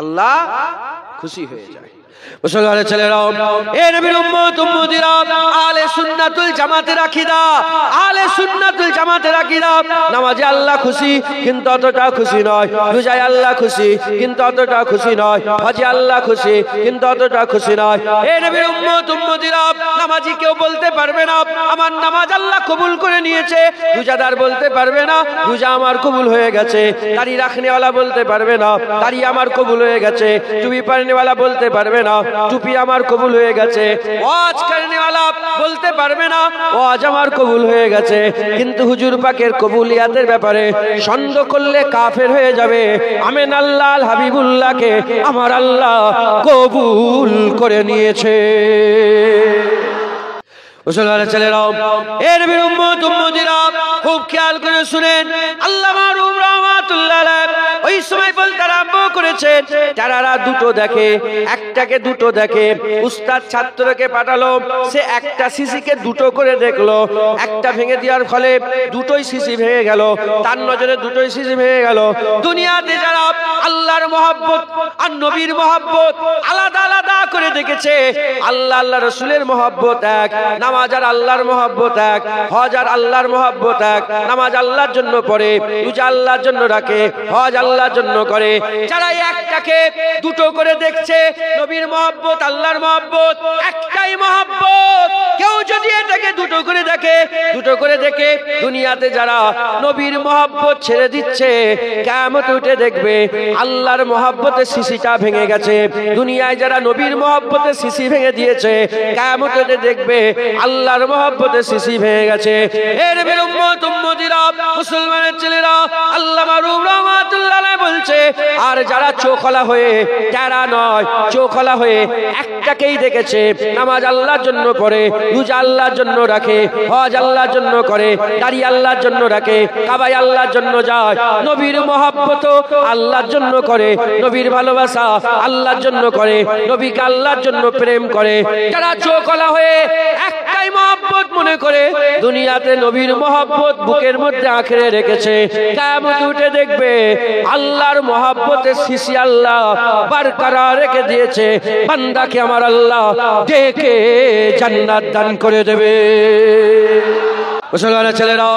আল্লাহ খুশি হয়ে যায়। মুসলমানের ছেলেরাও, এ নবীর উম্মত উম্মতিরা, আহলে সুন্নাতুল জামাতের আকীদা, আহলে সুন্নাতুল জামাতের আকীদা, নামাজে আল্লাহ খুশি কিন্তু অতটা খুশি নয়, রোজায় আল্লাহ খুশি কিন্তু অতটা খুশি নয়, হজে আল্লাহ খুশি কিন্তু অতটা খুশি নয়। এ নবীর উম্মত উম্মতিরা, নামাজি কেউ বলতে পারবে না আমার নামাজ আল্লাহ কবুল করে নিয়েছে, রোজাদার বলতে পারবে না রোজা আমার কবুল হয়ে গেছে, দাড়ি রাখনেওয়ালা বলতে পারবে না দাড়ি আমার কবুল হয়ে গেছে, টুপি পরনেওয়ালা বলতে পারবে না টুপি আমার কবুল হয়ে গেছে, ওয়াজ করনেওয়ালা বলতে পারবে না ওয়াজ আমার কবুল হয়ে গেছে। কিন্তু হুজুর পাকের কবুলিয়াতের ব্যাপারে সন্দেহ করলে কাফের হয়ে যাবে। আমেন আল্লাহ হাবিবুল্লাহকে আমার আল্লাহ কবুল করে নিয়েছে। মুসলমানের ছেলেরাও, এ নবীর উম্মত উম্মতিরা, খুব খেয়াল করে শুনেন। আল্লামা রুম রাহমাতুল্লাহ আলাইহি ওই সময় বলতে আরম্ভ করেছেন, তারা দুটো দেখে, একটাকে দুটো দেখে। উস্তাদ ছাত্রকে পাঠালো, সে একটা শিশিকে দুটো করে দেখলো, একটা ভেঙে দেওয়ার ফলে দুটোই শিশি ভেঙে গেল, তার নজরে দুটোই শিশি ভেঙে গেল। দুনিয়াতে যারা আল্লাহর মহব্বত আর নবীর মহব্বত আলাদা আলাদা করে দেখেছে, আল্লাহ আল্লাহ রসুলের মহব্বত এক, নামাজ আর আল্লাহর মহব্বত এক, হজ আর আল্লাহর মহব্বত এক। নামাজ আল্লাহর জন্য পড়ে, রোজা আল্লাহর জন্য রাখে, হজ আল্লাহর জন্য করে। যারা একটাকে দুটো করে দেখছে, নবীর মহব্বত আল্লাহর মহব্বত একটাই মহব্বত, কেউ যদি এটাকে দুটো করে দেখে, দুটো করে দেখে, দুনিয়াতে যারা নবীর মহব্বত ছেড়ে দিচ্ছে, কিয়ামত উঠে দেখবে আল্লাহর মহব্বতে শিশিটা ভেঙে গেছে। দুনিয়ায় যারা নবীর মহব্বতে শিশি ভেঙে দিয়েছে, কিয়ামত উঠে দেখবে আল্লাহর মহব্বতে শিশি ভেঙে গেছে। এ নবীর উম্মত উম্মতিরা, মুসলমানের ছেলেরা, আল্লামা রুম রাহমাতুল্লাহ আলাইহি বলছে, আর যারা চোখলা হয়ে, যারা নয় চোখলা হয়ে একটাকেই দেখেছে, নামাজ আল্লাহর জন্য পড়ে, রোজা আল্লাহর জন্য রাখে, হজ আল্লাহর জন্য করে, দাড়ি আল্লাহর জন্য রাখে, কাবায় আল্লাহর জন্য যায়, নবীর মহব্বত আল্লাহর জন্য করে, নবীর ভালোবাসা আল্লাহর জন্য করে, নবীকে আল্লাহর জন্য প্রেম করে। যারা চোখলা হয়ে একটাই মহব্বত মনে করে, দুনিয়াতে নবীর মহব্বত বুকের মধ্যে আঁকড়ে রেখেছে, কিয়ামত উঠে দেখবে আল্লাহর মহব্বতে শিশি আল্লাহ বরকরার রেখে দিয়েছে। বান্দাকে আমার আল্লাহ ডেকে জান্নাত দান করে দেবে। মুসলমানের ছেলেরা,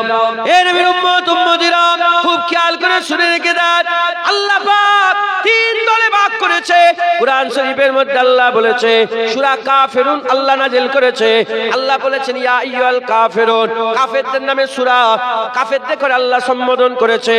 এ নবীর উম্মত উম্মতিরা, খুব খেয়াল করে শুনে রেখে দেন। আল্লাহ পাক তিন দলে ভাগ করেছে। কুরআন শরীফের মধ্যে আল্লাহ বলেছে, সূরা কাফিরুন আল্লাহ নাযিল করেছে। আল্লাহ বলেছেন ইয়া আইয়ুহাল কাফিরুন, কাফেরদের নামে সূরা, কাফেরদের করে আল্লাহ সম্বোধন করেছে।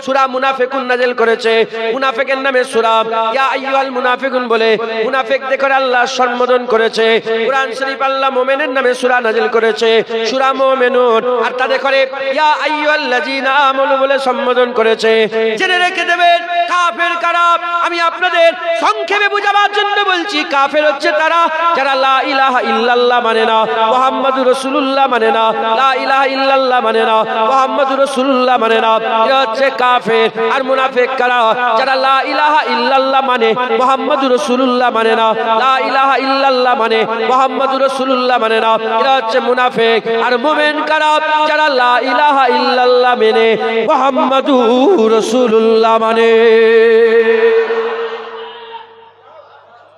সূরা মুনাফিকুন নাযিল করেছে, মুনাফিকের নামে সূরা ইয়া আইয়ুহাল মুনাফিকুন বলে মুনাফিকদের করে আল্লাহ সম্বোধন করেছে। কুরআন শরীফ আল্লাহ মুমিনের নামে সূরা নাযিল করেছে, সূরা মুমিনুন, আর তাদের করে ইয়া আইয়ুহাল্লাযীনা আমানু বলে সম্বোধন করেছে। জেনে রেখে দেবেন কাফের কারা। আমি আপনাদের সংক্ষেপে বোঝাবার জন্য বলছি, কাফের হচ্ছে তারা যারা লা ইলাহা ইল্লাল্লাহ মানে না, মুহাম্মাদুর রাসূলুল্লাহ মানে না, লা ইলাহা ইল্লাল্লাহ মানে না, মুহাম্মাদুর রাসূলুল্লাহ মানে না, এরা হচ্ছে কাফের। আর মুনাফিক কারা? যারা লা ইলাহা ইল্লাল্লাহ মানে, মুহাম্মাদুর রাসূলুল্লাহ মানে না, লা ইলাহা ইল্লাল্লাহ মানে, মুহাম্মাদুর রাসূলুল্লাহ মানে না, এরা হচ্ছে মুনাফিক। আর মুমিন কারা? যারা লা ইলাহা ইল্লাল্লাহ মানে, মুহাম্মাদুর রাসূলুল্লাহ মানে।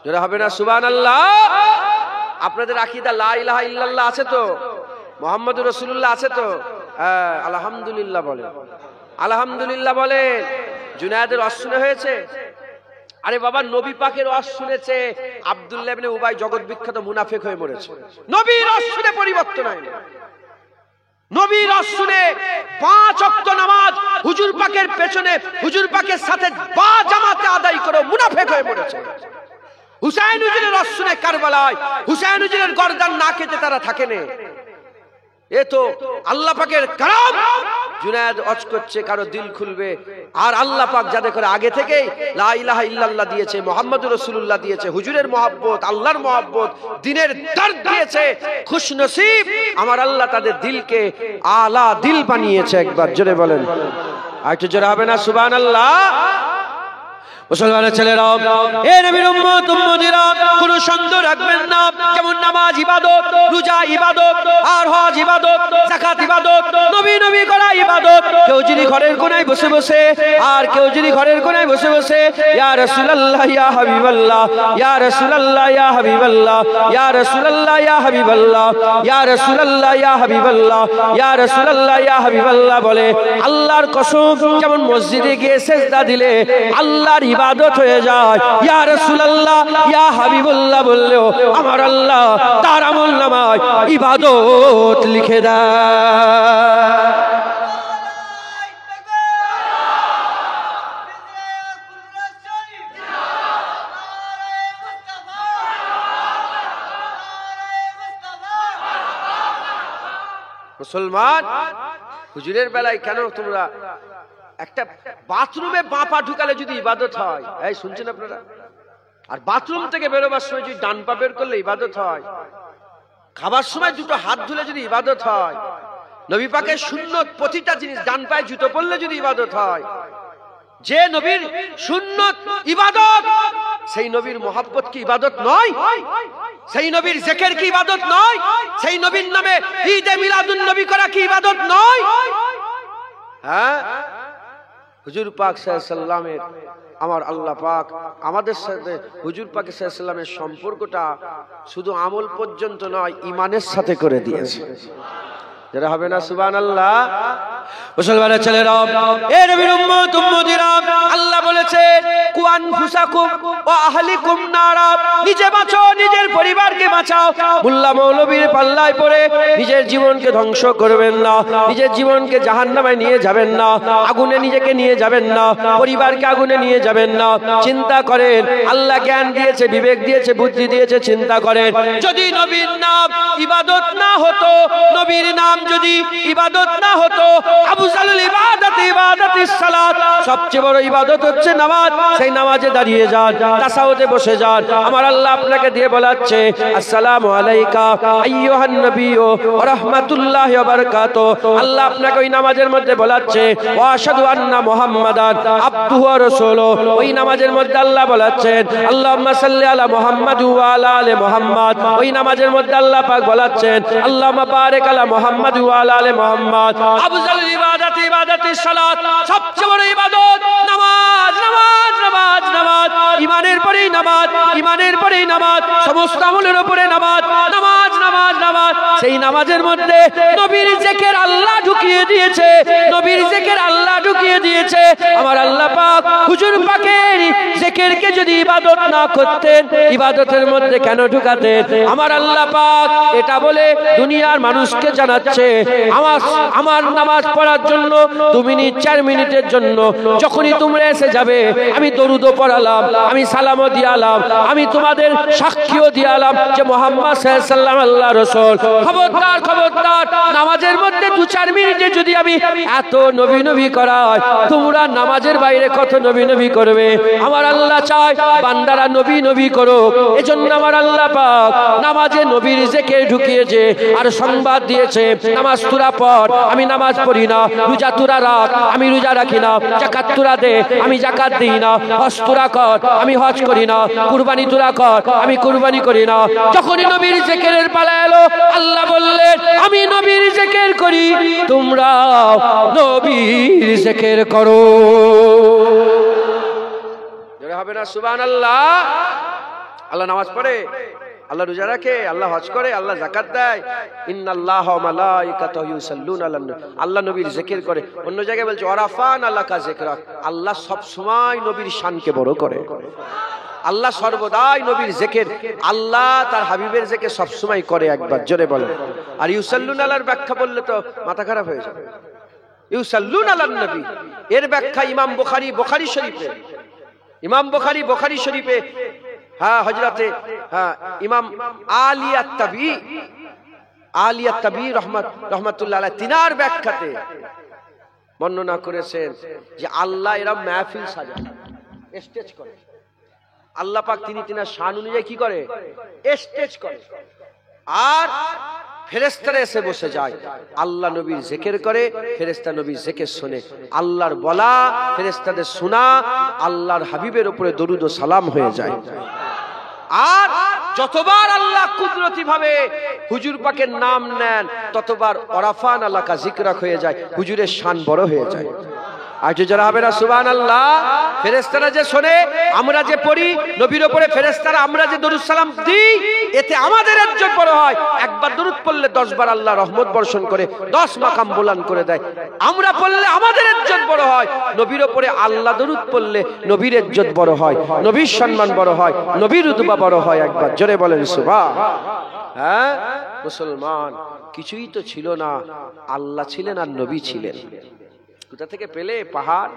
যারা হবে না সুবহানাল্লাহ। আপনাদের আকীদা লা ইলাহা ইল্লাল্লাহ আছে তো, মুহাম্মাদুর রাসূলুল্লাহ আছে তো? আলহামদুলিল্লাহ বলে, আলহামদুলিল্লাহ বলে। জুনায়েদের ওয়াজ শুনে হয়েছে? আরে বাবা, নবী পাকের ওয়াজ শুনেছে। আব্দুল্লাহ ইবনে উবাই জগৎ বিখ্যাত মুনাফিক হয়ে মরেছে। নবীর ওয়াজ শুনে পরিবর্তন হয়নি। নবীর ওয়াজ শুনে 5 ওয়াক্ত নামাজ হুজুর পাকের পেছনে, হুজুর পাকের সাথে বা জামাতে আদায় করে মুনাফিক হয়ে মরেছে। হুসাইন হুজুরের ওয়াজ শুনে কারবালায় হুসাইন হুজুরের গর্দান না কেটে তারা থাকেনি। এ তো আল্লাহ পাকের কারাম। জুনায়েদ ওয়াজ করছে, কারো দিল খুলবে। আর আল্লাহ পাক যাদের করে আগে থেকেই লা ইলাহা ইল্লাল্লাহ দিয়েছে, মুহাম্মাদুর রাসূলুল্লাহ দিয়েছে, হুজুরের মহব্বত, আল্লাহর মহব্বত, দ্বীনের দর্দ দিয়েছে, খুশনসিব আমার আল্লাহ তাদের দিলকে আলা দিল বানিয়েছে। একবার জোরে বলেন, আর একটু জোরে হবে না সুবহানাল্লাহ। মুসলমানের ছেলেরা, এ নবীর উম্মত উম্মতিরা, কোন সন্দেহ রাখবেন না, যেমন নামাজ ইবাদত, রোজা ইবাদত, আর হজ ইবাদত, যাকাত ইবাদত, নবী নবী করা ইবাদত। কেউ যদি ঘরের কোনায় বসে বসে, আর কেউ যদি ঘরের কোনায় বসে বসে ইয়া রাসূলুল্লাহ ইয়া হাবিবাল্লাহ, ইয়া রাসূলুল্লাহ ইয়া হাবিবাল্লাহ, ইয়া রাসূলুল্লাহ ইয়া হাবিবাল্লাহ, ইয়া রাসূলুল্লাহ ইয়া হাবিবাল্লাহ, ইয়া রাসূলুল্লাহ ইয়া হাবিবাল্লাহ বলে, আল্লাহর কসম, যেমন মসজিদে গিয়ে সিজদা দিলে আল্লাহর ইবাদত হয়ে যায়, ইয়া রাসূলুল্লাহ ইয়া হাবিবাল্লাহ বললেও আমার আল্লাহ তার আমলনামায় ইবাদত লিখে দেয়। মুসলমান, হুজুরের বেলায় কেন তোমরা একটা বাথরুমে বাঁ পা ঢুকালে যদি ইবাদত হয়, এই শুনছেন আপনারা, আর বাথরুম থেকে বেরোবার সময় যদি ডান পা বের করলে ইবাদত হয়, খাবার সময় দুটো হাত ধুলে যদি ইবাদত হয়, নবী পাকের সুন্নত প্রতিটা জিনিস, ডান পায়ে জুতো পরলে যদি ইবাদত হয়, যে নবীর সুন্নত ইবাদত, সেই নবীর মোহাব্বত কি ইবাদত নয়? সেই নবীর জিকির কি ইবাদত নয়? সেই নবীর নামে ঈদে মিলাদুন নবী করা কি ইবাদত নয়? হ্যাঁ, হুজুর পাক সাল্লাল্লাহু আলাইহি ওয়াসাল্লামের, আমার আল্লাহ পাক আমাদের সাথে হুজুর পাক সাল্লাল্লাহু আলাইহি ওয়াসাল্লামের সম্পর্কটা শুধু আমল পর্যন্ত নয়, ঈমানের সাথে করে দিয়েছে। যারা হবে না সুবহানাল্লাহ। মুসলমানের ছেলেরা, এ নবীর উম্মত উম্মতিরা, আল্লাহ বলেছেন কু আনফুসাকুম ওয়া আহলিকুম নারা, নিজে বাঁচো, নিজের পরিবারকে বাঁচাও। মোল্লা মৌলবীর পাল্লায় পড়ে নিজের জীবনকে ধ্বংস করবেন না, নিজের জীবনকে জাহান্নামে নিয়ে যাবেন না, আগুনে নিজেকে নিয়ে যাবেন না, পরিবারকে আগুনে নিয়ে যাবেন না। চিন্তা করেন, আল্লাহ জ্ঞান দিয়েছে, বিবেক দিয়েছে, বুদ্ধি দিয়েছে, চিন্তা করেন, যদি নবীর নাম ইবাদত না হতো, নবীর নাম যদি ইবাদত না হতো, আফজালুল ইবাদত ইবাদাতুস সালাত, সবচেয়ে বড় ইবাদত হচ্ছে নামাজ। সেই নামাজে দাঁড়িয়ে যান, তাসাউতে বসে যান। আমার আল্লাহ আপনাকে দিয়ে বলাচ্ছে, আসসালামু আলাইকা আইয়ুহান নবী ওয়া রাহমাতুল্লাহি ওয়া বারাকাতুহু। আল্লাহ আপনাকে ওই নামাজের মধ্যে বলাচ্ছে, ওয়া আশহাদু আন্না মুহাম্মাদান আবদুহু ওয়া রাসূলুহু। ওই নামাজের মধ্যে আল্লাহ বলাচ্ছেন, আল্লাহুম্মা সাল্লি আলা মুহাম্মাদ ওয়া আলা আলি মুহাম্মাদ। ওই নামাজের মধ্যে আল্লাহ পাক বলাচ্ছেন, আল্লাহুম্মা বারিক আলা মুহাম্মাদ ওয়া আলা আলি মুহাম্মাদ। আফজালুল ইবাদাতি ইবাদাতুস সালাত, সবচেয়ে বড় ইবাদত নামাজ, নামাজ, নামাজ, নামাজ। ঈমানের পরেই নামাজ, ঈমানের পরেই নামাজ, সমস্ত আমলের উপরে নামাজ, নামাজ, নামাজ, নামাজ। সেই নামাজের মধ্যে নবীর জিকির আল্লাহ ঢুকিয়ে দিয়েছে, নবীর জিকির আল্লাহ ঢুকিয়ে দিয়েছে। আমার আল্লাহ পাক হুজুর পাকের জিকিরকে যদি ইবাদত না করতেন, ইবাদতের মধ্যে কেন ঢুকাতেন? আমার আল্লাহ পাক এটা বলে দুনিয়ার মানুষকে জানাচ্ছে, আমার নামাজ পড়ার জন্য 2 মিনিট 4 মিনিটের জন্য যখনই তোমরা এসে যাবে, আমি দরুদও পড়ালাম, আমি সালামও দিয়ালাম, আমি তোমাদের সাক্ষীও দিয়ালাম যে মুহাম্মদ সাল্লাল্লাহু আলাইহি ওয়াসাল্লাম আল্লাহ রাসূল। খবরদার, খবরদার, নামাজের মধ্যে 2-4 মিনিটে যদি আমি এত নবী নবী করাই, তোমরা নামাজের বাইরে কত নবী নবী করবে? আমার আল্লাহ চায় বান্দারা নবী নবী করো। এজন্য আমার আল্লাহ পাক নামাজে নবীর জিকির ঢুকিয়েছে, আর সংবাদ দিয়েছে, নামাজ তোরা পড়, আমি নামাজ পড়ি না। রোজা তোরা রাখ, আমি রোজা রাখি না। যাকাত তোরা দে, আমি যাকাত দিই না। হজ তোরা কর, আমি হজ করি না। কুরবানি তোরা কর, আমি কুরবানি করি না। যখনই নবীর জিকিরের পালা এলো, আল্লাহ বললেন, আমি নবীর জিকির করি, তোমরা নবীর জিকির করো। জোরে হবে না সুবহানাল্লাহ? আল্লাহ নামাজ পড়ে, আল্লাহ রোজা রাখে, আল্লাহ হজ করে, আল্লাহ যাকাত দেয়। ইন্নাল্লাহা ওয়া মালাইকাতুহু ইউসাল্লুনা আলান নবী, আল্লাহ নবীর জিকির করে। অন্য জায়গায় বলছে ওয়ারাফানা লাকা যিকরাক, আল্লাহ সব সময় নবীর শানকে বড় করে। আল্লাহ সর্বদাই নবীর জিকির, আল্লাহ তার হাবিবের জিকির সব সময় করে। একবার জোরে বলেন। আর ইউসাল্লুনা আলার ব্যাখ্যা বললে তো মাথা খারাপ হয়ে যাবে। ইউসাল্লুনা আলান নবী এর ব্যাখ্যা ইমাম বুখারী শরীফে, ইমাম বুখারী শরীফে, হ্যাঁ, হযরতে ইমাম আলিয়াত তাবি রহমাতুল্লাহ আলাইহি তিনার ব্যাখ্যাতে বর্ণনা করেছেন যে আল্লাহ এরা মাহফিল সাজায়, স্টেজ করে। আল্লাহ পাক তিনি তিনার শান অনুযায়ী কি করে? স্টেজ করে। আর ফেরেশতারা এসে বসে যায়, আল্লাহ নবীর জিকির করে, ফেরেশতা নবীর জিকির শুনে, আল্লাহর বলা ফেরেশতাদের শোনা, আল্লাহর হাবিবের উপরে দরুদ ও সালাম হয়ে যায়। আর যতবার আল্লাহ কুদরতি ভাবে হুজুর পাকের নাম নেন, ততবার ওরাফান আলাকা জিকরাক হয়ে যায়, হুজুরের শান বড় হয়ে যায়। আর যারা হবে না সুবহানাল্লাহ, ফেরেশতারা যে শোনে, আমরা যে পড়ি নবীর উপরে, ফেরেশতারা আমরা যে দরুদ সালাম দিই, এতে আমাদের ইজ্জত বড় হয়। একবার দরুদ পড়লে 10 বার আল্লাহ রহমত বর্ষণ করে, 10 মাকাম বুলান্দ করে দেয়। আমরা পড়লে আমাদের ইজ্জত বড় হয়, নবীর উপরে আল্লাহ দরুদ পড়লে নবীর ইজ্জত বড় হয়, নবীর সম্মান বড় হয়, নবীর রুতবা বড় হয়। একবার জোরে বলেন সুবহান। হ্যাঁ মুসলমান, কিছুই তো ছিল না, আল্লাহ ছিলেন আর নবী ছিলেন। কোথা থেকে পেলে পাহাড়,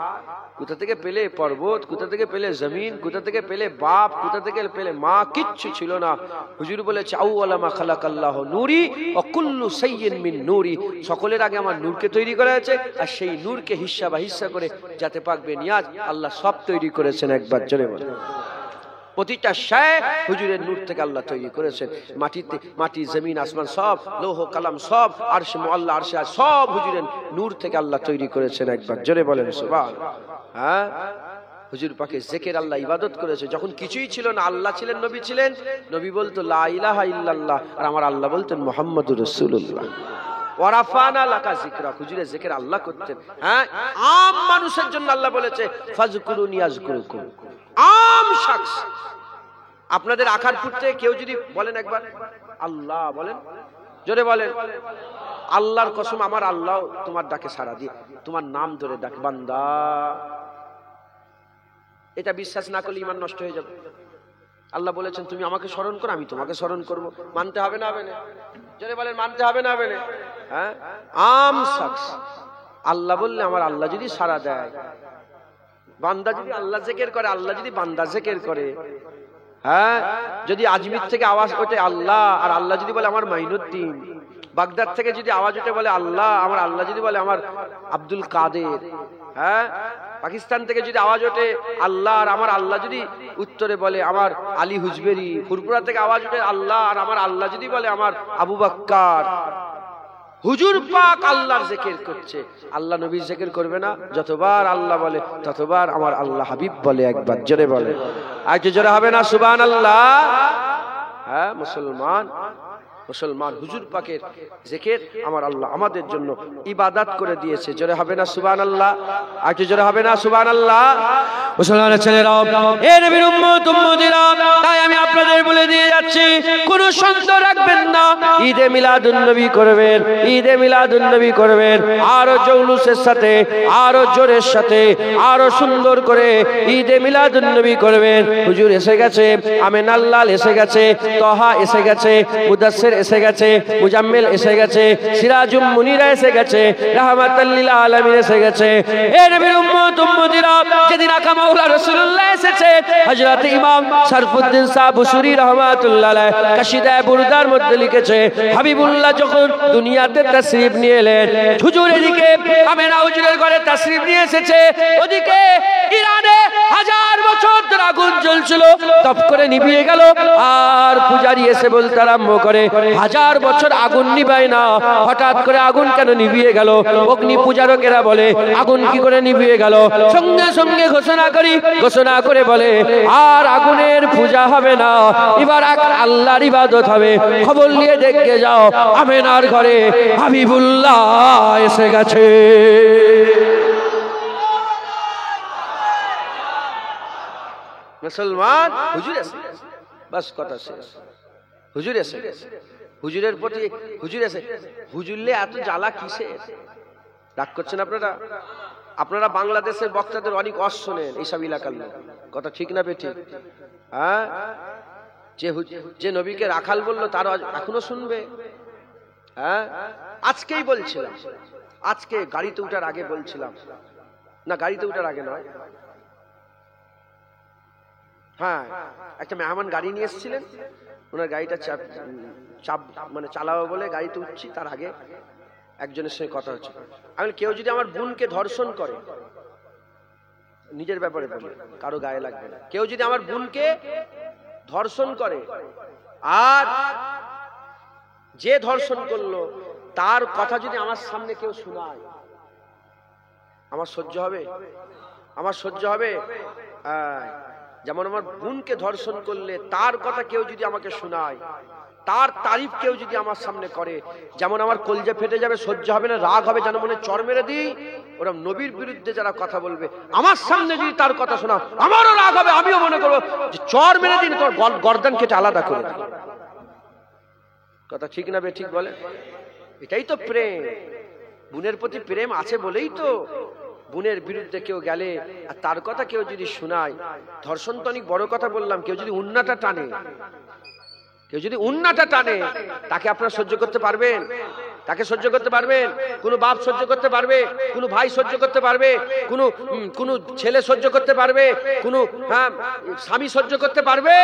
কোথা থেকে পেলে পর্বত, কোথা থেকে পেলে জমিন, কোথা থেকে পেলে বাপ, কোথা থেকে পেলে মা? কিচ্ছু ছিল না। হুজুর বলেছে আউয়ালা মা খালাকাল্লাহু নূরি ওয়া কুল্লু সাইয়্যিন মিন নূরি, সকলের আগে আমার নূরকে তৈরি করা হয়েছে, আর সেই নূরকে হিস্সা বা হিস্সা করে যাতে পাকবে নিয়াজ, আল্লাহ সব তৈরি করেছেন। একবার জোরে বলেন। প্রতিটা শায় হুজুরের নূর থেকে আল্লাহ তৈরি করেছেন। মাটি জমিন আসমান সব, লৌহ কালাম সব, আরশে মুআল্লা আরশে সব হুজুরের নূর থেকে আল্লাহ তৈরি করেছেন। একবার জোরে বলেন সুবহান। হ্যাঁ, হুজুর পাকে জিকির আল্লাহ ইবাদত করেছে। যখন কিছুই ছিল না, আল্লাহ ছিলেন, নবী ছিলেন। নবী বলতো লা ইলাহা ইল্লাল্লাহ, আর আমার আল্লাহ বলতেন মুহাম্মাদুর রাসূলুল্লাহ। ওয়ারাফানা লাকা যিকরা, হুজুরের জিকির আল্লাহ করতেন। হ্যাঁ, আম মানুষের জন্য আল্লাহ বলেছে ফাজকুরুনি আযকুরুকুম। আম শখস, আপনাদের আখার ফুটতে কেউ যদি বলেন একবার আল্লাহ বলেন, জোরে বলেন, আল্লাহর কসম আমার আল্লাহ তোমার ডাকে সাড়া দিয়ে তোমার নাম ধরে ডাকে বান্দা, এটা বিশ্বাস না করলে ঈমান নষ্ট হয়ে যাবে। আল্লাহ বলেছেন তুমি আমাকে স্মরণ করো, আমি তোমাকে স্মরণ করব। মানতে হবে না হবে না? জোরে বলেন, মানতে হবে না হবে না? হ্যাঁ, আম শখস, আল্লাহ বললে আমার আল্লাহ যদি সাড়া দেয়, বান্দা যদি আল্লাহ জিকির করে, আল্লাহ যদি বান্দা জিকির করে, হ্যাঁ, যদি আজমির থেকে আওয়াজ ওঠে আল্লাহ, আর আল্লাহ যদি বলে আমার মাইনুদ্দিন, বাগদাদ থেকে যদি আওয়াজ ওঠে বলে আল্লাহ, আমার আল্লাহ যদি বলে আমার আব্দুল কাদের, হ্যাঁ, পাকিস্তান থেকে যদি আওয়াজ ওঠে আল্লাহ, আর আমার আল্লাহ যদি উত্তরে বলে আমার আলী হুজবেরি, ফুরপুরা থেকে আওয়াজ ওঠে আল্লাহ, আর আমার আল্লাহ যদি বলে আমার আবু বকর, হুজুর পাক আল্লাহর জিকির করছে, আল্লাহ নবীর জিকির করবে না? যতবার আল্লাহ বলে ততবার আমার আল্লাহ হাবিব বলে। একবার জোরে বলে, আর কি জোরে হবে না সুবহানাল্লাহ? হ্যাঁ মুসলমান, মুসলমান হুজুর পাকের জিকির আমার আল্লাহ আমাদের জন্য ইবাদত করে দিয়েছে। জোরে হবে না সুবহানাল্লাহ? আর কি জোরে হবে না সুবহানাল্লাহ? মুসলমানের ছেলেরাও, এ নবীর উম্মত উম্মতিরা, তাই আমি আপনাদের বলে দিয়ে যাচ্ছি, কোন সন্দেহ রাখবেন না, ঈদে মিলাদুন নবী করবেন, ঈদে মিলাদুন নবী করবেন, আরো জৌলুসের সাথে, আরো জোরের সাথে, আরো সুন্দর করে ঈদে মিলাদুন নবী করবেন। হুজুর এসে গেছে, আমিন আল্লাহ এসে গেছে, তহা এসে গেছে, মুদাসসির এসে গেছে, মুজাম্মিল এসে গেছে, সিরাজুম মুনিরা এসে গেছে, রাহমাতাল লিল আলামিন এসে গেছে। এ নবীর উম্মত উম্মতিরা, যেদিন আকা মাওলা রাসূলুল্লাহ এসেছে, হযরত ইমাম শরফুদ্দিন সাহেব বুসুরি রাহমাতুল্লাহ আলাইহি কাশিদায়ে বুরদার মধ্যে লিখেছে, হাবিবুল্লাহ যখন দুনিয়াতে তাশরীফ নিয়ে এলেন, হুজুর এদিকে আমেনা হুজুরের ঘরে তাশরীফ নিয়ে এসেছে, ওদিকে ইরানে 1000 বছর ধরে আগুন জ্বলছিল, তপ করে নিভিয়ে গেল, আর পূজারি এসে বলতে আরম্ভ করে 1000 বছর আগুন নিভায় না, হঠাৎ করে আগুন কেন নিভিয়ে গেল? অগ্নি পূজারকেরা বলে আগুন কি করে নিভিয়ে গেল? সঙ্গে সঙ্গে ঘোষণা করে বলে আর আগুনের পূজা হবে না, এবার আল্লাহর ইবাদত হবে। খবর নিয়ে দেখে যাও, আমেনার ঘরে হাবিবুল্লাহ এসে গেছে। মুসলমান, হুজুর এসে গেছে, বাস কথা শেষ। হুজুর এসে গেছে, হুজুরের প্রতি হুজুর এসে, হুজুরলে এত জ্বালা কিসে? রাগ করছেন আপনারা? আপনারা বাংলাদেশের বক্তাদের অনেক অস শোনেন, এইসব এলাকার লোক, কথা ঠিক না বেঠিক? হ্যাঁ, যে নবীকে রাখাল বললো তারা এখনো শুনবে? হ্যাঁ, আজকেই বলছিলাম, আজকে গাড়িতে উঠার আগে বলছিলাম, না গাড়িতে উঠার আগে নয়, হ্যাঁ, একটা মেহমান গাড়ি নিয়ে এসেছিলেন, ওনার গাড়িটা চাপ মানে চালাবো বলে গাড়িতে উঠছি, তার আগে একজনের সঙ্গে কথা হচ্ছে। আমি কেউ যদি আমার বোনকে ধর্ষণ করে, নিজের ব্যাপারে বলি, কারো গায়ে লাগবে না, কেউ যদি আমার বোনকে ধর্ষণ করে আর যে ধর্ষণ করলো তার কথা যদি আমার সামনে কেউ শোনায়, আমার সহ্য হবে? আমার সহ্য হবে? যেমন আমার বোনকে ধর্ষণ করলে তার কথা কেউ যদি আমাকে শোনায়, তার তারিফ কেউ যদি আমার সামনে করে, যেমন আমার কলজা ফেটে যাবে, সহ্য হবে না, রাগ হবে, যেন মনে চর মেরে দিই। ওরা নবীর বিরুদ্ধে যারা কথা বলবে আমার সামনে যদি তার কথা শোনা, আমারও রাগ হবে, আমিও মনে করবো যে চর মেরে দিন, তোর গর্দান কেটে আলাদা করে। কথা ঠিক না বে ঠিক বলে? এটাই তো প্রেম। বোনের প্রতি প্রেম আছে বলেই তো বোনের বিরুদ্ধে কেউ গেলে আর তার কথা কেউ যদি শোনায়, ধর্ষণ তো অনেক বড় কথা বললাম, কেউ যদি উন্নাটা টানে, কেউ যদি উন্নাটা টানে, তাকে আপনারা সহ্য করতে পারবেন? তাকে সহ্য করতে পারবেন? কোন বাপ সহ্য করতে পারবে? কোন ভাই সহ্য করতে পারবে? কোন ছেলে সহ্য করতে পারবে? কোন স্বামী সহ্য করতে পারবে?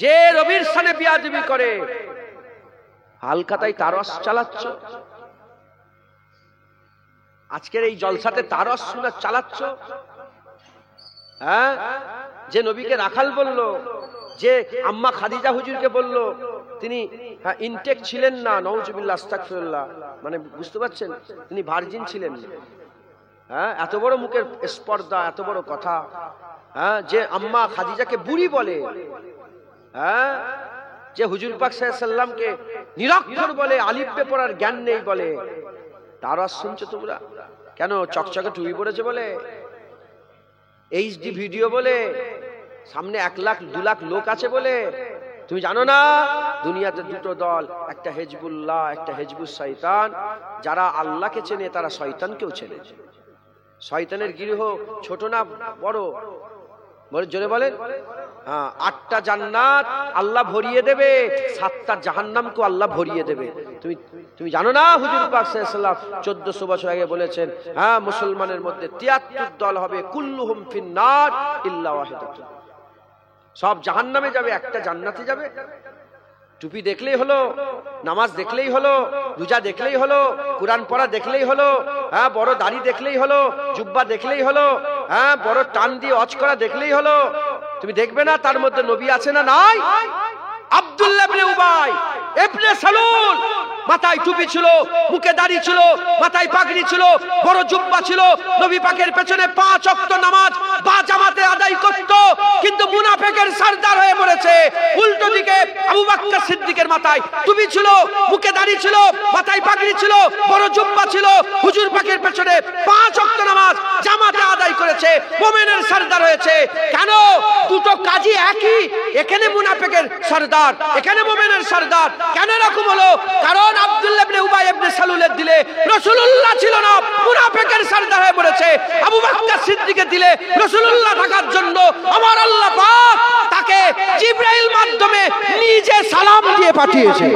যে রবির সামনে বিয়াদবি করে, হালকাতাই তারস চালাচ্ছ। আজকের এই জলসাতে তারস শুনে চালাচ্ছ। হ্যাঁ, যে নবীকে রাখাল বলল, যে আম্মা খাদিজা হুজুরকে বলল তিনি ইনটেক ছিলেন না, নাউজুবিল্লাহ আস্তাগফিরুল্লাহ, মানে বুঝতে পারছেন, তিনি ভার্জিন ছিলেন না। হ্যাঁ, এত বড় মুখের স্পর্ধা, এত বড় কথা। হ্যাঁ, যে আম্মা খাদিজাকে বুড়ি বলে, হ্যাঁ, যে হুজুর পাক সাল্লাল্লাহু আলাইহি সাল্লামকে নিরক্ষর বলে, আলিফ বে পড়ার জ্ঞান নেই বলে, তার শুনছো তোমরা? কেন? চকচকে টুপি পড়েছে বলে, এইচডি ভিডিও বলে, সামনে 1 লাখ 2 লাখ লোক আছে বলে? তুমি জানো না দুনিয়াতে দুটো দল, একটা হেজবুল্লাহ, একটা হেজবুস শয়তান। যারা আল্লাহকে চেনে তারা শয়তানকেও চেনে। শয়তানের গৃহ ছোট না বড়? জোরে বলেন। হ্যাঁ, 8টা জান্নাত আল্লাহ ভরিয়ে দেবে, 7টা জাহান্নামকে আল্লাহ ভরিয়ে দেবে। তুমি জানো না হুজুর পাক সাল্লাল্লাহু আলাইহি ওয়াসাল্লাম 1400 বছর আগে বলেছেন, হ্যাঁ, মুসলমানের মধ্যে 73 দল হবে, কুল্লুহুম ফিন্নার ইল্লা ওয়াহিদাতুন। সব জাহান্নামে যাবে, একটা জান্নাতে যাবে। টুপি দেখলেই হলো, নামাজ দেখলেই হলো, রোজা দেখলেই হলো, কোরআন পড়া দেখলেই হলো, হ্যাঁ, বড় দাড়ি দেখলেই হলো, জুব্বা দেখলেই হলো, হ্যাঁ, বড় টান দিয়ে অজ করা দেখলেই হলো। তুমি দেখবে না তার মধ্যে নবী আছে না নাই? আব্দুল্লাহ ইবনে উবাই ইবনে সালুল মাথায় টুপি ছিল, মুখে দাড়ি ছিল, মাথায় পাগড়ি ছিল, বড় জুব্বা ছিল, নবী পাকের পেছনে 5 ওয়াক্ত নামাজ বা জামাতে আদায় করত, কিন্তু মুনাফিকের সরদার হয়ে মরেছে। উল্টো দিকে আবু বকর সিদ্দিকের মাথায় টুপি ছিল, মুখে দাড়ি ছিল, মাথায় পাগড়ি ছিল, বড় জুব্বা ছিল, হুজুর পাকের পেছনে 5 ওয়াক্ত নামাজ জামাতে আদায় করেছে, মুমিনের সরদার হয়েছে। কেন? দুটো কাজই একই। এখানে মুনাফিকের সরদার, এখানে মুমিনের সরদার। কেন এরকম হলো? কারণ আব্দুল্লাহ ইবনে উবাই ইবনে সালুলের দিলে রাসূলুল্লাহ ছিল না, মুনাফিকের সরদার হয়ে পড়েছে। আবু বকর সিদ্দিকের দিলে রাসূলুল্লাহ থাকার জন্য আমার আল্লাহ পাক তাকে জিবরাইল মাধ্যমে নিজে সালাম দিয়ে পাঠিয়েছে।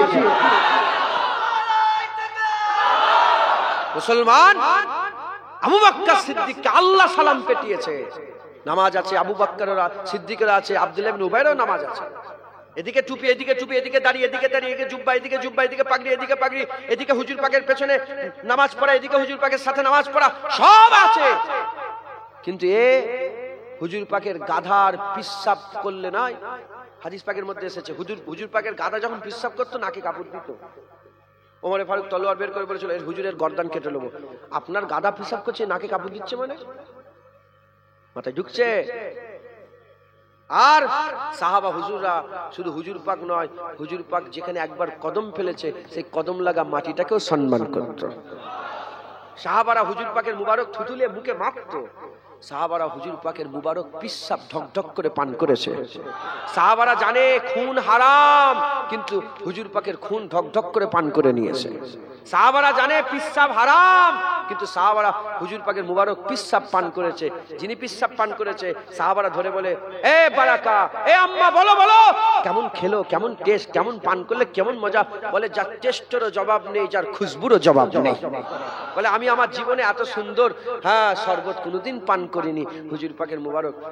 মুসলমান আবু বকর সিদ্দিককে আল্লাহ সালাম পাঠিয়েছে। নামাজ আছে, আবু বকরের সিদ্দিকের আছে, আব্দুল্লাহ ইবনে উবাইরও নামাজ আছে। এদিকে টুপি, এদিকে টুপি, এদিকে দাঁড়িয়ে, এদিকে দাঁড়িয়ে, এদিকে জুব্বা, এদিকে জুব্বা, এদিকে পাগড়ি, এদিকে পাগড়ি, এদিকে হুজুর পাকের পেছনে নামাজ পড়া, এদিকে হুজুর পাকের সাথে নামাজ পড়া, সব আছে। কিন্তু হুজুর পাকের গাধার পিশাব করলে নাই। হাদিস পাকের মধ্যে এসেছে হুজুর পাকের গাধা যখন পিশাব করতো নাকে কাপড় দিত। ওমরে ফারুক তলোয়ার বের করে বলেছিল, এর হুজুরের গর্দান কেটে নেবো। আপনার গাধা পিশাব করছে, নাকে কাপড় দিচ্ছে, মানে মাথায় ঢুকছে। আর সাহাবা হুজুররা শুধু হুজুর পাক নয়, হুজুর পাক যেখানে একবার কদম ফেলেছে সেই কদম লাগা মাটিটাকেও সম্মান করত। সাহাবারা হুজুর পাকের মুবারক থুতুলে বুকে মাখত। সাহাবারা হুজুর পাকের মুবারক পিশাব ঢকঢক করে পান করেছে। সাহাবারা জানে খুন হারাম, কিন্তু হুজুর পাকের খুন ঢকঢক করে পান করে নিয়েছে। সাহাবারা জানে পিশাব হারাম, কিন্তু সাহাবারা হুজুর পাকের মুবারক পিশাব পান করেছে। যিনি পিশাব পান করেছে সাহাবারা ধরে বলে, এ বারাকা, এ আম্মা, বলো বলো কেমন খেলো, কেমন টেস্ট, কেমন পান করলে কেমন মজা। বলে যার টেস্টেরও জবাব নেই, যার খুশবুরও জবাব নেই। বলে আমি আমার জীবনে এত সুন্দর শরবত কোনোদিন পান করিনি। হুজুর পাকের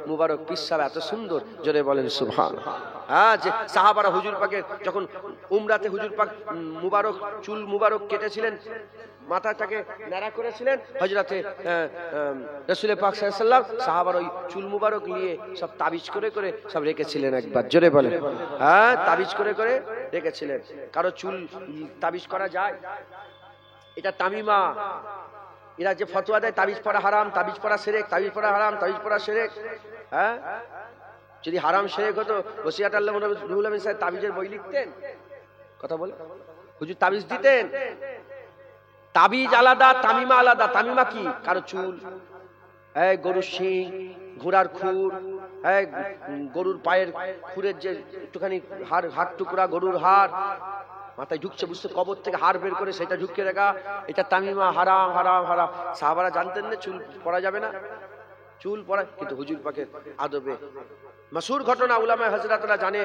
মুবারক পিশাব এত সুন্দর। জোরে বলেন সুবহানাল্লাহ। হ্যাঁ, যে সাহাবারা হুজুর পাকের যখন উমরাতে হুজুর পাক মুবারক চুল মুবারক কেটেছিলেন, মাথাটাকে ন্যাড়া করে করেছিলেন হযরতে রাসূল পাক সাল্লাল্লাহু আলাইহি ওয়াসাল্লাম, সাহাবার ওই চুল মুবারক নিয়ে সব তাবিজ করে করে সব রেখেছিলেন। একবার জোরে বলেন, হ্যাঁ, তাবিজ করে করে রেখেছিলেন। কারো চুল তাবিজ করা যায়? এটা তামিমা, এরা যে ফতোয়া দেয় তাবিজ পড়া হারাম, তাবিজ পড়া শিরক, তাবিজ পড়া হারাম, তাবিজ পড়া শিরক। হ্যাঁ, যদি হারাম শিরক হতো ওসিয়াত আল্লাহ রুহুল আমিন সাহেব তাবিজের বই লিখতেন? কথা বলে হুজুর তাবিজ দিতেন? তাবিজ আলাদা, তামিমা আলাদা। তামিমা কি? কারো চুল, গরুর শিং, ঘোড়ার খুর, গরুর পায়ের খুরের যে একটুখানি হাড় টুকরা, গরুর হাড় মাথায় ঢুকছে, বুঝতে কবর থেকে হাড় বের করে সেটা ঢুকিয়ে রাখা, এটা তামিমা, হারাম হারাম হারাম। সাহাবারা জানতেন না চুল পড়া যাবে না, চুল পড়া। কিন্তু হুজুর পাকের আদবে মাসুর ঘটনা, উলামায়ে হযরতরা জানে,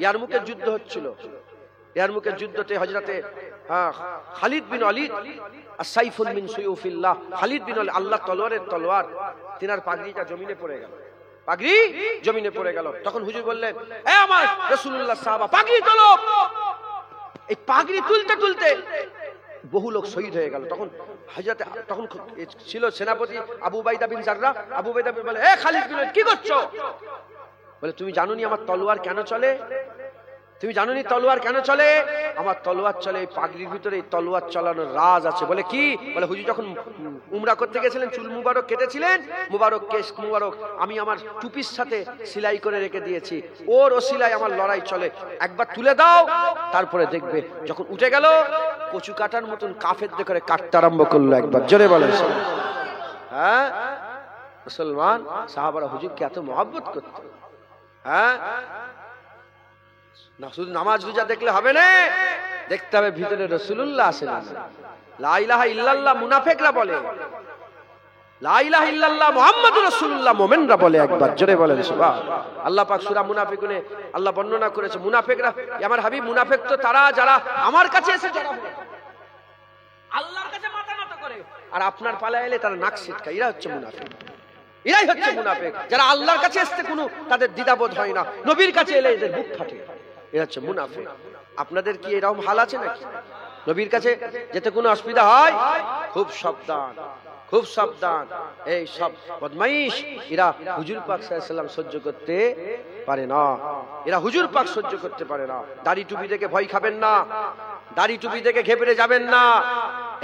ইয়ারমুকের যুদ্ধ হচ্ছিল। ইয়ারমুকের যুদ্ধতে হযরতে খালিদ বিন ওয়ালিদ, আস-সাইফুন মিন সুয়ুফিল্লাহ, খালিদ বিন ওয়ালিদ, আল্লাহ তলোয়ারের তলোয়ার, তিনার পাগড়িটা জমিনে পড়ে গেল, পাগড়ি জমিনে পড়ে গেল। তখন হুজুর বললেন, এ আমার রাসূলুল্লাহ সাহাবা, পাগড়ি তোলো। এই পাগড়ি তুলতে তুলতে বহু লোক শহীদ হয়ে গেল। তখন হযরতে, তখন ছিল সেনাপতি আবু উবাইদা বিন জাররাহ। আবু উবাইদা বলে, এ খালিদ বিন ওয়ালিদ, কি করছো? বলে, তুমি জানোনি আমার তলোয়ার কেন চলে? তুমি জানোনি তলোয়ার কেন চলে? আমার তলোয়ার চলে এই পাগড়ির ভিতরে, তলোয়ার চালানোর রাজ আছে। বলে কি? বলে, হুজুর যখন উমরা করতে গেছিলেন চুল মুবারক কেটেছিলেন, মুবারক কেশ মুবারক আমি আমার টুপির সাথে সেলাই করে রেখে দিয়েছি, ওর ওসিলায় আমার লড়াই চলে, একবার তুলে দাও, তারপরে দেখবে। যখন উঠে গেল, কচু কাটার মতন কাফেরদের করে কাটতে আরম্ভ করলো। একবার জোরে বলে, হ্যাঁ, মুসলমান সাহাবারা হুজুরকে এত মহব্বত করত। হ্যাঁ, না শুধু নামাজ রোজা দেখলে হবে না, দেখতে হবে ভিতরে রাসূলুল্লাহ আছেন। লা ইলাহা ইল্লাল্লাহ মুনাফিকরা বলে, লা ইলাহা ইল্লাল্লাহ মুহাম্মাদুর রাসূলুল্লাহ মুমিনরা বলে। একবার জোরে বলেন সুবহানাল্লাহ। আল্লাহ পাক সূরা মুনাফিকুনে আল্লাহ বর্ণনা করেছে, মুনাফিকরা, আমার হাবিব, মুনাফিক তো তারা যারা আমার কাছে এসে জড়ো হয়, আল্লাহর কাছে মাথা নত করে, আর আপনার পালা এলে তারা নাক ছিটকায়, এরা হচ্ছে মুনাফিক। এরাই হচ্ছে মুনাফিক, যারা আল্লাহর কাছে আসতে কোনো তাদের দ্বিধাবোধ হয় না, নবীর কাছে এলে এদের বুক ফাটে, এরা হচ্ছে মুনাফিক। আপনাদের কি এরকম হাল আছে নাকি? নবীর কাছে যেতে কোনো অসুবিধা হয়? খুব সাবধান, খুব সাবধান। এই সব বদমাইশ এরা হুজুর পাক সাল্লাল্লাহু আলাইহি ওয়াসাল্লাম সহ্য করতে পারে না, এরা হুজুর পাক সহ্য করতে পারে না। দাড়ি টুপি দেখে ভয় খাবেন না, দাড়ি টুপি দেখে ঘেবড়ে যাবেন না।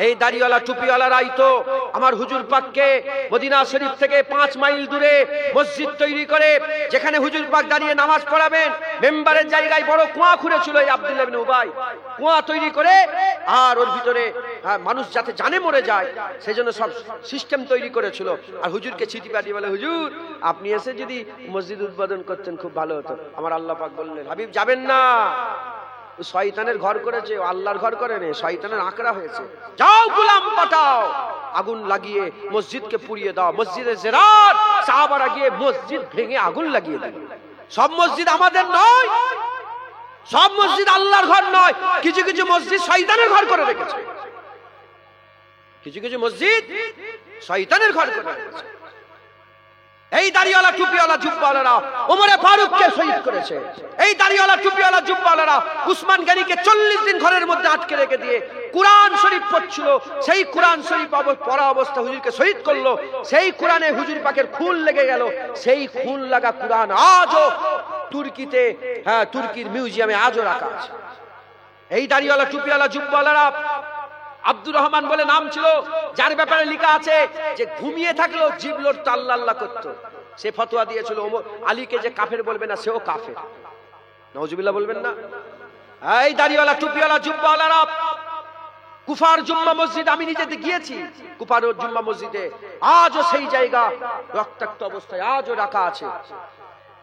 এই দাড়িওয়ালা টুপিওয়ালারাই তো আমার হুজুর পাককে মদিনা শরীফ থেকে 5 মাইল দূরে মসজিদ তৈরি করে, যেখানে হুজুর পাক দাঁড়িয়ে নামাজ পড়াবেন, মেম্বারের জায়গায় বড় কুয়া খুঁড়েছিল এই আব্দুল্লাহ ইবনে উবাই, কুয়া তৈরি করে, আর ওর ভিতরে মানুষ যাতে জানে মরে যায় সেজন্য সব সিস্টেম তৈরি করেছিল। আর হুজুরকে চিঠি পাঠিয়ে বলে, হুজুর আপনি এসে যদি মসজিদ উদ্বোধন করতেন খুব ভালো হতো। আমার আল্লাহ পাক বললেন, হাবিব যাবেন না, শয়তানের ঘর করেছে, আল্লাহর ঘর করে নে, শয়তানের আঁকড়া হয়েছে। যাও গোলাম পাঠাও, আগুন লাগিয়ে মসজিদকে পুড়িয়ে দাও। মসজিদে জিরার সাহাবারা গিয়ে মসজিদ ভেঙে আগুন লাগিয়ে দিল। সব মসজিদ আমাদের নয়, সব মসজিদ আল্লাহর ঘর নয়, কিছু কিছু মসজিদ শয়তানের ঘর করে রেখেছে, কিছু কিছু মসজিদ শয়তানের ঘর করে রেখেছে। এই দাড়িওয়ালা টুপিওয়ালা জুব্বাওয়ালারা ওমরে ফারুককে শহীদ করেছে। এই দাড়িওয়ালা টুপিওয়ালা জুব্বাওয়ালারা উসমান গনিকে 40 দিন ঘরের মধ্যে আটকে রেখে দিয়ে কুরআন শরীফ পড়ছিল। সেই কুরআন শরীফ পড়া অবস্থা হুজুরকে শহীদ করলো। সেই কুরআনে হুজুর পাকের খুন লেগে গেল। সেই খুন লাগা কুরআন আজও তুর্কিতে, হ্যাঁ, তুর্কির মিউজিয়ামে আজও রাখা আছে। এই দাড়িওয়ালা টুপিওয়ালা জুব্বাওয়ালারা, আব্দুর রহমান বলে নাম ছিল, যার ব্যাপারে লেখা আছে যে ঘুমিয়ে থাকলেও জিভ লড়তো, আল্লাহ আল্লাহ করতো। সে ফতোয়া দিয়েছিল আলীকে যে কাফের বলবে না, সেও কাফের। নাউজুবিল্লাহ বলবেন না। এই দাড়িওয়ালা টুপিওয়ালা জুব্বাওয়ালারা কুফার জুম্মা মসজিদ, আমি নিজে গিয়েছি কুফার জুম্মা মসজিদে, আজও সেই জায়গা রক্তাক্ত অবস্থায় আজও রাখা আছে।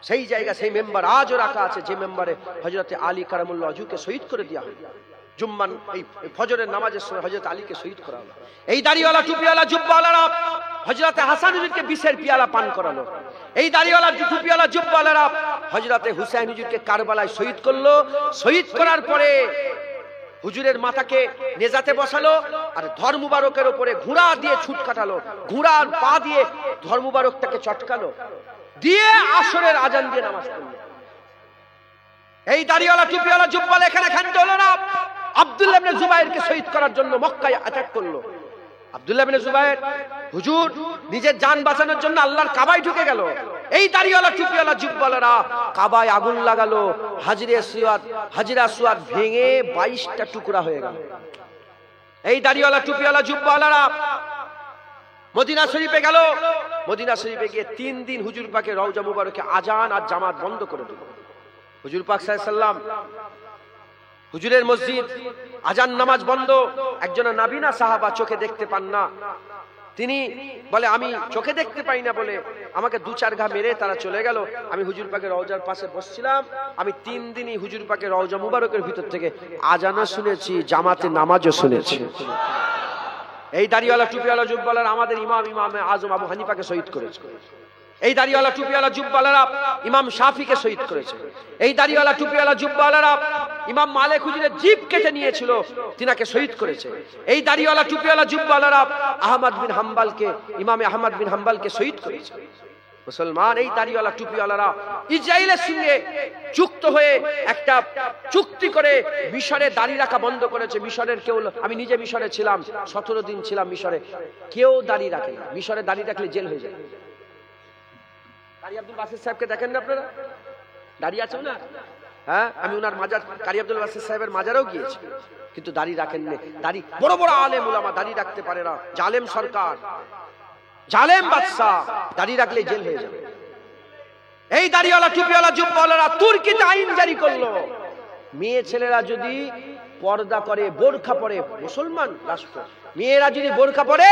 সেই জায়গা, সেই মেম্বার আজও রাখা আছে, যে মেম্বারে হযরতে আলী কারামুল্লাহ ওয়াজহুকে শহীদ করে দেওয়া হয়। জুম্মান এই ফজরের নামাজের সময় হযরত আলীকে শহীদ করা হলো। এই দাড়িওয়ালা টুপিওয়ালা জুব্বাওয়ালারা হযরতে হাসান হুজুরকে বিষের পিয়ালা পান করালো। এই দাড়িওয়ালা টুপিওয়ালা জুব্বাওয়ালারা হযরতে হুসাইন হুজুরকে কারবালায় শহীদ করলো। শহীদ করার পরে হুজুরের মাথাকে নেজাতে বসালো, আর ধর মুবারকের উপরে ঘোড়া দিয়ে ছুট কাটালো, ঘোড়ার পা দিয়ে ধর মুবারকটাকে চটকালো, দিয়ে আসরের আজান দিয়ে নামাজ পড়লো। এই দাড়িওয়ালা টুপিওয়ালা জুব্বাওয়ালা এখানে ক্ষান্ত হলো না, আব্দুল্লাহ ইবনে জুবাইরকে শহীদ করার জন্য মক্কায় অ্যাটাক করলো। আব্দুল্লাহ বিন জুবায়ের হুজুর নিজের জান বাঁচানোর জন্য আল্লাহর কাবায় ঢুকে গেল। এই দাড়িওয়ালা টুপিওয়ালা জুব্বাওয়ালারা কাবায় আগুন লাগালো, হাজিরা সুয়াদ ভেঙে 22টা টুকরা হয়ে গেল। এই দাড়িওয়ালা টুপিওয়ালা জুব্বাওয়ালারা মদিনা শরীফে গেল। মদিনা শরীফে গিয়ে 3 দিন হুজুর পাকের রওজা মুবারকে আজান আর জামাত বন্ধ করে দিল। হুজুর পাক সাল্লাল্লাহু আলাইহি সাল্লাম হুজুরের মসজিদ, আজান নামাজ বন্ধ। একজন নাবিনা সাহাবা চোখে দেখতে পান না, তিনি বলে আমি চোখে দেখতে পাই না বলে আমাকে 2-4 ঘা মেরে তারা চলে গেল। আমি হুজুর পাকের রওজার পাশে বসছিলাম, আমি 3 দিনই হুজুর পাকের রওজা মুবারকের ভিতর থেকে আজানও শুনেছি, জামাতে নামাজও শুনেছি। এই দাড়িওয়ালা টুপিওয়ালা জুব্বাওয়ালারা আমাদের ইমামে আজম আবু হানিফাকে শহীদ করেছে। এই দাড়িওয়ালা টুপিওয়ালা জুব্বাওয়ালারা ইমাম শাফিকে শহীদ করেছে। এই দাড়িওয়ালা টুপিওয়ালা জুব্বাওয়ালারা ইমাম মালিক হুজুরের জিভ কেটে নিয়েছিল, তিনাকে শহীদ করেছে। এই দাড়িওয়ালা টুপিওয়ালা জুব্বাওয়ালারা ইমামে আহমদ বিন হাম্বলকে শহীদ করেছে। মুসলমান, এই দাড়িওয়ালা টুপিওয়ালারা ইসরায়েলের সঙ্গে যুক্ত হয়ে একটা চুক্তি করে মিশরে দাড়ি রাখা বন্ধ করেছে। মিশরের কেউ, আমি নিজে মিশরে ছিলাম, 17 দিন ছিলাম মিশরে, কেউ দাড়ি রাখে না। মিশরে দাড়ি রাখলে জেল হয়ে যায়। কারি আব্দুল বাসির সাহেবকে দেখেন না আপনারা, দাড়ি আছে না? হ্যাঁ, আমি ওনার মাজার, কারি আব্দুল বাসির সাহেবের মাজারেও গিয়েছি, কিন্তু দাড়ি রাখেন না। দাড়ি বড় বড় আলেম উলামা দাড়ি রাখতে পারে না। জালেম সরকার, জালেম বাদশা, দাড়ি রাখলে জেল হয়ে যাবে। এই দাড়িওয়ালা টুপিওয়ালা জুব্বাওয়ালারা তুর্কিতে আইন জারি করলো, মেয়ে ছেলেরা যদি পর্দা করে, বোরখা পরে, মুসলমান রাষ্ট্র, মেয়েরা যদি বোরখা পরে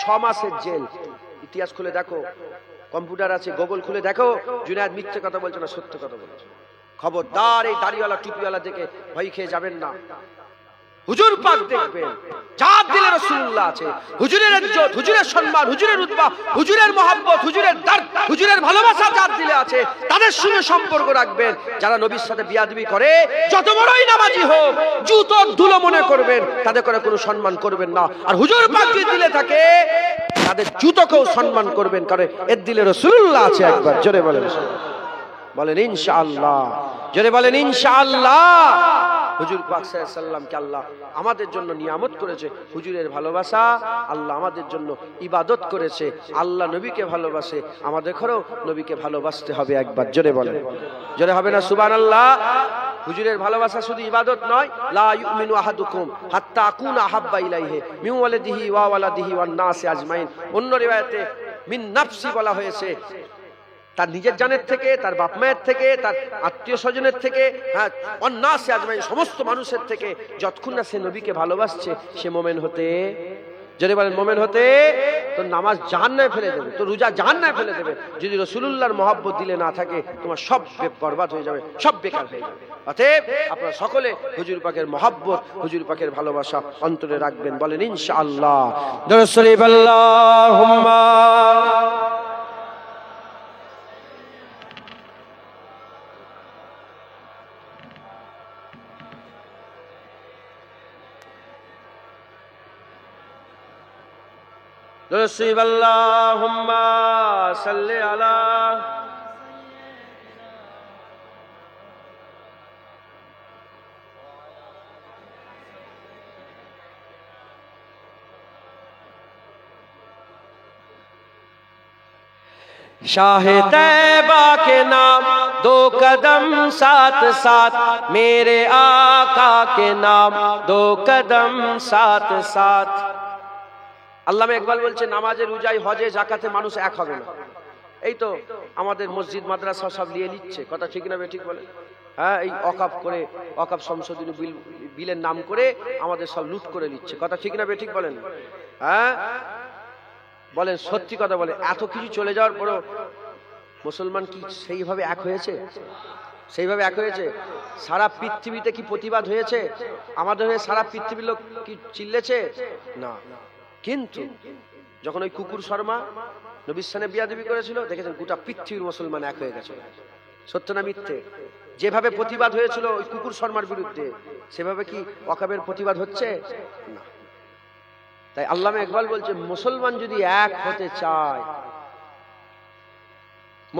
6 মাসের জেল। ইতিহাস খুলে দেখো, কম্পিউটার আছে, গুগল খুলে দেখো, জুনায়েদ মিথ্যে কথা বলছে না, সত্য কথা বলছে। খবরদার, এই দাড়িওয়ালা টুপিওয়ালা দেখে ভয় খেয়ে যাবেন না। হুজুর পাক দেখবেন, যার দিলে রাসূলুল্লাহ আছে, হুজুরের ইজ্জত, হুজুরের সম্মান, হুজুরের রুতবা, হুজুরের মহব্বত, হুজুরের দরদ, হুজুরের ভালোবাসা যার দিলে আছে, তাদের সঙ্গে সম্পর্ক রাখবেন। যারা নবীর সাথে বিয়াদবি করে, যত বড়ই নামাজি হোক, জুতোর ধুলো মনে করবেন, তাদের করে কোনো সম্মান করবেন না। আর হুজুর পাক যদি দিলে থাকে, তাদের জুতোকেও সম্মান করবেন, কারণ এর দিলে রাসূলুল্লাহ আছে। একবার জোরে বলেন ইনশাআল্লাহ, জোরে বলেন ইনশাআল্লাহ। হুজুর পাক সাল্লাল্লাহু আলাইহি সাল্লামকে আল্লাহ আমাদের জন্য নিয়ামত করেছে, হুজুরের ভালোবাসা, আল্লাহ আমাদের জন্য ইবাদত করেছে। আল্লাহ নবীকে ভালোবাসে, আমাদের ঘরেও নবীকে ভালোবাসতে হবে। একবার জোরে বলেন, জোরে হবে না সুবহানাল্লাহ। হুজুরের ভালোবাসা শুধু ইবাদত নয়, লা ইউমিনু আহাদুকুম হাত্তা আকুনা আহাব্বা ইলাইহি মিন ওয়ালিদিহি ওয়া ওয়ালাদিহি ওয়ান নাসি আজমাইন। অন্য রিওয়ায়াতে মিন নাফসি বলা হয়েছে, তার নিজের জানের থেকে, তার বাপ মায়ের থেকে, তার আত্মীয় স্বজনের থেকে, হ্যাঁ, অন্যাসি আজমাইন, সমস্ত মানুষের থেকে। যতক্ষণ না সে নবীকে ভালোবাসছে, সে মোমেন হতে, যদি বলেন মোমেন হতে, তো নামাজ জাহান্নামে ফেলে দেবে, তো রোজা জাহান্নামে ফেলে দেবে। যদি রাসূলুল্লাহর মহব্বত দিলে না থাকে, তোমার সব বরবাদ হয়ে যাবে, সব বেকার হয়ে যাবে। অতএব আপনারা সকলে হুজুর পাকের মহব্বত, হুজুর পাকের ভালোবাসা অন্তরে রাখবেন। বলেন ইনশাআল্লাহ। দরুদ শরীফ আল্লাহুম্মা দরুদ আল্লাহুম্মা সাল্লি আলা शाहे तैबा के नाम 2 कदम साथ साथ, मेरे आका के नाम 2 कदम साथ साथ। আল্লামা ইকবাল বলছে, নামাজে, রোজায়, হজে, যাকাতে মানুষ এক হবে না। এই তো আমাদের মসজিদ মাদ্রাসা সব নিয়ে নিচ্ছে, কথা ঠিক না ঠিক বলে? হ্যাঁ, এই অকাপ করে, অকাপ সংশোধনী বিলের নাম করে আমাদের সব লুট করে নিচ্ছে, কথা ঠিক না ঠিক বলেন? হ্যাঁ বলেন, সত্যি কথা বলে, এত কিছু চলে যাওয়ার পরও মুসলমান কি সেইভাবে এক হয়েছে? সেইভাবে এক হয়েছে? সারা পৃথিবীতে কি প্রতিবাদ হয়েছে? আমাদের হয়ে সারা পৃথিবীর লোক কি চিল্লেছে? না। কিন্তু যখন ওই কুকুর শর্মা নবীর সামনে বিয়াদবি করেছিল, দেখেছেন গোটা পৃথিবীর মুসলমান এক হয়ে গেছে। সত্য না মিথ্যে? যেভাবে প্রতিবাদ হয়েছিল ওই কুকুর শর্মার বিরুদ্ধে, সেভাবে কি ওয়াকাবের প্রতিবাদ হচ্ছে? না। তাই আল্লামা ইকবাল বলছে, মুসলমান যদি এক হতে চায়,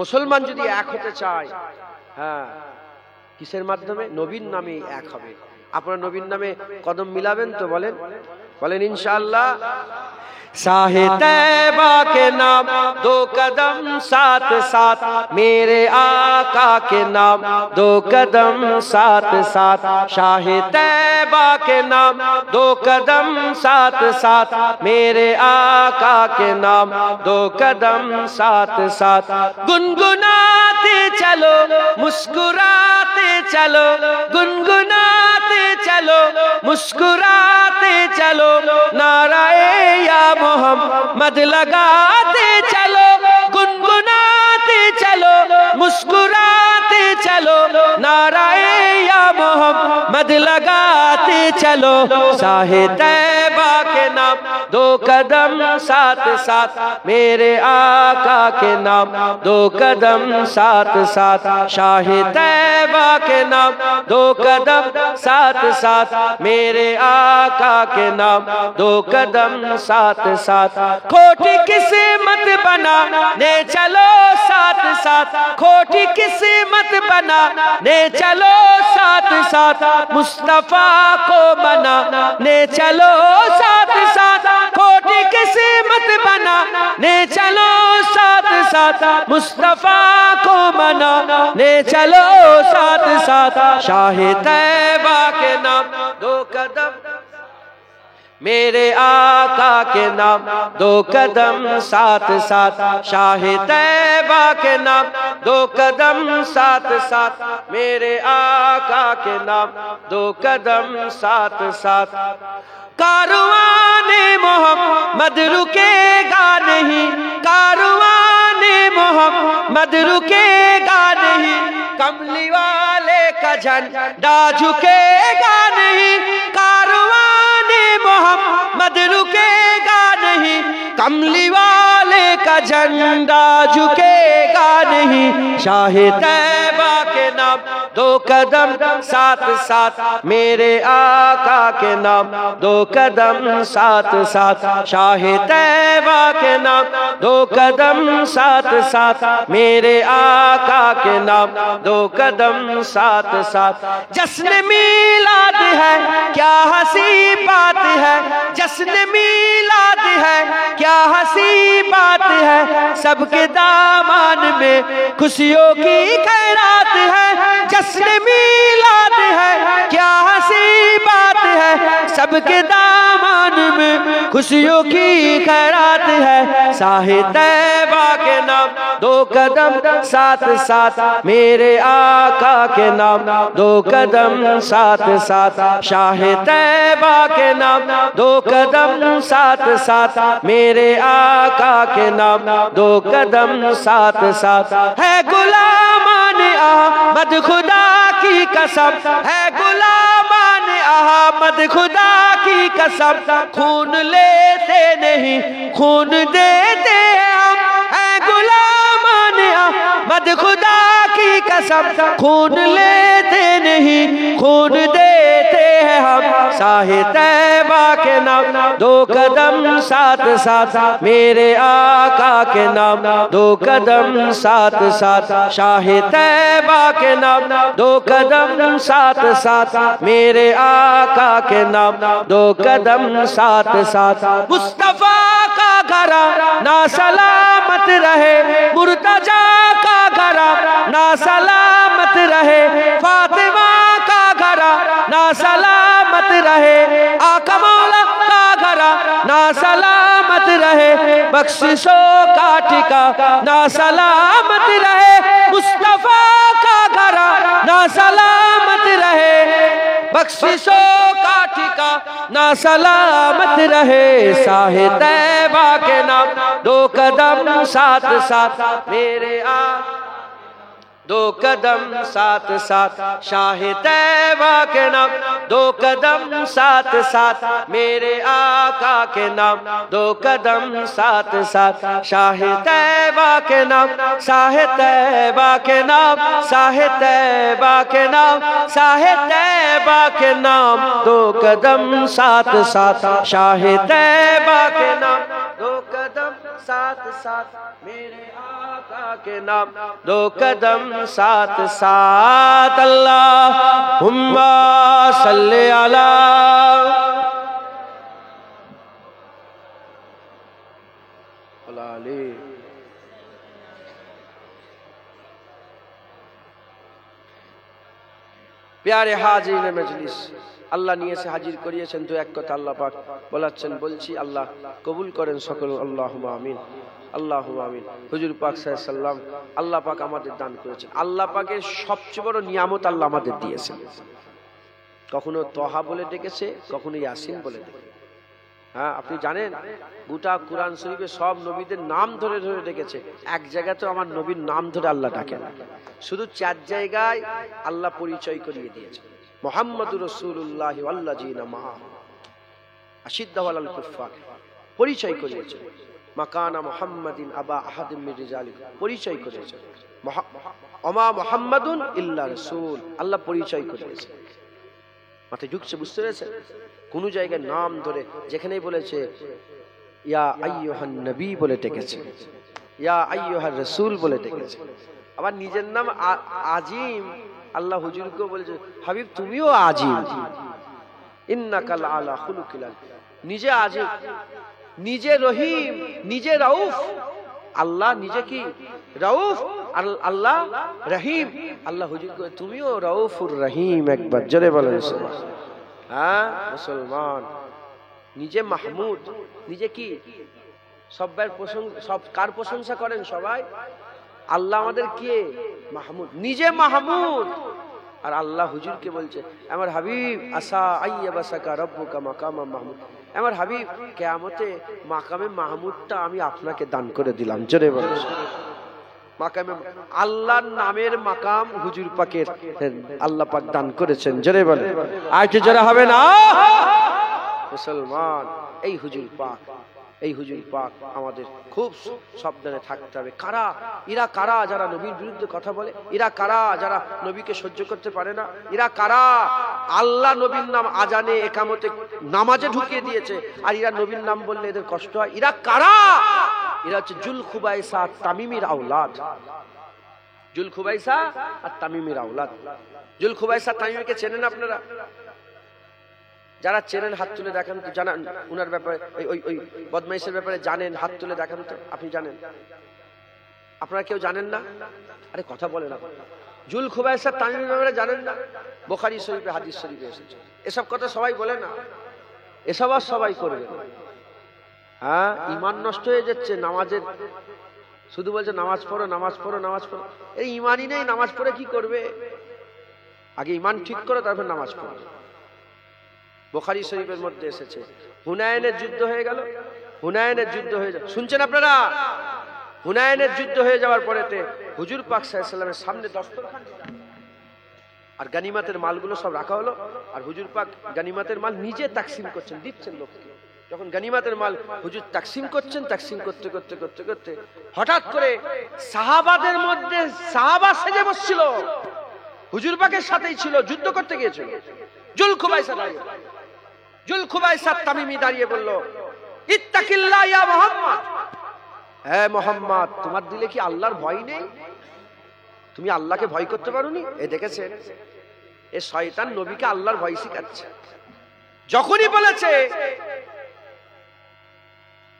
মুসলমান যদি এক হতে চায়, হ্যাঁ, কিসের মাধ্যমে? নবীর নামে এক হবে। আপনারা নবীর নামে কদম মিলাবেন তো? বলেন, بولیں انشاءاللہ۔ شاہ طیبہ کے نام دو قدم ساتھ ساتھ، میرے آقا کے نام دو قدم ساتھ ساتھ، شاہ طیبہ کے نام دو قدم ساتھ ساتھ، میرے آقا کے نام دو قدم ساتھ ساتھ، گنگناتے چلو مسکراتے چلو، گنگناتے چلو مسکراتے چلو، نعرہ یا محمد لگاتے چلو، گنگناتے چلو مسکراتے چلو، نعرہ یا محمد لگاتے چلو، شاہ طیبہ کے نام دو قدم ساتھ ساتھ، میرے آقا کے نام دو قدم ساتھ ساتھ، شاہ طیبہ کے نام دو قدم ساتھ ساتھ، میرے آقا کے نام دو قدم ساتھ ساتھ، کھوٹی قسمت بنانے چلو ساتھ ساتھ، کھوٹی قسمت بنانے چلو ساتھ ساتھ، مصطفیٰ کو منانے چلو ساتھ ساتھ، کھوٹی قسمت بنانے چلو ساتھ ساتھ، مصطفیٰ کو منانے چلو ساتھ ساتھ، شاہ طیبہ کے نام دو قدم، میرے آقا کے نام دو قدم ساتھ ساتھ، شاہ طیبہ کے نام دو قدم ساتھ ساتھ، میرے آقا کے نام دو قدم ساتھ ساتھ، کاروان محمد رکے گا نہیں، کاروان محمد رکے گا نہیں، کملی والے کا جھنڈا جھکے گا نہیں، کاروان محمد رکے گا نہیں، کملی والے کا جھنڈا جھکے گا نہیں، شاہ طیبہ کے نام دو قدم ساتھ ساتھ، میرے آقا کے نام دو قدم ساتھ ساتھ، شاہ طیبہ کے نام دو قدم ساتھ ساتھ، میرے آقا کے نام دو قدم ساتھ ساتھ، جشن میلاد ہے کیا ہنسی بات ہے، جشن میلاد ہے کیا ہنسی بات ہے، سب کے دامان میں خوشیوں کی خیرات ہے، جشن میلاد ہے کیا ہنسی بات ہے، سب کے دامان میں خوشیوں کی خیرات ہے، شاہ طیبہ کے نام دو قدم ساتھ ساتھ، میرے آقا کے نام دو قدم ساتھ ساتھ، شاہ طیبہ کے نام دو قدم ساتھ ساتھ، میرے آقا کے نام دو قدم ساتھ ساتھ، ہے غلامان احمد خدا کی قسم، ہے غلامان احمد خدا کی قسم، خون لیتے نہیں خون دیتے ہم، ہے غلامان احمد خدا کی قسم، خون لیتے نہیں خون دیتے ہیں ہم، شاہ طیبہ کے نام دو قدم ساتھ ساتھ، میرے آقا کے نام دو قدم ساتھ ساتھ، شاہ طیبہ کے نام دو قدم ساتھ ساتھ، میرے آقا کے نام دو قدم ساتھ ساتھ، مصطفیٰ کا گھرانہ سلامت رہے، مرتضیٰ کا گھرانہ سلامت رہے، فاطمہ کا گھرانہ سلامت رہے، آقا مولا کا گھرانہ سلامت رہے، بخششوں کا ٹھکانہ سلامت رہے، مصطفیٰ کا گھرانہ سلامت رہے، بخششوں کا ٹھکانہ سلامت رہے، شاہ طیبہ کے نام دو قدم ساتھ ساتھ، میرے آقا دو قدم ساتھ ساتھ، شاہ طیبہ کے نام دو قدم ساتھ ساتھ، میرے آقا کے نام دو قدم ساتھ ساتھ، شاہ طیبہ کے نام، شاہ طیبہ کے نام، شاہ طیبہ کے نام، شاہ طیبہ کے نام دو قدم ساتھ ساتھ، شاہ طیبہ کے نام دو قدم ساتھ ساتھ، میرے آقا کے نام دو قدم ساتھ ساتھ، اللہم صلی علی প্যারে হাজিরিন মজলিস, আল্লাহ নিয়ে এসে হাজির করিয়েছেন। তো এক কথা আল্লাহ পাক বলাচ্ছেন, বলছি আল্লাহ কবুল করেন সকল, আল্লাহুম্মা আমিন, আল্লাহুম্মা আমিন। হুজুর পাক সাল্লাল্লাহু আলাইহি সাল্লাম আল্লাহ পাক আমাদের দান করেছেন। আল্লাহ পাকের সবচেয়ে বড় নিয়ামত আল্লাহ আমাদের দিয়েছেন। কখনো তহা বলে ডেকেছে, কখনো ইয়াসিন বলে ডেকেছে। হ্যাঁ, আপনি জানেন গোটা কুরআন শরীফে সব নবীদের নাম ধরে ধরে ডেকেছে। এক জায়গায় তো আমার নবীর নাম ধরে আল্লাহ ডাকে না, শুধু 4 জায়গায় আল্লাহ পরিচয় করিয়ে দিয়েছে। মুহাম্মাদুর রাসূলুল্লাহি ওয়াল্লাযিনা মাআহু আশিদ্দাউ আলাল কুফফার, পরিচয় করিয়েছে। মাকানা মুহাম্মাদিন আবা আহাদিম মির রিজালিকুম, পরিচয় করিয়েছে। ওমা মুহাম্মাদুন ইল্লা রাসূল, আল্লাহ পরিচয় করিয়েছে। মাথায় ঢুকছে, বুঝতে পেরেছেন? কোন জায়গায় নাম ধরে যেখানেই বলেছে ইয়া আইয়ুহান নবী বলে ডেকেছে, ইয়া আইয়ুহার রাসূল বলে ডেকেছে। আবার নিজের নাম আজিম, আল্লাহ হুজুরকে বলেছে হাবিব তুমিও আজিম, ইন্নাকা আলা খুলুকিল আযীম। নিজে আজিম, নিজে রহিম, নিজে রাউফ। আল্লাহ নিজে কি রাউফ, আল্লাহ রহিম। আল্লাহ হুজুরকে তুমিও রাউফুর রহিম, একবার জোরে বলেন সুবহান। হ্যাঁ মুসলমান, নিজে মাহমুদ, নিজে কি সবার প্রশংসা, সব কার প্রশংসা করেন সবাই? আল্লাহ আমাদের কে মাহমুদ, নিজে মাহমুদ। আর আল্লাহ হুজুরকে বলছে আমার হাবিব আসা আইয়াবাসাকা রব্বুকা মাকামা মাহমুদ, আমার হাবিব কিয়ামতে মাকামে মাহমুদটা আমি আপনাকে দান করে দিলাম। জোরে বলেন মাকামে, আল্লাহর নামের মাকাম হুজুর পাকের আল্লাহ পাক দান করেছেন। জোরে বলেন, আর কি জোরে হবে না? মুসলমান, এই হুজুর পাক, এই হুজুর পাক আমাদের খুব সাবধানে থাকতে হবে। কারা এরা, কারা যারা নবীর বিরুদ্ধে কথা বলে? এরা কারা যারা নবীকে সহ্য করতে পারে না? এরা কারা আল্লাহ নবীর নাম আজানে একামতে নামাজে ঢুকিয়ে দিয়েছে, আর এরা নবীর নাম বললে এদের কষ্ট হয়? এরা কারা? এরা হচ্ছে জুল খুবাইসা তামিমির আওলাদ। জুল খুবাইসা আর তামিমির আওলাদ। জুল খুবাইসা তামিমিকে চেনেন আপনারা? যারা চেনেন হাত তুলে দেখান তো, জানান উনার ব্যাপারে, ওই বদমাইশের ব্যাপারে জানেন? হাত তুলে দেখান তো। আপনি জানেন? আপনারা কেউ জানেন না? আরে কথা বলে না। জুল খুবাইসা তামিমের ব্যাপারে জানেন না? বুখারী শরীফে হাদিস শরীফে এসেছে। এসব কথা সবাই বলে না, এসব আর সবাই করবে। হ্যাঁ, ঈমান নষ্ট হয়ে যাচ্ছে নামাজের, শুধু বলছে নামাজ পড়ো, নামাজ পড়ো, নামাজ পড়ো। এই ঈমানই নেই, নামাজ পড়ে কি করবে? আগে ঈমান ঠিক করো, তারপর নামাজ পড়ো। বুখারী শরীফের মধ্যে এসেছে, হুনায়নের যুদ্ধ হয়ে গেল। হুনায়নের যুদ্ধ হয়ে যায়, শুনছেন আপনারা? হুনায়নের যুদ্ধ হয়ে যাওয়ার পরেতে হুজুর পাক সাল্লাল্লাহু আলাইহি ওয়াসাল্লামের সামনে দস্তরখান আর গানিমাতের মালগুলো সব রাখা হলো। আর হুজুর পাক গানিমাতের মাল নিজে তাকসিম করছেন, দিচ্ছেন লোককে। যখন গানিমাতের মাল হুজুর তাকসিম করছেন, তাকসিম করতে করতে করতে করতে হঠাৎ করে সাহাবাদের মধ্যে সাহাবা সেজে বসছিল, হুজুর পাকের সাথেই ছিল, যুদ্ধ করতে গিয়েছিল। জুল খুবাইসা দাঁড়িয়ে, জুল খুবাইসা তামিমি দাঁড়িয়ে বলল ইত্তাকিল্লাহ ইয়া মুহাম্মদ, হে মুহাম্মদ তোমার দিলে কি আল্লাহর ভয় নেই? তুমি আল্লাহকে ভয় করতে পারোনি? এ দেখেছেন, এ শয়তান নবীকে আল্লাহর ভয় শিখাচ্ছে। যখনই বলেছে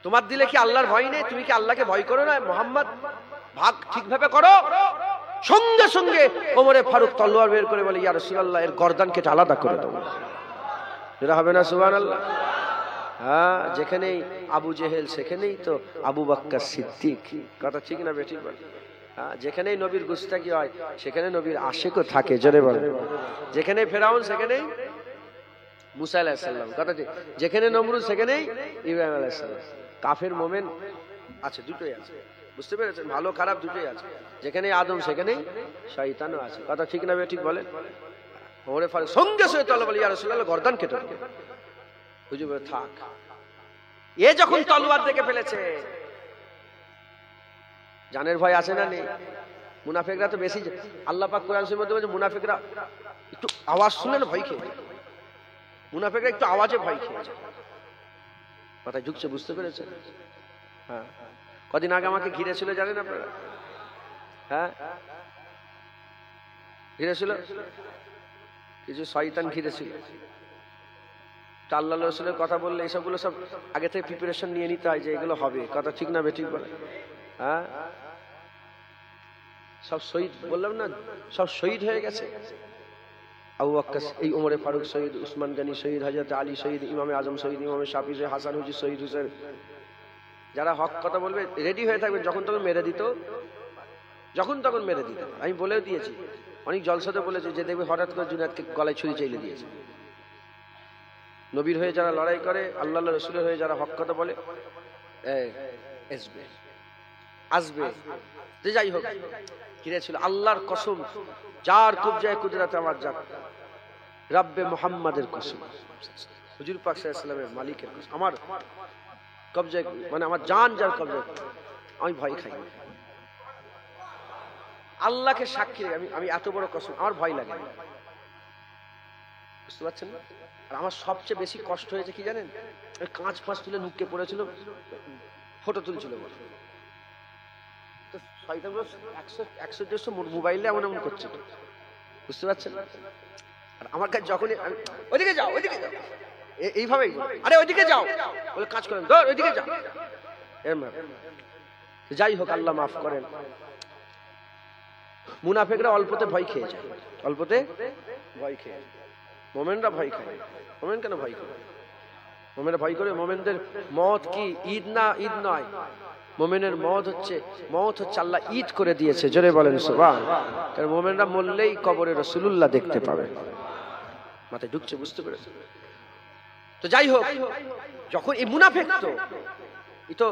তোমার দিলে কি আল্লাহর ভয় নেই, তুমি কি আল্লাহকে ভয় করো না? মুহাম্মদ ভাগ ঠিকভাবে করো। সঙ্গে সঙ্গে ওমরে ফারুক তলোয়ার বের করে বলে ইয়া রাসূলুল্লাহ, এর গর্দান কেটে আলাদা করে দাও। এটা হবে না? সুবহানাল্লাহ। হ্যাঁ, যেখানেই আবু জেহেল সেখানেই তো আবু বকর সিদ্দিক। কথা ঠিক না বেঠিক বল? হ্যাঁ, যেখানেই নবীর গুস্তাখি হয় সেখানে নবীর আশিকও থাকে। জোরে বল। যেখানে ফেরাউন সেখানেই মুসা আলাইহিস সালাম। কথা ঠিক। যেখানে নমরুদ সেখানেই ইব্রাহিম আলাইহিস সালাম। কাফের মুমিন আছে, দুটোই আছে। বুঝতে পেরেছেন? ভালো খারাপ দুটোই আছে। যেখানে আদম সেখানেই শয়তানও আছে। কথা ঠিক না বেঠিক বলেন? ওমরে ফারুক সঙ্গে সঙ্গে তলোয়ার বলে ইয়া রাসূলুল্লাহ, গর্দান কেটে দাও। হুজুর বলে থাক। এ যখন তলোয়ার দেখে ফেলেছে, জানের ভয় আছে না নেই? মুনাফিকরা তো বেশি, আল্লাহ পাক কোরআন শরীফের মধ্যে বলেছে মুনাফিকরা একটু আওয়াজ শুনলে না ভয় খেয়ে যায়। মুনাফিকরা একটু আওয়াজে ভয় খেয়ে যায়। মাথায় ঢুকছে, বুঝতে পেরেছেন? হ্যাঁ, কদিন আগে আমাকে ঘিরে ছিল জানেন আপনারা? হ্যাঁ, ঘিরে ছিল, কিছু শয়তান ঘিরে ছিল। আল্লাহ রাসূলের কথা বললে এসবগুলো সব আগে থেকে প্রিপারেশন নিয়ে নিতে হয় যে এগুলো হবে। কথা ঠিক না বেঠিক বলে? হ্যাঁ, সব শহীদ বললাম না, সব শহীদ হয়ে গেছে। আবু বকর, এই ওমরে ফারুক শহীদ, উসমান গনি শহীদ, হযরত আলী শহীদ, ইমামে আজম শহীদ, ইমামে শাফি শহীদ, হাসান হুজুর শহীদ, হুসেন। যারা হক কথা বলবে রেডি হয়ে থাকবেন, যখন তখন মেরে দিত, যখন তখন মেরে দিত। আমি বলেও দিয়েছি, অনেক জলসাতে বলেছি যে দেখবে হঠাৎ করে জুনায়েদকে গলায় ছুরি চাইলে দিয়েছে। নবীর হয়ে যারা লড়াই করে, আল্লাহ রসুলের হয়ে যারা হক কথা বলে, আসবে আসবে। যে যাই হোক, কিরে ছিল আল্লাহর কসম, যার কবজায় কুদরত আমার জাত, রব্বে মুহাম্মাদের কসম, হুজুর পাক সাল্লাল্লাহু আলাইহি ওয়াসাল্লামের মালিকের কসম, আমার কবজায়, মানে আমার জান যার কবজায়, আমি ভয় খাই। আল্লাহকে সাক্ষী আমি এত বড় কসম, আমার ভয় লাগে। বুঝতে পারছেন না? আর আমার সবচেয়ে বেশি কষ্ট হয়েছে কি জানেন? ওই কাঁচ ফাঁচ তুলে নুকে পড়েছিল, ফটো তুলছিল বলে, তো শয়তানগুলো 100-150 মোবাইলে এমন এমন করছে। বুঝতে পারছেন? আর আমার কাছে যখনই ওইদিকে যাও, ওইদিকে যাও, এইভাবেই, আরে ওইদিকে যাও বলে কাজ করেন, ধর ওইদিকে যাও। যাই হোক, আল্লাহ মাফ করেন। মুনাফিকরা অল্পতে ভয় খেয়ে যায়, অল্পতে ভয় খেয়ে যায়। মোমেনরা ভয় খায়। মোমেন কেন ভয় করে? মোমেনরা ভয় করে, মোমেনদের মত কি ঈদ না? ঈদ নয়, মোমেনের মত হচ্ছে আল্লাহ ঈদ করে দিয়েছে। জোরে বলেন সুবহানাল্লাহ। কারণ মোমেনরা মরলেই কবরে রাসূলুল্লাহ দেখতে পাবে। মাথায় ঢুকছে, বুঝতে পেরেছে? তো যাই হোক, যখন এই মুনাফিক, তো এই তো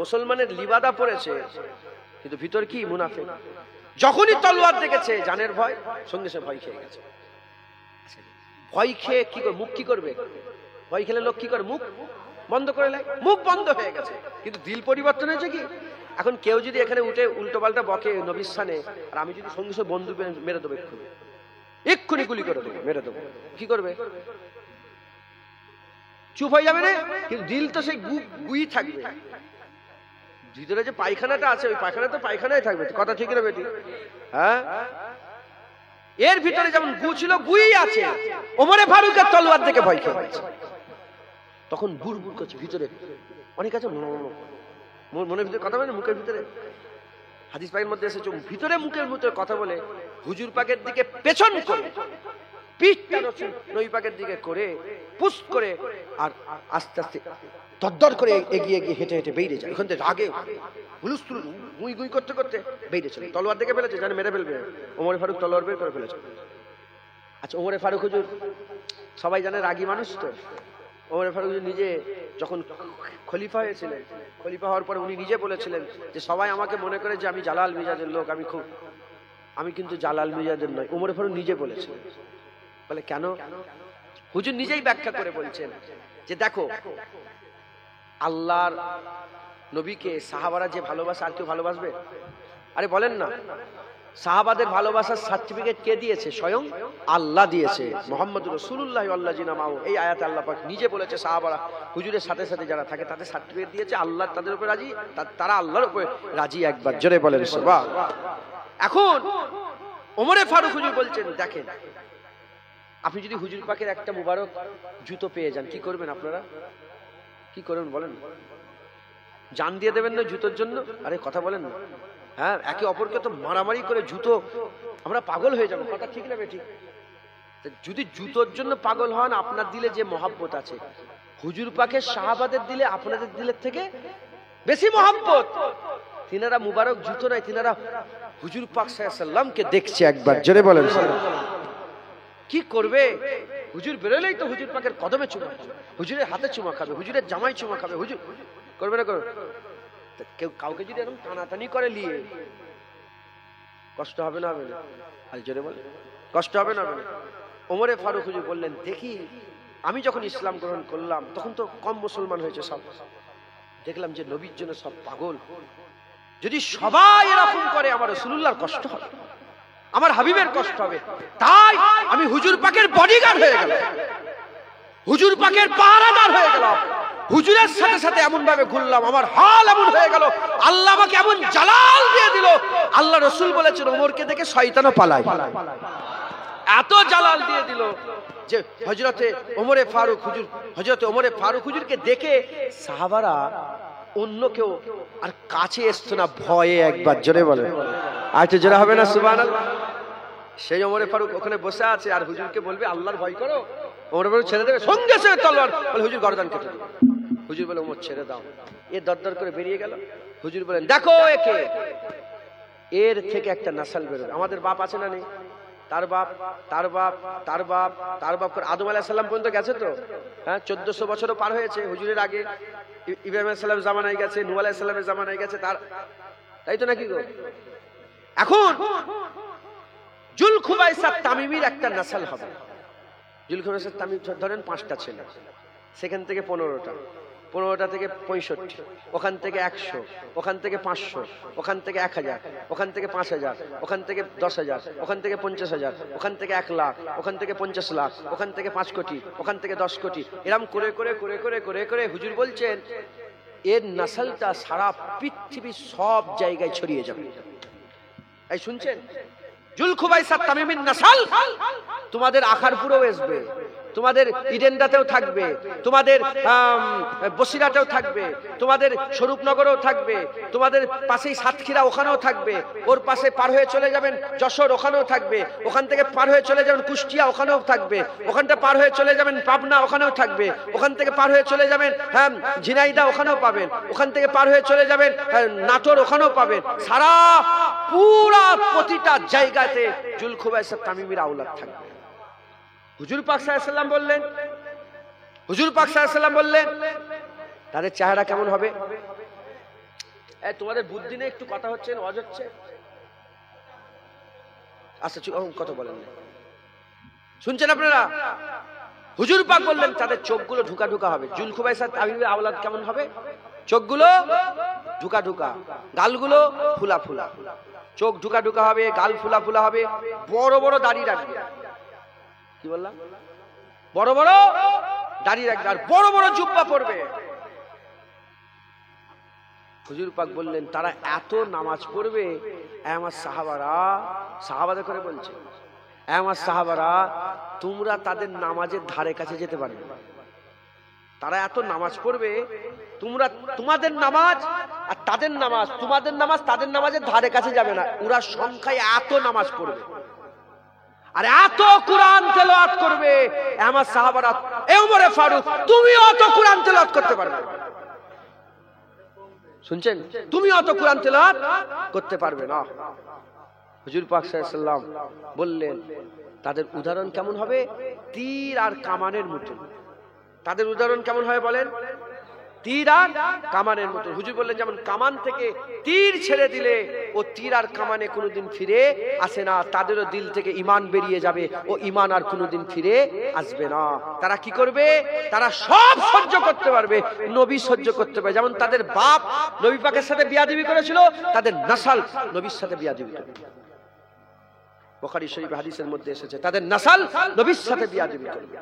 মুসলমানের লিবাদা পড়েছে, কিন্তু ভিতর কি মুনাফিক। যখনই তলোয়ার দেখেছে জানের ভয়, সঙ্গে সে ভয় খেয়ে গেছে। ভয় খেয়ে কি করে? মুখ কি করবে? ভয় খেলে লোক কি করে? মুখ বন্ধ করে নেয়। মুখ বন্ধ হয়ে গেছে, কিন্তু দিল পরিবর্তন হয়েছে কি? এখন কেউ যদি এখানে উঠে উল্টো পাল্টা বকে নবীর স্থানে, আর আমি যদি সঙ্গে সঙ্গে বন্ধু মেরে দেবো, এক্ষুনি গুলি করে দেবো, মেরে দেবো, কি করবে? চুপ হয়ে যাবে না? কিন্তু দিল তো সেই গুই থাকবে। ভিতরে যে পায়খানাটা আছে, ওই পায়খানা তো পায়খানায় থাকবে। কথা ঠিক না বেটি? হ্যাঁ, এর ভিতরে যেমন গু ছিল, গুই আছে। ওমরে ফারুকের তলোয়ার দেখে ভয় খেয়ে গেছে, তখন বুড় বুড় করছে ভিতরে। অনেক আছে মনের ভিতরে কথা বলে, মুখের ভিতরে। হাদিস পাকের মধ্যে এসেছে, ভিতরে মুখের ভিতরে কথা বলে হুজুর পাকের দিকে পেছন করে, পিঠটা নবী পাকের দিকে করে, পুশ করে, আর আস্তে আস্তে দরদর করে এগিয়ে এগিয়ে হেঁটে হেঁটে বেরিয়ে যায়। ওখান থেকে রাগে হুলুস্থুল গুই গুই করতে করতে বেরিয়ে চলে। তলোয়ার দেখে ফেলেছে, জানে মেরে ফেলবে। ওমরে ফারুক তলোয়ার বের করে ফেলেছে। আচ্ছা, ওমরে ফারুক হুজুর সবাই জানে রাগী মানুষ। তো ওমরে ফারুক হুজুর নিজে যখন খলিফা হয়েছিলেন, খলিফা হওয়ার পরে উনি নিজে বলেছিলেন যে সবাই আমাকে মনে করে যে আমি জালাল মিজাজের লোক, আমি কিন্তু জালাল মিজাজের নয়। ওমরে ফারুক নিজে বলেছিলেন। বলে কেন? হুজুর নিজেই ব্যাখ্যা করে বলছেন যে দেখো, আল্লাহর নবীকে সাহাবারা যে ভালোবাসে, আর কেউ ভালোবাসবে? আরে বলেন না, সাহাবাদের ভালোবাসার সার্টিফিকেট কে দিয়েছে? স্বয়ং আল্লাহ দিয়েছে। মুহাম্মদুর রাসূলুল্লাহ ওয়াল্লাযিনা মাহু, এই আয়াতে আল্লাহ পাক নিজে বলেছে সাহাবারা হুজুরের সাথে সাথে যারা থাকে তাদের সার্টিফিকেট দিয়েছে। আল্লাহ তাদের উপর রাজি, তারা আল্লাহর উপর রাজি। একবার জোরে বলেন সুবহানাল্লাহ। এখন ওমরে ফারুক হুজুর বলছেন, দেখেন, আপনি যদি হুজুর পাকের একটা মুবারক জুতো পেয়ে যান, কি করবেন আপনারা? কি করবেন বলেন? জান দিয়ে দেবেন না জুতোর জন্য? আরে কথা বলেন না। হ্যাঁ, একে অপরকে তো মারামারি করে জুতো, আমরা পাগল হয়ে যাবো। কথা ঠিক না বেঠিক? যদি জুতোর জন্য পাগল হন, আপনার দিলে যে মহাব্বত আছে, হুজুর পাকের সাহাবাদের দিলে আপনাদের দিলের থেকে বেশি মহাব্বত। তিনারা মুবারক জুতো নয়, তিনারা হুজুর পাক সাল্লাল্লাহু আলাইহি ওয়াসাল্লামকে দেখছে। একবার জোরে বলেন। কি করবে? হুজুর বেরোলেই তো হুজুর পাকের কদমে চুমা খাবে, হুজুরের হাতে চুমা খাবে, হুজুরের জামাই চুমা খাবে। হুজুর করবে না? করবে। কেউ কাউকে যদি এরকম টানাটানি করে নিয়ে, কষ্ট হবে না? হবে না? আর জোরে বলে, কষ্ট হবে না? হবে না? ওমরে ফারুক হুজুর বললেন, দেখি আমি যখন ইসলাম গ্রহণ করলাম তখন তো কম মুসলমান হয়েছে সব, দেখলাম যে নবীর জন্য সব পাগল। যদি সবাই এরকম করে, আমার রাসূলুল্লাহর কষ্ট হবে, আমার হাবিবের কষ্ট হবে। তাই আমি হুজুর পাকের বডিগার্ড হয়ে গেলাম, হুজুর পাকের পাহারাদার হয়ে গেলাম, হুজুরের সাথে সাথে এমন ভাবে ঘুরলাম, আমার হাল এমন হয়ে গেল, আল্লাহ আমাকে এমন জালাল দিয়ে দিল। আল্লাহ রাসূল বলেছেন, ওমরকে দেখে শয়তানও পালায়। এত জালাল দিয়ে দিল যে হযরতে ওমরে ফারুক হুজুরকে দেখে সাহাবারা অন্য কেউ আর কাছে আসতো না, ভয়ে। একবার জোরে বলে, আর তো জোরে হবে না সুবহানাল্লাহ? সেই ওমরে ফারুক ওখানে বসে আছে আর হুজুরকে বলবে আল্লাহর ভয় করো, ওমর ফারুক ছেড়ে দেবে, সঙ্গে সঙ্গে তলোয়ার বলে হুজুর গর্দান কেটে দেবে। হুজুর বলে ওমর ছেড়ে দাও। এ দরদর করে বেরিয়ে গেল। হুজুর বলেন দেখো একে, এর থেকে একটা নাসাল বেরোবে। আমাদের বাপ আছে না নেই? তার বাপ, তার বাপ, তার বাপ, তার বাপ করে আদম আলাইহিস সালাম পর্যন্ত গেছে তো। হ্যাঁ, 1400 বছরও পার হয়েছে হুজুরের আগে। ইব্রাহিম আলাইহিস সালামের জামানায় গেছে, নূহ আলাইহিস সালামের জামানায় গেছে, তার তাই তো নাকি গো? এখন জুলখুবাইসা তামিমির একটা নাসাল হবে। জুলখুবাইসা তামিম ধরেন 5টা ছেলে, সেখান থেকে 15টা, 15টা থেকে 65, ওখান থেকে 100, ওখান থেকে 500, ওখান থেকে 1000, ওখান থেকে 5000, ওখান থেকে 10,000, ওখান থেকে 50,000, ওখান থেকে 1 লাখ, ওখান থেকে 50 লাখ, ওখান থেকে 5 কোটি, ওখান থেকে 10 কোটি, এরম করে করে করে করে করে করে হুজুর বলছেন এর নাসালটা সারা পৃথিবীর সব জায়গায় ছড়িয়ে যাবে। এই শুনছেন? জুলখুবাইসা তামিমির নাসাল তোমাদের আখারপুরেও আসবে, তোমাদের ইডেনদাতেও থাকবে, তোমাদের বসিরাতেও থাকবে, তোমাদের স্বরূপনগরেও থাকবে, তোমাদের পাশেই সাতক্ষীরা ওখানেও থাকবে, ওর পাশে পার হয়ে চলে যাবেন যশোর ওখানেও থাকবে, ওখান থেকে পার হয়ে চলে যাবেন কুষ্টিয়া ওখানেও থাকবে, ওখানটা পার হয়ে চলে যাবেন পাবনা ওখানেও থাকবে, ওখান থেকে পার হয়ে চলে যাবেন ঝিনাইদা ওখানেও পাবেন, ওখান থেকে পার হয়ে চলে যাবেন নাটোর ওখানেও পাবেন। সারা পুরা প্রতিটা জায়গাতে জুলখুবাইসা তামিমির আওলাদ থাকবে। হুজুর পাক সাল্লাল্লাহু আলাইহি ওয়াসাল্লাম বললেন, হুজুর পাক সাল্লাল্লাহু আলাইহি ওয়াসাল্লাম বললেন তাদের চেহারা কেমন হবে? তোমাদের বুদ্ধি নেই, একটু কথা হচ্ছে, ওয়াজ হচ্ছে, আচ্ছা কথা বলেন না, শুনছেন আপনারা? হুজুর পাক বললেন তাদের চোখগুলো ঢুকা ঢুকা হবে। জুলখুবাইসা তামিমির আওলাদ কেমন হবে? চোখগুলো ঢুকা ঢুকা, গালগুলো ফুলা ফুলা, চোখ ঢুকা ঢুকা হবে, গাল ফুলা ফুলা হবে, বড় বড় দাড়ি রাখবে। কি বললাম? বড় বড় দাড়ি রাখবে আর বড় বড় জুব্বা পরবে। হুজুর পাক বললেন তারা এত নামাজ পড়বে, আমার সাহাবারা, সাহাবাদের করে বলছে, আমার সাহাবারা তোমরা তাদের নামাজের ধারে কাছে যেতে পারবে না। তারা এত নামাজ পড়বে, তোমরা তোমাদের নামাজ আর তাদের নামাজ, তোমাদের নামাজ তাদের নামাজের ধারে কাছে যাবে না। ওরা সংখ্যায় এত নামাজ পড়বে আর এত কোরআন তেলাওয়াত করবে, আমার সাহাবারা, এ ওমরে ফারুক তুমি অত কোরআন তেলাওয়াত করতে পারবে না। শুনছেন? তুমি অত কোরআন তেলাওয়াত করতে পারবে না। হুজুর পাক সাল্লাল্লাহু আলাইহি ওয়াসাল্লাম বললেন তাদের উদাহরণ কেমন হবে? তীর আর কামানের মতো। তাদের উদাহরণ কেমন হয় বলেন? তীর আর কামানের মতো। হুজুর বললেন যেমন কামান থেকে তীর ছেড়ে দিলে ও তীর আর কামানে কোনোদিন ফিরে আসে না, তাদেরও দিল থেকে ঈমান বেরিয়ে যাবে, ও ঈমান আর কোনোদিন ফিরে আসবে না। তারা কি করবে? তারা সব সহ্য করতে পারবে, নবী সহ্য করতে পারবে। যেমন তাদের বাপ নবী পাকের সাথে বিয়াদবি করেছিল, তাদের নাসাল নবীর সাথে বিয়াদবি করবে। বুখারী শরীফ হাদিসের মধ্যে এসেছে তাদের নাসাল নবীর সাথে বিয়াদবি করবে।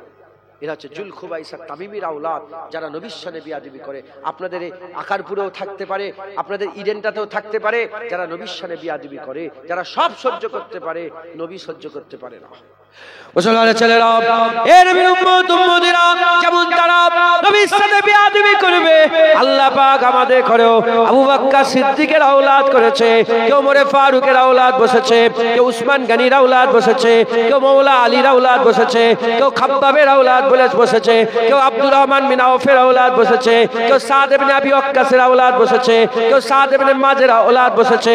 এরা হচ্ছে জুলখুবাইসা তামিমির আওলাদ, যারা নবীর সাথে বিয়াদবি করে। আপনাদের এই আকারপুরেও থাকতে পারে, আপনাদের ইডেনটাতেও থাকতে পারে, যারা নবীর সাথে বিয়াদবি করে, যারা সব সহ্য করতে পারে, নবী সহ্য করতে পারে না। মুসলমানের ছেলেরা, এ নবীর উম্মত উম্মতিরা, যেমন তারা নবীর সাথে বিয়াদবি করবে, আল্লাহ পাক আমাদের ঘরেও আবু বকর সিদ্দিকের আওলাদ করেছে। কেউ ওমরে ফারুকের আওলাদ বসেছে, কেউ উসমান গনির আওলাদ বসেছে, কেউ মাওলা আলীর আওলাদ বসেছে, কেউ খাব্বাবের আওলাদ বসেছে, কেউ আব্দুর রহমান বিন আওফের আওলাদ বসেছে, কেউ সাদ ইবনে আবি ওয়াক্কাসের আওলাদ বসেছে, কেউ সাদ ইবনে মাযের আওলাদ বসেছে।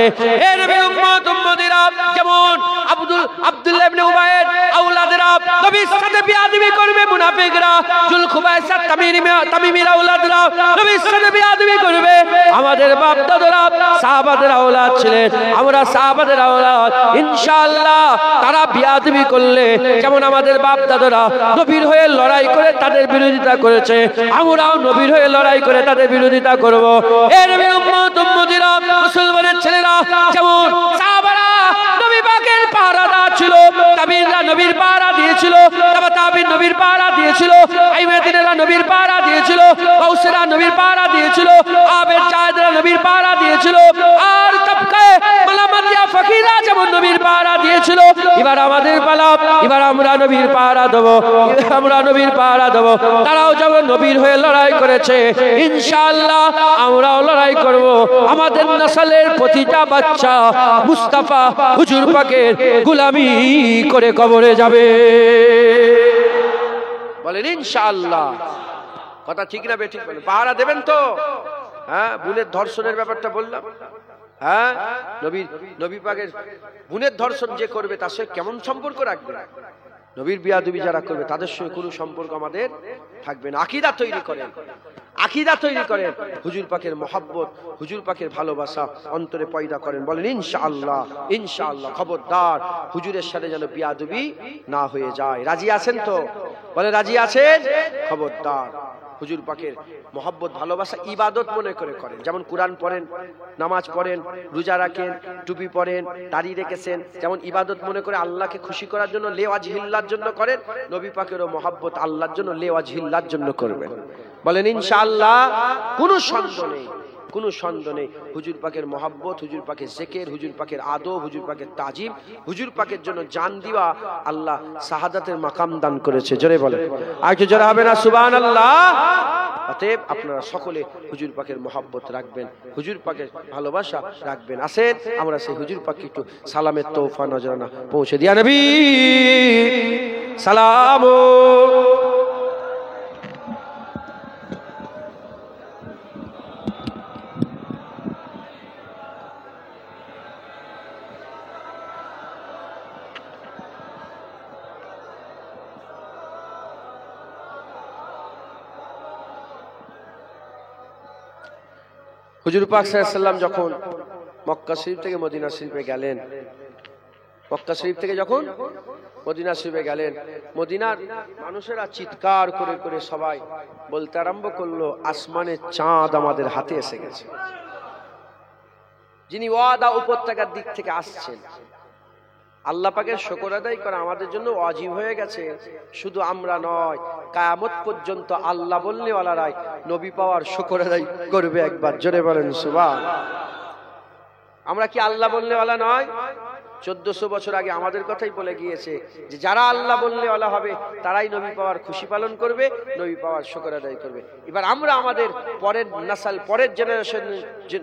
এ নবীর উম্মত উম্মতিরা, যেমন আব্দুল্লাহ ইবনে উবাইদ আওলাদেরা নবীর সাথে বিয়াদবি করবে, মুনাফিকরা জুলখুবাইসা তামিমির আওলাদরা নবীর সাথে বিয়াদবি করবে। আমাদের বাপ দাদারা সাহাবাদের আওলাদ ছিলেন, আমরা সাহাবাদের আওলাদ। ইনশাআল্লাহ তারা বিয়াদবি করলে যেমন আমাদের বাপ দাদারা নবীর হয়ে লড়াই করে তাদের বিরোধিতা করেছে, আমরাও নবীর হয়ে লড়াই করে তাদের বিরোধিতা করব। এ নবীর উম্মত উম্মতিরা, মুসলমানের ছেলেরা, যেমন সাহাবারা নবী পাকের পাহারাদার ছিল, তাবিঈনরা নবীর পাহারা দিয়েছিল, তাবিঈন নবীর পাহারা দিয়েছিল, আইমাদিনেরা নবীর পাহারা দিয়েছিল, গাউসেরা নবীর পাহারা দিয়েছিল, আবেদ জায়েদরা নবীর পাহারা দিয়েছিল, আর তাবকায়ে মালামাতিয়া ফকিরা যেমন নবীর পাহারা দিয়েছিল। দিয়েছিল, এবার আমাদের পালা, এবার আমরা নবীর পাহারা দেবো, আমরা নবীর পাহারা দেবো। তারাও যেমন নবীর হয়ে লড়াই করেছে, ইনশাআল্লাহ আমরাও লড়াই করব। আমাদের নসলের প্রতিটা বাচ্চা মুস্তাফা হুজুর পাকের গোলামি করে কবরে যাবে, বলেন ইনশাআল্লাহ। কথা ঠিক না বেঠিক? বলেন পাহারা দেবেন তো? হ্যাঁ, বোনের ধর্ষণের ব্যাপারটা বললাম। হ্যাঁ, নবী পাকের বোনের ধর্ষণ যে করবে তার সঙ্গে কেমন সম্পর্ক রাখবে? নবীর বিয়াদবি যারা করবে তাদের সঙ্গে কোনো সম্পর্ক আমাদের থাকবে না। আকীদা তৈরি করেন, আকীদা তৈরি করেন, হুজুর পাকের মহব্বত, হুজুর পাকের ভালোবাসা অন্তরে পয়দা করেন, বলেন ইনশাআল্লাহ। ইনশাআল্লাহ খবরদার হুজুরের সাথে যেন বিয়াদবি না হয়ে যায়। রাজি আছেন তো? বলে রাজি আছেন? খবরদার হুজুর পাকের মহব্বত ভালোবাসা ইবাদত মনে করে করেন। যেমন কোরআন পড়েন, নামাজ পড়েন, রোজা রাখেন, টুপি পরেন, দাড়ি রেখেছেন, যেমন ইবাদত মনে করে আল্লাহকে খুশি করার জন্য লেওয়াজহিল্লার জন্য করেন, নবী পাকেরও মহব্বত আল্লাহর জন্য লেওয়াজহিল্লার জন্য করবেন, বলেন ইনশাআল্লাহ। কোনো সন্দেহ নেই, কোনো সন্দেহ নেই। হুজুর পাকের মহব্বত, হুজুর পাকের জিকির, হুজুর পাকের আদব, হুজুর পাকের তাজিম, হুজুর পাকের জন্য জান দিবা আল্লাহ শাহাদাতের মাকাম দান করেছে। জোরে বলেন, আর একটু জোরে হবে না সুবহানাল্লাহ? অতএব আপনারা সকলে হুজুর পাকের মহব্বত রাখবেন, হুজুর পাকের ভালোবাসা রাখবেন। আসেন আমরা সেই হুজুর পাককে একটু সালামের তোহফা নজরানা পৌঁছে দিয়া নবী সালাম। হুজুর পাক সাল্লাল্লাহু আলাইহি ওয়াসাল্লাম যখন মক্কা শরীফ থেকে মদিনা শরীফে গেলেন, মক্কা শরীফ থেকে যখন মদিনা শরীফে গেলেন, মদিনার মানুষেরা চিৎকার করে করে সবাই বলতে আরম্ভ করলো, আসমানের চাঁদ আমাদের হাতে এসে গেছে। যিনি ওয়াদা উপত্যকার দিক থেকে আসছেন, আল্লাহ পাকের শুকর আদায় করা আমাদের জন্য ওয়াজিব হয়ে গেছে। শুধু আমরা নয়, কিয়ামত পর্যন্ত আল্লাহ বললে ওয়ালারাই নবী পাওয়ার শুকর আদায় করবে। একবার জোরে বলেন সুবহানাল্লাহ। আমরা কি আল্লাহ বললে ওয়ালা নয়? 1400 বছর আগে আমাদের কথাই বলে গিয়েছে যে যারা আল্লাহ বললে ওয়ালা হবে তারাই নবী পাওয়ার খুশি পালন করবে, নবী পাওয়ার শুকর আদায় করবে। এবার আমরা আমাদের পরের নাসাল, পরের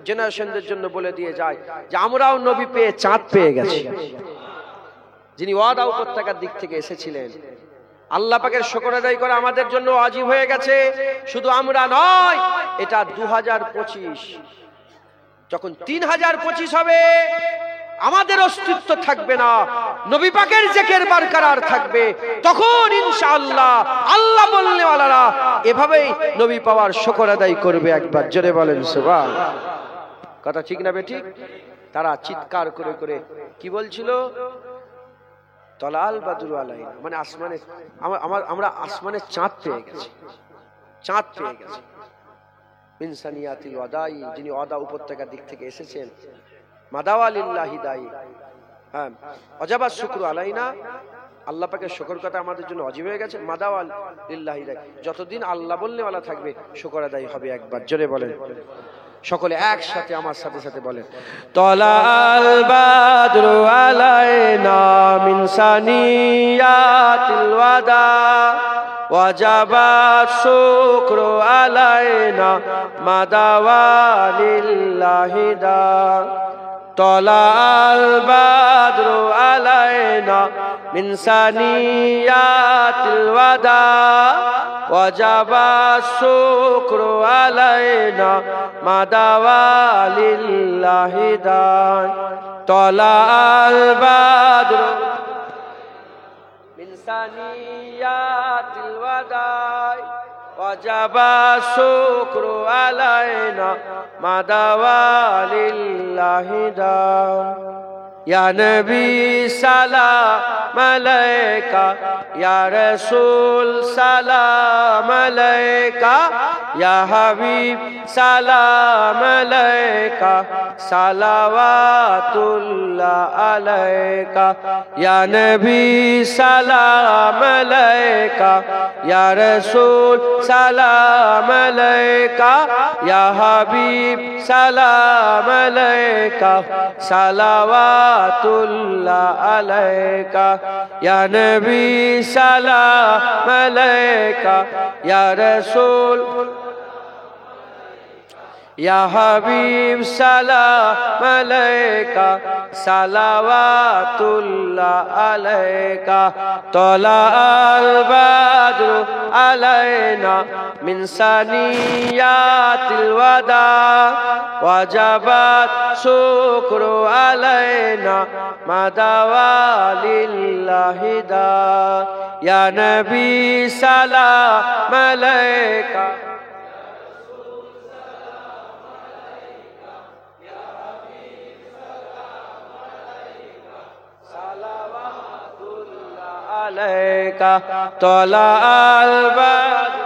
জেনারেশনদের জন্য বলে দিয়ে যাই যে আমরাও নবী পেয়ে চাঁদ পেয়ে গেছি। যিনি ওয়াদা উপত্যকার দিক থেকে এসেছিলেন, আল্লাহ পাকের শুকর আদায় করা আমাদের জন্য ওয়াজিব হয়ে গেছে। শুধু আমরা নয়, এটা 2025, যখন 3025 হবে আমাদের অস্তিত্ব থাকবে না, নবী পাকের জিকির বরকরার থাকবে। তখন ইনশাআল্লাহ আল্লাহ বললে ওয়ালারা এভাবেই নবী পাওয়ার শুকর আদায় করবে। একবার জোরে বলেন সুবহানাল্লাহ। কথা ঠিক না বেঠিক? তারা চিৎকার করে করে কি বলছিল? তলাল বাদরু আলাইনা, মানে আসমানে আমরা আসমানে চাঁদ পেয়ে গেছি, চাঁদ পেয়ে গেছি। ইনসানিয়াতিল ওয়াদাই, যিনি ওয়াদা উপত্যকার দিক থেকে এসেছেন, মাদাওয়া লিল্লাহি দাই। হ্যাঁ, ওয়াজাবা শুকরু আলাইনা, আল্লাহ পাকের শুকর কথা আমাদের জন্য ওয়াজিব হয়ে গেছে। মাদাওয়া লিল্লাহি দাই, যতদিন আল্লাহ বললে ওয়ালা থাকবে শুকর আদায় হবে। একবার জোরে বলেন সকলে একসাথে আমার সাথে সাথে বলেন, তলাল বাদরু আলাইনা মিন সানিয়াতিল ওয়াদা ওয়াজাবা শুকরু আলাইনা মাদাওয়া লিল্লাহি দা। তলাল বাদরু আলাইনা মিন সানিয়াতিল ওয়াদা ওয়াজাবা শুকরু আলাইনা মাদাওয়া লিল্লাহি দা। তলাল বাদরু মিন সানিয়াতিল ওয়াদা ওয়াজাবা শুকরু আলাইনা মাদাওয়া লিল্লাহি দা। ইয়া নবী সালাম আলাইকা, ইয়া রাসূল সালাম আলাইকা, ইয়া হাবিব সালাম আলাইকা, সালাওয়াতুল্লাহ আলাইকা। ইয়া নবী সালাম আলাইকা, ইয়া রাসূল সালাম আলাইকা, ইয়া হাবিব সালাম আলাইকা, সালাওয়াত সালাওয়াতুল্লাহ আলাইকা ইয়া নবী সালাম আলাইকা ইয়া রাসূল ইয়া হাবিব সালাম আলাইকা সালাওয়াতুল্লাহ আলাইকা তালাল বাদরু আলাইনা মিন সানিয়াতিল ওয়াদা ওয়াজাবাত শুকরু আলাইনা মাদাওয়ালিল্লাহি দা ইয়া নবী সালাম আলাইকা আলাইকা তালাল বাদর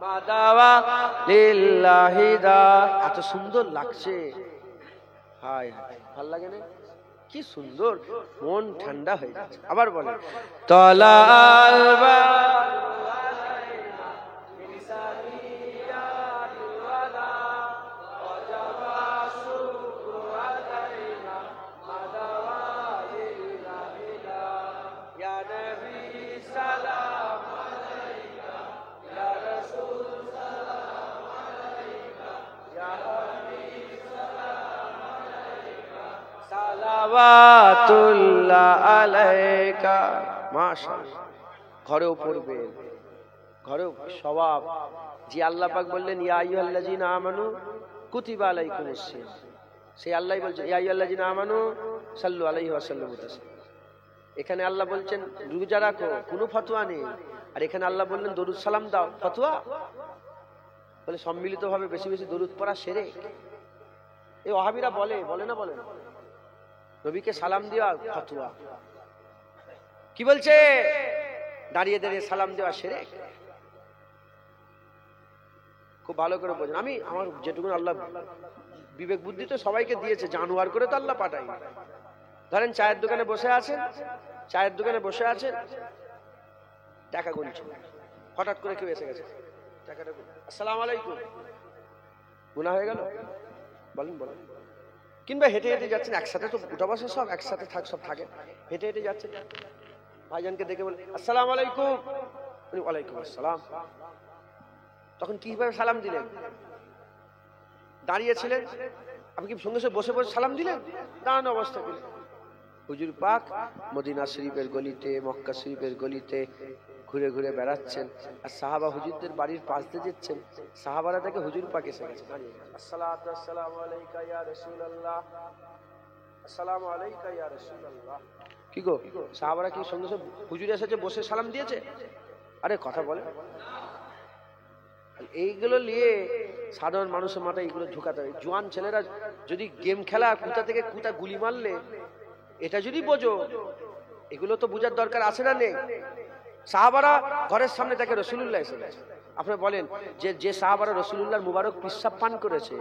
মাদাওয়া লিল্লাহি দা। এত সুন্দর লাগছে, হায় হায়, ভাল লাগে না? কি সুন্দর, মন ঠান্ডা হয়ে যাচ্ছে। আবার বলেন তালাল বাদর সালাওয়াতুল্লাহ আলাইকা। মাশাআল্লাহ, ঘরেও পড়বে, ঘরেও সওয়াব। যে আল্লাহ পাক বললেন ইয়া আইয়ুহাল্লাযিনা আমানু কুতিবা আলাইকুমুস সিয়াম, সেই আল্লাহই বলছেন ইয়া আইয়ুহাল্লাযিনা আমানু সাল্লু আলাইহি ওয়া সাল্লামু তাসলিমা। এখানে আল্লাহ বলছেন রোজা রাখো, কোনো ফতোয়া নেই। আর এখানে আল্লাহ বললেন দরুদ সালাম দাও, ফতোয়া? বলে সম্মিলিতভাবে বেশি বেশি দরুদ পড়া শিরক। এই ওয়াহাবিরা বলে না, বলে না নবীকে সালাম দেওয়া ফতোয়া। কি বলছে? দাঁড়িয়ে দাঁড়িয়ে সালাম দেওয়া শিরক। খুব ভালো করে বোঝেন। আমি আমার যেটুকু আল্লাহ বিবেক বুদ্ধি তো সবাইকে দিয়েছে, জানোয়ার করে তো আল্লাহ পাঠাই। ধরেন চায়ের দোকানে বসে আছেন, টাকা গুনছেন, হঠাৎ করে কেউ এসে গেছে, টাকাটা আসসালামু আলাইকুম, গুনাহ হয়ে গেল? বলেন। কিংবা হেঁটে হেঁটে যাচ্ছেন, একসাথে তো উঠা বসা সব একসাথে সব থাকে, হেঁটে হেঁটে যাচ্ছেন, ভাইজানকে দেখে বলে আসসালামু আলাইকুম, ওয়ালাইকুম আসসালাম। তখন কিভাবে সালাম দিলেন? দাঁড়িয়েছিলেন, আপনি কি সঙ্গে সঙ্গে বসে বসে সালাম দিলেন? দাঁড়ানো অবস্থা দিলেন। হুজুর পাক মদিনা শরীফের গলিতে, মক্কা শরীফের গলিতে ঘুরে ঘুরে বেড়াচ্ছেন, আর সাহাবা হুজুরদের বাড়ির পাশ দিয়ে যাচ্ছেন। সাহাবারা থেকে হুজুর পাক এসে গেছে, আসসালাতু ওয়াসসালামু আলাইকা ইয়া রাসূলুল্লাহ, আসসালামু আলাইকা ইয়া রাসূলুল্লাহ। কি গো, সাহাবারা কি সঙ্গে সঙ্গে হুজুর এসেছে বসে সালাম দিয়েছে? আরে কথা বলে। এইগুলো নিয়ে সাধারণ মানুষের মাথায় এগুলো ঢুকাতে হবে। জোয়ান ছেলেরা যদি গেম খেলা, কোথা থেকে কোথা গুলি মারলে, এটা যদি বোঝো, এগুলো তো বোঝার দরকার আছে না নেই? সাহাবারা ঘরের সামনে দেখে রাসূলুল্লাহ এসে গেছে। আপনি বলেন যে সাহাবারা রাসূলুল্লাহর মুবারক পিশাব পান করেছে,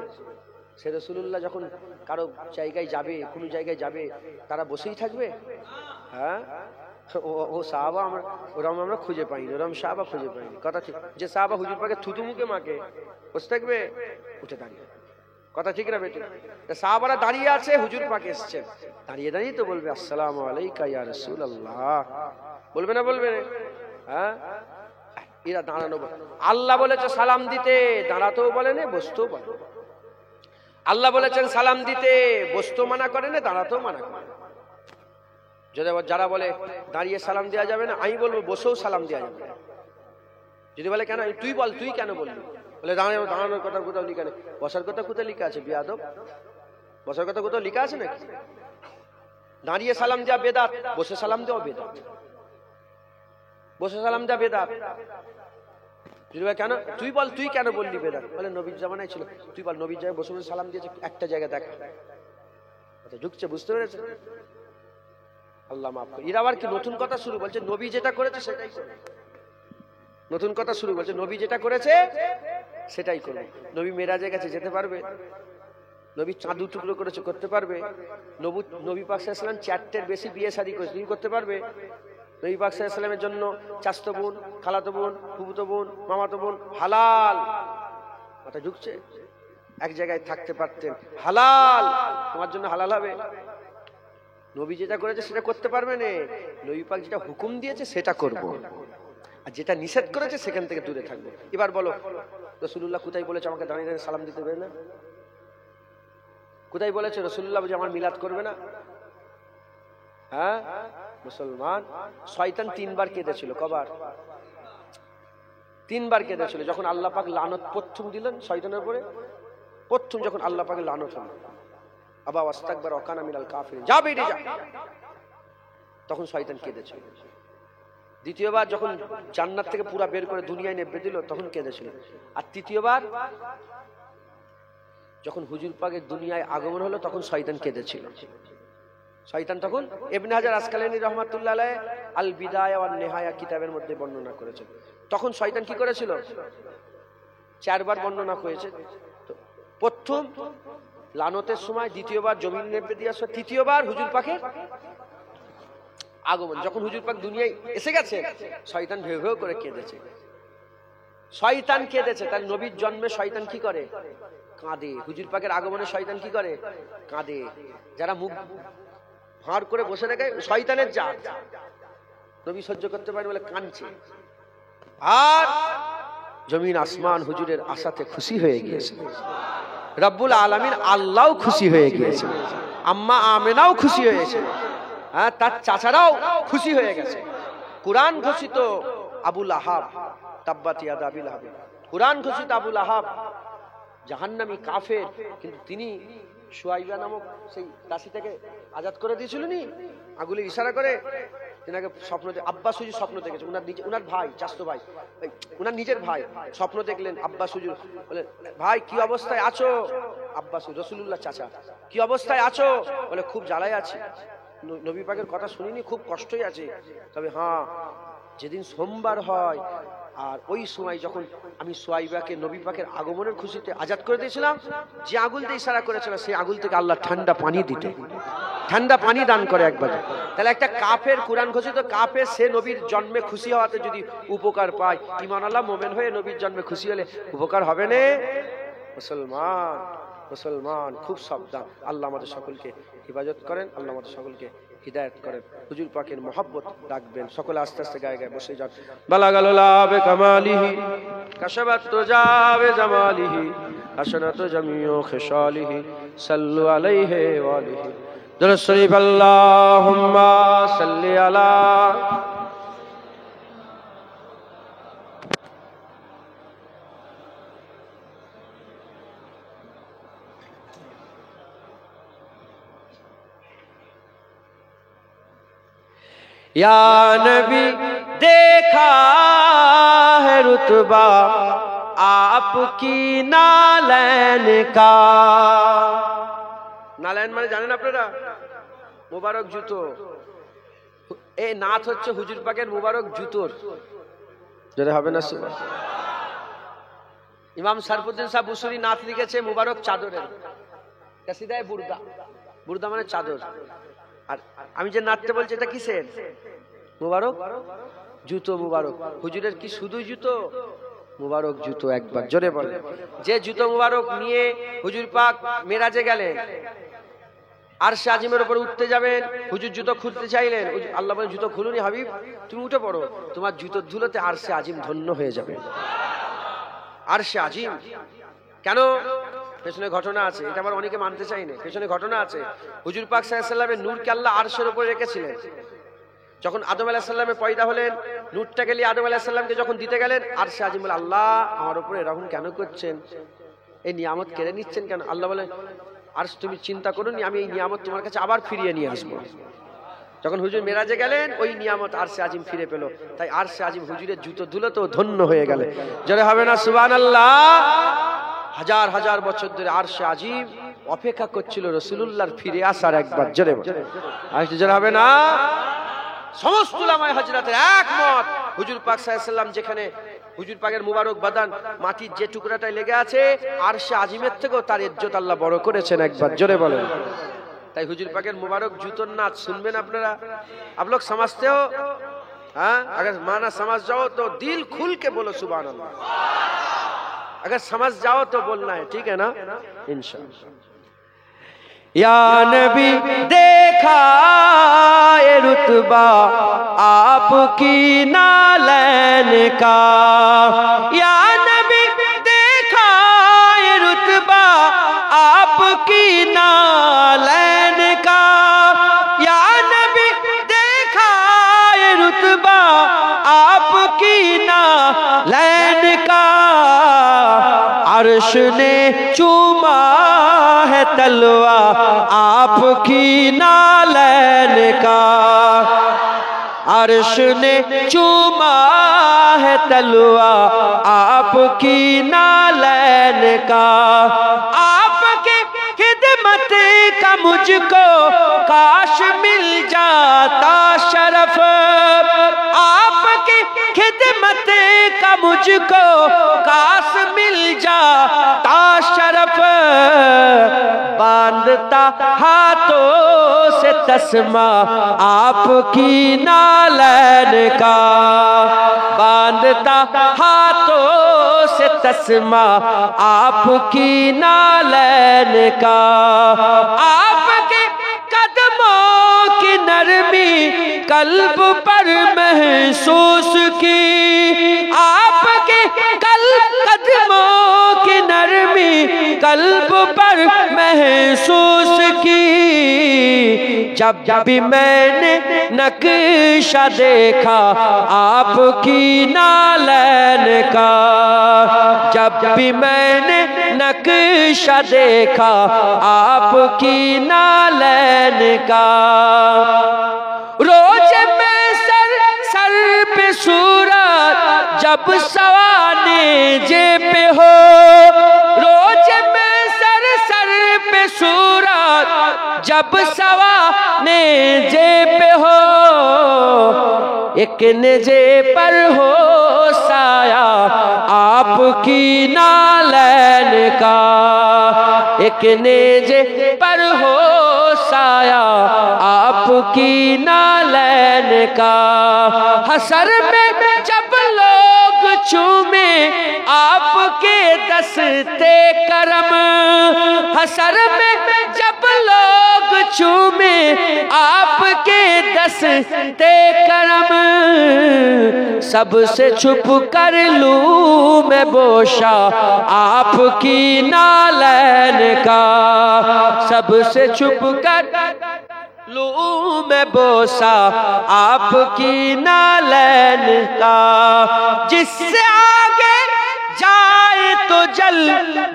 সে রাসূলুল্লাহ যখন কারো জায়গায় যাবে, কোনো জায়গায় যাবে, তারা বসেই থাকবে? হ্যাঁ, ও সাহাবা আমরা খুঁজে পাইনি, ওরম সাহাবা খুঁজে পাইনি। কথা ঠিক। যে সাহাবা হুজুর পাকে থুতু মুখে মাকে, বসে থাকবে? উঠে দাঁড়িয়ে। কথা ঠিক না বেটি? সাহাবারা দাঁড়িয়ে আছে, হুজুর পাক এসেছেন, দাঁড়িয়ে দাঁড়িয়ে তো বলবে আসসালামু আলাইকা ইয়া রাসূলুল্লাহ, বলবে না? বলবে। হ্যাঁ, এরা দাঁড়ানো। আল্লাহ বলেছে সালাম দিতে, দাঁড়াতেও বলে না, বসতেও বলে। আল্লাহ বলেছেন সালাম দিতে, বসতেও মানা করে না, দাঁড়াতেও মানা করে। যদি যারা বলে দাঁড়িয়ে সালাম দেওয়া যাবে না, আমি বলবো বসেও সালাম দেওয়া যাবে না। যদি বলে কেন, তুই বল, তুই কেন বললি? বলে দাঁড়ানোর কথা কোথাও লিখা নেই। বসার কথা কোথায় লিখা আছে? বিয়াদব, বসার কথা কোথাও লিখা আছে নাকি? দাঁড়িয়ে সালাম দেওয়া বেদাত, বসে সালাম দেওয়া বেদাত। বসে সালাম দেওয়া বেদাত। কেন? তুই বল, তুই কেন বললি বেদাত? বলে নবীর জামানায় ছিল। তুই বল, নবীর জায়গায় বসে বসে সালাম দিয়েছে একটা জায়গায় দেখা, ঢুকছে, বুঝতে পেরেছে? আল্লাহ মাফ করে। এরা আবার কি নতুন কথা শুরু, বলছে নবী যেটা করেছে সেটাই করে। নতুন কথা শুরু, বলছে নবী যেটা করেছে সেটাই করবে। নবী মেরাজে গেছে, যেতে পারবে? নবী চাঁদ টুকরো করেছে, করতে পারবে? নবী পাক সাল্লাল্লাহু আলাইহি ওয়াসাল্লাম 4টের বেশি বিয়ে শাদী করেছে, তুমি করতে পারবে? নবী পাক সাল্লাল্লাহু আলাইহি ওয়াসাল্লামের জন্য চাচতো বোন, খালাতো বোন, ফুফুতো বোন, মামাতো বোন হালাল। মাথা ঢুকছে? এক জায়গায় থাকতে পারতেন, হালাল তোমার জন্য হালাল হবে। নবী যেটা করেছে সেটা করতে পারবে না, নবী পাক যেটা হুকুম দিয়েছে সেটা করব, আর যেটা নিষেধ করেছে সেখান থেকে দূরে থাকবো। এবার বলো রাসূলুল্লাহ কোথায় বলেছে আমাকে দাঁড়িয়ে দাঁড়িয়ে সালাম দিতে হবে না? কোথায় বলেছে রাসূলুল্লাহ যে আমার মিলাদ করবে না? হ্যাঁ মুসলমান, শয়তান 3 বার কেঁদেছিল। কবার? 3 বার কেঁদেছিল। যখন আল্লাহ পাক লানত প্রথম দিলেন শয়তানের উপরে, প্রথম যখন আল্লাহ পাকের লানত হলো, আবা ওয়াস্তাকবার ওয়া কানা মিনাল কাফিরিন, যা বেরিয়ে যা, তখন শয়তান কেঁদেছিল। দ্বিতীয়বার যখন জান্নাত থেকে পুরা বের করে দুনিয়ায় নেবে দিল তখন কেঁদেছিল। আর তৃতীয়বার যখন হুজুর পাকের দুনিয়ায় আগমন হলো তখন শয়তান কেঁদেছিল। শয়তান তখন ইবনে হাজার আসকালানী রাহমাতুল্লাহ আলাইহি আল বিদায়া ওয়ান নিহায়া কিতাবের মধ্যে বর্ণনা করেছেন। তখন শয়তান কি করেছিল? 4 বার বর্ণনা করেছে। প্রথম লানতের সময়, দ্বিতীয়বার জমিন নেবে দিয়ে আসা, তৃতীয়বার হুজুর পাকের আগমন। যখন হুজুর পাক দুনিয়ায় এসে গেছে শয়তান ভেউ ভেউ করে কেঁদেছে। শয়তান কেঁদেছে। তার নবীর জন্মে শয়তান কি করে? কাঁদে। হুজুর পাকের আগমনে শয়তান কি করে? কাঁদে। যারা মুখ ভাঁড় করে বসে থাকে শয়তানের জাত, নবী সহ্য করতে পারে বলে কাঁদছে। আর জমিন আসমান হুজুরের আশাতে খুশি হয়ে গিয়েছে। রব্বুল আলামিন আল্লাহ খুশি হয়ে গিয়েছে, আম্মা আমেনাও খুশি হয়েছে, হ্যাঁ তার চাচারাও খুশি হয়ে গেছে। কুরআন ঘোষিত আবু লাহাব, তাব্বাত ইয়াদা আবি লাহাব, কুরআন ঘোষিত আবু লাহাব জাহান্নামী কাফের, কিন্তু তিনি সুয়াইবা নামক সেই দাসী থেকে আজাদ করে দিয়েছিল নি, আগুলি ইশারা করে তিনাকে স্বপ্ন, আব্বাস হুজুর স্বপ্ন দেখেছে। উনার ভাই, চাচতো ভাই, উনার নিজের ভাই স্বপ্ন দেখলেন। আব্বাস হুজুর বলে, ভাই কি অবস্থায় আছো? আব্বাস হুজুর রাসূলুল্লাহ চাচা, কি অবস্থায় আছো? বলে খুব জ্বালায় আছি, নবী পাকের কথা শুনিনি, খুব কষ্টই আছে। তবে হ্যাঁ, যেদিন সোমবার হয় আর ওই সময় যখন আমি সুয়াইবাকে নবী পাকের আগমনের খুশিতে আজাদ করে দিয়েছিলাম, যে আগুল দিয়ে ইশারা করেছিল সেই আগুল থেকে আল্লাহ ঠান্ডা পানি দিত, ঠান্ডা পানি দান করে একবার। তাহলে একটা কাফের, কুরআন ঘোষিত কাফের, সে নবীর জন্মে খুশি হওয়াতে যদি উপকার পায়, ঈমানওয়ালা মুমিন হয়ে নবীর জন্মে খুশি হলে উপকার হবে না? মুসলমান, মুসলমান খুব সাবধান। আল্লাহ আমাদের সকলকে হিফাজত করেন, আল্লাহ আমাদের সকলকে হিদায়াত করেন। হুজুর পাকের মহব্বত রাখবেন। সকলে আস্তে আস্তে গায়ে গায়ে বসে যান। বালাগাল লাবে কামালিহি কাশাবাত তুজাবে জামালিহি হাসানাত জামিউ খিসালিহি সাল্লু আলাইহি ওয়া আলিহি দুরূদ শরীফ। আল্লাহুম্মা সাল্লি আলা या नबी देखा है रुतबा आपकी नालैन का। নালাইন মানে জানেন আপনারা? মুবারক জুতো। এই নাত হচ্ছে হুজুর পাকের মুবারক জুতোর, যদি হবে না সুবহান। ইমাম শরফুদ্দিন সাহেব বুসুরি নাত লিখেছে মুবারক চাদরের, কাসিদায়ে বুরদা। বুরদা মানে চাদর। আর আমি যে নাচতে বলছি এটা কিসের? মুবারক জুতো। মুবারক হুজুরের কি শুধু জুতো? মুবারক জুতো। একবার জোরে বলেন। যে জুতো মুবারক নিয়ে হুজুর পাক মেরাজে গেলেন, আরশে আজিমের উপর উঠতে যাবেন, হুজুর জুতো খুলতে চাইলেন, আল্লাহ বলেন জুতো খুলুনি হাবিব, তুমি উঠে পড়ো, তোমার জুতোর ধুলোতে আরশে আজিম ধন্য হয়ে যাবে। আরশে আজিম কেন? পেছনে ঘটনা আছে, এটা আবার অনেকে মানতে চাই না। পেছনে ঘটনা আছে। হুজুর পাক সাল্লাল্লাহু আলাইহি ওয়াসাল্লামের নূরকে আল্লাহ আরশের উপরে রেখেছিলেন। যখন আদম আলাইহিস সালামে পয়দা হলেন, নূরটাকে নিয়ে আদম আলাইহিস সালামকে যখন দিতে গেলেন, আরশে আজিম বলে, আল্লাহ আমার উপরে এরকম কেন করছেন? এই নিয়ামত কেড়ে নিচ্ছেন কেন? আল্লাহ বলেন, আরশ তুমি চিন্তা করুন, আমি এই নিয়ামত তোমার কাছে আবার ফিরিয়ে নিয়ে আসবো। যখন হুজুর মেরাজে গেলেন, ওই নিয়ামত আরশে আজিম ফিরে পেল। তাই আরশে আজিম হুজুরের জুতো ধুলোতেও ধন্য হয়ে গেলে। জোরে হবে না সুবহানাল্লাহ? হাজার হাজার বছর ধরে আরশে আজিম অপেক্ষা করছিল রাসূলুল্লাহর ফিরে আসার। একবার জোরে আসতে জোরে হবে না? সমস্ত উলামায়ে হযরতের একমত, হুজুর পাক সাল্লাল্লাহু আলাইহি ওয়াসাল্লাম যেখানে হুজুর পাকের মুবারক বাদান মাটির যে টুকরাটায় লেগে আছে, আরশে আজিমের থেকেও তার ইজ্জত আল্লাহ বড় করেছেন। একবার জোরে বলেন। তাই হুজুর পাকের মুবারক জুতোর নাচ শুনবেন আপনারা? आप लोग समझते हो? ہاں اگر معنی سمجھ جاؤ تو دل کھل کے بولو سبحان اللہ، اگر سمجھ جاؤ تو بولنا ہے، ٹھیک ہے نا انشاءاللہ۔ یا نبی دیکھا یہ رتبہ آپ کی نالین کا، یا نبی دیکھا یہ رتبہ آپ کی نالین کا، یا نبی دیکھا یہ رتبہ آپ کی نالین کا، عرش نے چوما ہے تلوا آپ کی نالین کا، عرش نے چوما ہے تلوا آپ کی نالین کا، آپ کی خدمت کا مجھ کو کاش مل جاتا شرف، آپ کی خدمت کا مجھ کو کاش مل جاتا شرف، باندھتا ہاتھوں سے تسمہ آپ کی نالین کا، باندھتا ہاتھوں سے تسمہ آپ کی نالین کا، آپ کے قدموں کی نرمی قلب پر محسوس کی، آپ کے قدموں کی نرمی قلب پر محسوس کی، جب بھی میں نے نقشہ دیکھا آپ کی نالین کا، جب بھی میں نے نقشہ دیکھا آپ کی نالین کا، روز میں سر پہ صورت جب سوانے پہ ہو، روز میں سر پہ صورت جب سوانے پہ ہو، ایک نجے پر ہو سایہ آپ کی نالین کا، ایک نجے پر ہو سایہ آپ کی نالین کا، حشر میں جب لوگ چومے آپ کے دستے کرم، حشر میں جب لوگ چومے آپ کے دستے کرم، سب سے چھپ کر لوں میں بوشا آپ کی نالین کا، سب سے چھپ کر لوں میں بوسا آپ کی نالین کا، جس سے آگے جائے تو جل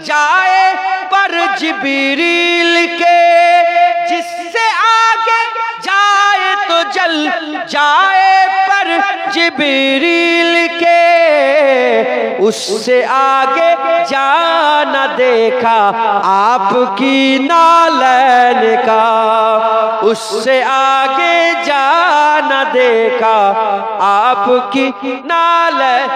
جائے پر جبریل کے، جس سے آگے جائے تو جل جائے پر جبریل کے، اس سے آگے جانا دیکھا آپ کی نالین کا، اس سے آگے جانا دیکھا آپ کی نالین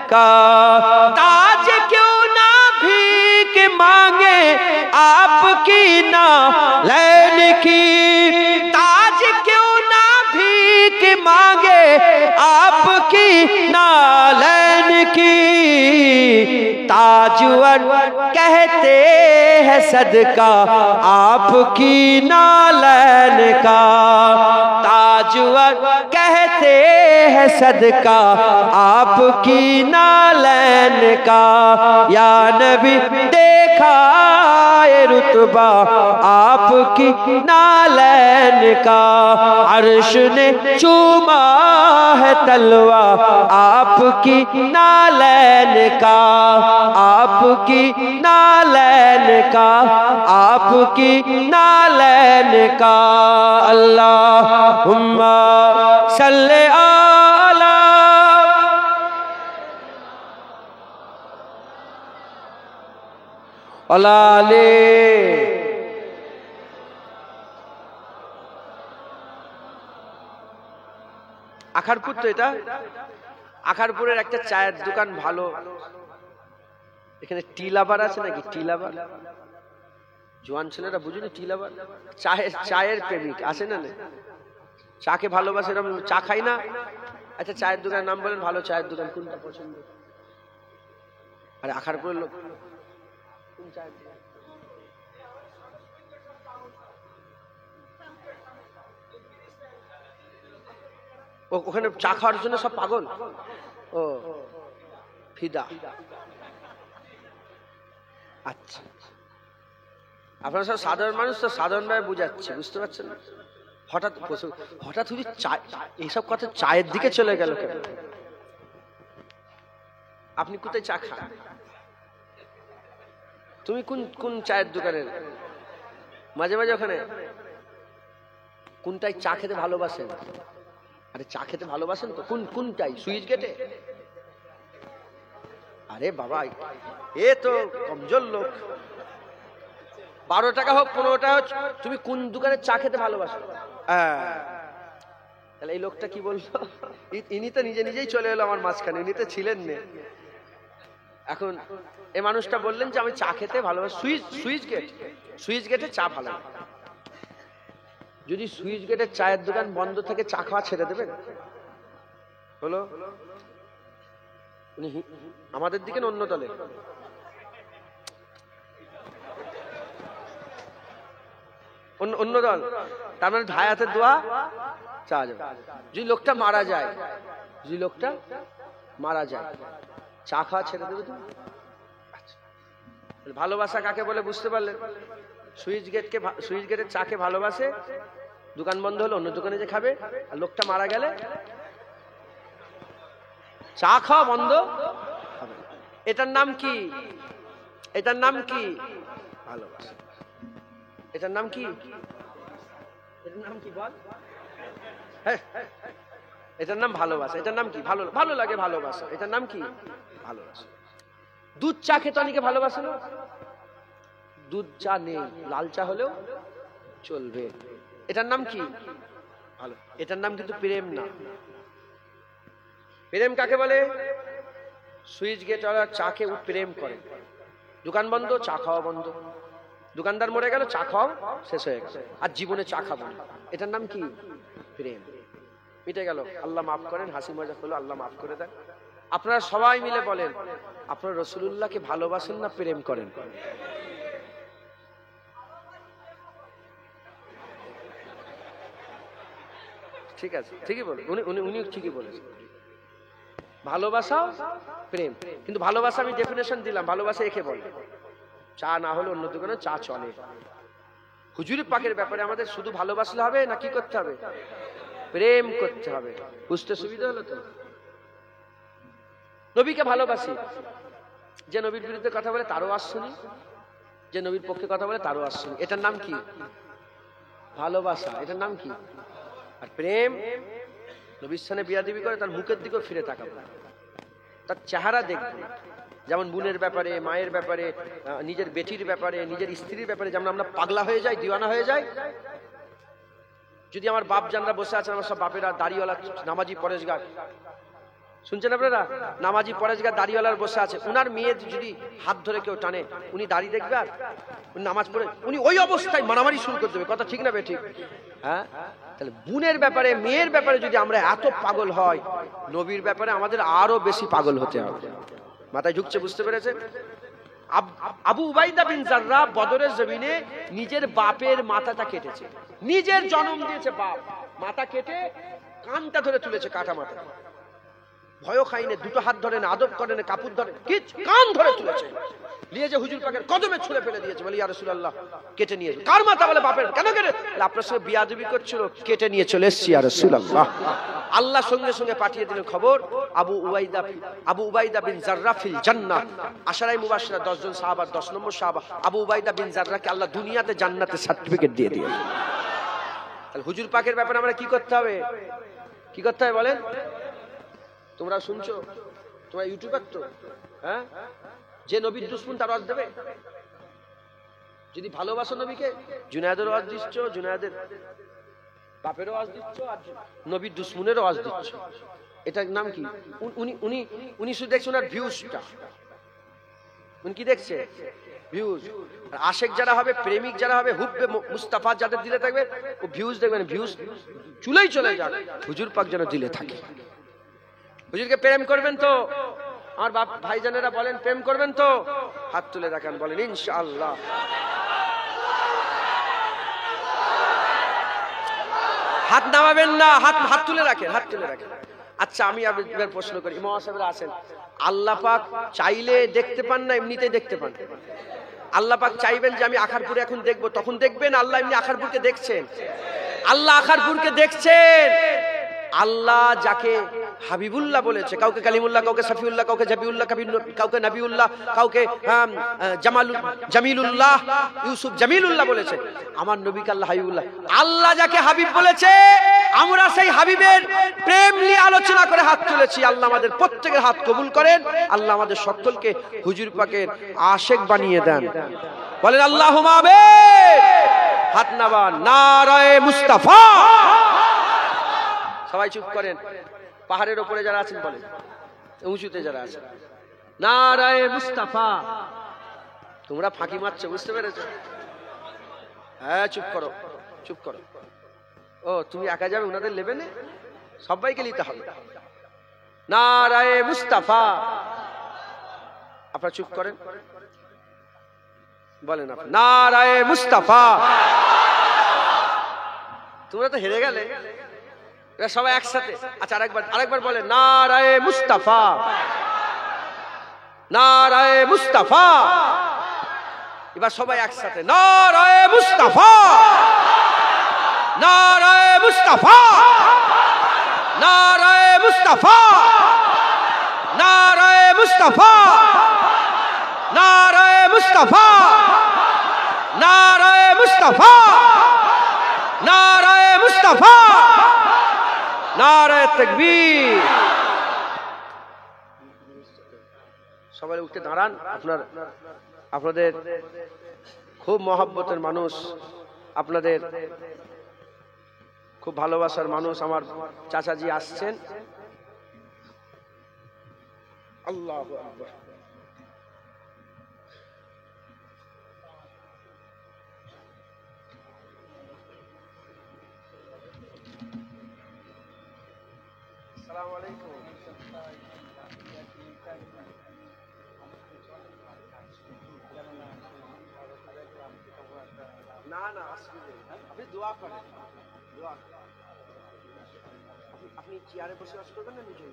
کا، تاج کیوں نہ بھیک مانگے آپ کی نالین کی، تاج کیوں نہ بھیک مانگے آپ کی نالین کی، تاجور کہتے ہیں صدقہ آپ کی نالین کا، تاجور کہتے ہیں صدقہ آپ کی نالین کا، یا نبی دیکھا یہ رتبہ آپ کی نالین کا، عرش نے چوما ہے تلوا آپ کی نالین کا، آپ کی نالین کا، آپ کی نالین کا، اللہم صلی علی علی আখারপুর তো এটা আখারপুরের একটা চায়ের দোকান ভালো এখানে টিলাবার আছে নাকি টিলাবার জোয়ান ছেলেরা বুঝুনি টিলাবার চায়ের প্রেমিক আছে না চাকে ভালোবাসে এরকম চা খাই না আচ্ছা চায়ের দোকানের নাম বলেন, ভালো চায়ের দোকান কোনটা পছন্দ? আরে আখারপুরের লোক, কোন চায়ের দোকান? ওখানে চা খাওয়ার জন্য সব পাগল। ও ফিদা, আচ্ছা। আপনারা সব সাধারণ মানুষ তো, সাধারণভাবে বুঝাচ্ছে, বুঝতে পারছেন? হঠাৎ হঠাৎ এইসব কথা চায়ের দিকে চলে গেল কেন? আপনি কোথায় চা খান? তুমি কোন কোন চায়ের দোকানের? মাঝে মাঝে ওখানে কোনটাই চা খেতে ভালোবাসেন? আরে চা খেতে ভালোবাসেন তো, কোনটাই? সুইচ গেটে? আরে বাবা, এ তো কমজোর লোক। 12 টাকা হোক 15 টাকা হোক, তুমি কোন দোকানে চা খেতে ভালোবাসো? তাহলে এই লোকটা কি বললো? ইনি তো নিজে নিজেই চলে এলো আমার মাঝখানে, ইনি তো ছিলেন না। এখন এই মানুষটা বললেন যে আমি চা খেতে ভালোবাসি। সুইচ গেটে চা ভালো। যদি সুইচ গেটের চায়ের দোকান বন্ধ থেকে চা খাওয়া ছেড়ে দেবেন? হলো উনি আমাদের দিকে অন্য দলে। অন্য দল, তার মানে ভায়াতের দোয়া চা যাবে। যদি লোকটা মারা যায়, চা খাওয়া ছেড়ে দেবে তুমি? ভালোবাসা কাকে বলে বুঝতে পারলেন? সুইচ গেটের চাকে ভালোবাসে, দোকান বন্ধ হলো অন্য দোকানে যে খাবে, আর লোকটা মারা গেলে চা খাওয়া বন্ধ হবে। এটার নাম কি? ভালোবাসা। এটার নাম কি বল? হ্যাঁ, এটার নাম ভালোবাসা। এটার নাম কি? ভালো লাগে ভালোবাসা। এটার নাম কি? ভালোবাসা। দুধ চা খেতে অনেকে ভালোবাসে না? দুধ চা নেই, লাল চা হলেও চলবে। এটার নাম কি? ভালো। এটার নাম কিন্তু প্রেম না। প্রেম কাকে বলে? সুইচ গেট ওরা চাকে প্রেম করে। দোকান বন্ধ, চা খাওয়া বন্ধ। দোকানদার মরে গেল, চা খাওয়া শেষ হয়ে গেল, আর জীবনে চা খাবো না। এটার নাম কি? প্রেম। মিটে গেল। আল্লাহ মাফ করেন, হাসি মজা হলো, আল্লাহ মাফ করে দেন। আপনারা সবাই মিলে বলেন, আপনারা রাসূলুল্লাহকে ভালোবাসেন না প্রেম করেন? ঠিক আছে, ঠিকই বলে, উনি ঠিকই বলেছেন। ভালোবাসা প্রেম, কিন্তু ভালোবাসা আমি ডেফিনেশন দিলাম, ভালোবাসা একে বলে। চা না হলে অন্য দোকানে চা চলে। হুজুর পাকের ব্যাপারে আমাদের শুধু ভালোবাসলে হবে না, কি করতে হবে? প্রেম করতে হবে। বুঝতে সুবিধা হলো তো? নবীকে ভালোবাসি, যে নবীর বিরুদ্ধে কথা বলে তারও আজ শুনি, যে নবীর পক্ষে কথা বলে তারও আজ শুনি। এটার নাম কি? ভালোবাসা। এটার নাম কি? আর প্রেম, নবীর সামনে বিয়াদবি করে তার মুখের দিকেও ফিরে তাকাবো, তার চেহারা দেখবো। যেমন বোনের ব্যাপারে, মায়ের ব্যাপারে, নিজের বেটির ব্যাপারে, নিজের স্ত্রীর ব্যাপারে যেমন আমরা পাগলা হয়ে যাই, দিওয়ানা হয়ে যাই। যদি আমার বাপ জানরা বসে আছেন, আমার সব বাপেরা দাড়িওয়ালা নামাজি পরেশগার, শুনছেন আপনারা? নামাজি পরেশগার দাড়িওয়ালার বসে আছে, উনার মেয়ে যদি হাত ধরে কেউ টানে, উনি দাড়ি দেখবে আর নামাজ পড়ে উনি ওই অবস্থায় মারামারি শুরু করে দেবে। কথা ঠিক না বেঠিক? হ্যাঁ, তাহলে বোনের ব্যাপারে, মেয়ের ব্যাপারে যদি আমরা এত পাগল হয়, নবীর ব্যাপারে আমাদের আরো বেশি পাগল হতে হবে। মাথায় ঢুকছে? বুঝতে পেরেছেন? আবু উবাইদা বিন জাররাহ বদরের জমিনে নিজের বাপের মাথাটা কেটেছে। নিজের জন্ম দিয়েছে বাপ, মাথা কেটে কানটা ধরে তুলেছে, কাটা মাথা। ভয়ও খাইনে, দুটো হাত ধরে না, আদব করে না, কাপড় ধরে, কান ধরে তুলেছে, নিয়ে যে হুজুর পাকের কদমে ছুঁড়ে ফেলে দিয়েছে। বলি ইয়া রাসূলুল্লাহ, কেটে নিয়েছে। কার মাথা? বলে বাপের। কেন কেটে? আপনার সঙ্গে বিয়াদবি করছিল, কেটে নিয়ে চলে এসেছি ইয়া রাসূলুল্লাহ। আল্লাহ সঙ্গে সঙ্গে পাঠিয়ে দিলেন খবর, আবু উবাইদা বিন জাররাহ ফিল জান্নাহ। আশারায়ে মুবাশশিরা 10 জন সাহাবা, 10 নম্বর সাহাবা আবু উবাইদা বিন জাররাহকে আল্লাহ দুনিয়াতে জান্নাতে সার্টিফিকেট দিয়ে দিয়েছে। তাহলে হুজুর পাকের ব্যাপারে আমরা কি করতে হবে? কি করতে হবে বলেন? তোমরা শুনছো, তোমরা ইউটিউবার তো, হ্যাঁ? যে নবীর দুশমন তার ওয়াজ দেবে। যদি ভালোবাসো নবীকে, জুনায়েদের ওয়াজ দিচ্ছ, জুনায়েদের বাপেরও ওয়াজ দিচ্ছ, আর নবীর দুশমনেরও ওয়াজ দিচ্ছ। এটার নাম কি? উনি শুধু দেখছে ওনার ভিউজটা। উনি কি দেখছে? ভিউজ। আর আশেক যারা হবে, প্রেমিক যারা হবে, হুব্বে মুস্তাফা যাদের দিলে থাকবে, ও ভিউজ দেখবেন, ভিউজ চুলেই চলে যাক, হুজুর পাক যেন দিলে থাকে। হুজুরকে প্রেম করবেন তো? আমার বাপ ভাইজানেরা বলেন প্রেম করবেন তো? হাত তুলে রাখেন, বলেন ইনশাআল্লাহ। হাত নামাবেন না, হাত তুলে রাখেন, হাত তুলে রাখেন। আচ্ছা আমি আপনাদের প্রশ্ন করি, ইমাম সাহেবরা আছেন, আল্লাহ পাক চাইলে দেখতে পান না এমনিতেই দেখতে পান? আল্লাহ পাক চাইবেন যে আমি আখারপুরে এখন দেখবো, তখন দেখবেন? আল্লাহ এমনি আখারপুরকে দেখছেন? আল্লাহ আখারপুরকে দেখছেন। আল্লাহ যাকে হাবিবুল্লাহ বলেছে, কাউকে কালিমুল্লাহ, কাউকে সফিউল্লাহ, কাউকে জাবিউল্লাহ, কাউকে নবিউল্লাহ, কাউকে জামিলুল্লাহ, ইউসুফ জামিলুল্লাহ বলেছে, আমার নবীকে আল্লাহ হাবিবুল্লাহ। আল্লাহ যাকে হাবিব বলেছে, আমরা সেই হাবিবের প্রেম নিয়ে আলোচনা করে হাত তুলেছি। আল্লাহ আমাদের প্রত্যেকের হাত কবুল করেন, আল্লাহ আমাদের সকলকে হুজুর পাকের আশেক বানিয়ে দেন। বলেন আল্লাহুম্মা আমিন। হাত নামান, নারায়ে মুস্তাফা। সবাই চুপ করেন। পাহাড়ের উপরে যারা আছেন বলেন, উঁচুতে যারা আছেন, নারায়ে মুস্তাফা। তোমরা ফাঁকি মারছো, বুঝতে পেরেছো? হ্যাঁ চুপ করো, চুপ করো। ও তুমি একা যাবে ওনাদের লেভেলে? সবাইকে নিতে হবে। নারায়ে মুস্তাফা। আপনারা চুপ করেন, বলেন আপনি নারায়ে মুস্তাফা। তোমরা তো হেরে গেলে সবাই একসাথে। আচ্ছা আরেকবার বলেন, নারায়ে মুস্তাফা, নারায়ে মুস্তাফা। এবার সবাই একসাথে, নারায়ে মুস্তাফা, নারায়ে মুস্তাফা, নারায়ে মুস্তাফা, নারায়ে মুস্তাফা, নারায়ে মুস্তাফা, নারায়ে মুস্তাফা, নারায়ে মুস্তাফা, নারায়ে তাকবীর। সবাই উঠে দাঁড়ান। আপনাদের খুব মহব্বতের মানুষ, আপনাদের খুব ভালোবাসার মানুষ আমার চাচাজি আসছেন। আল্লাহু আকবার। আসসালামু আলাইকুম। না না আপনি দোয়া করেন, দোয়া আপনি চেয়ারে বসে বাস করবেন না নিচে?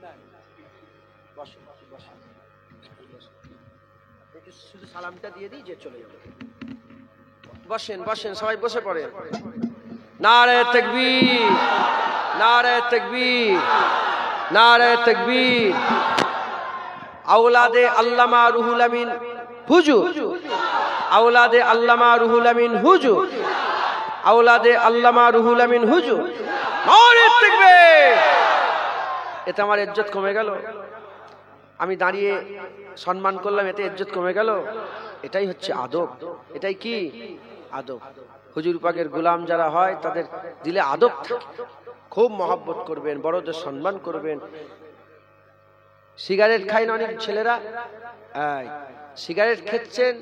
বসেন বসেন, একটু শুধু সালামটা দিয়ে দিই যে চলে যাবে। বসেন বসেন, সবাই বসে পড়েন। নারায়ে তাকবীর, নারায়ে তাকবীর, নারায়ে তাকবীর। আওলাদে আল্লামা রুহুল আমিন হুজুর, আওলাদে আল্লামা রুহুল আমিন হুজুর, আওলাদে আল্লামা রুহুল আমিন হুজুর। নারায়ে তাকবীর। এতে আমার ইজ্জত কমে গেল? আমি দাঁড়িয়ে সম্মান করলাম, এতে ইজ্জত কমে গেল? এটাই হচ্ছে আদব। এটাই কি আদব? হুজুর পাকের গোলাম যারা হয় তাদের দিলে আদব থাকে। খুব মহব্বত করবেন, বড়দের সম্মান করবেন। সিগারেট খায় না অনেক ছেলেরা, সিগারেট খেচ্ছেন,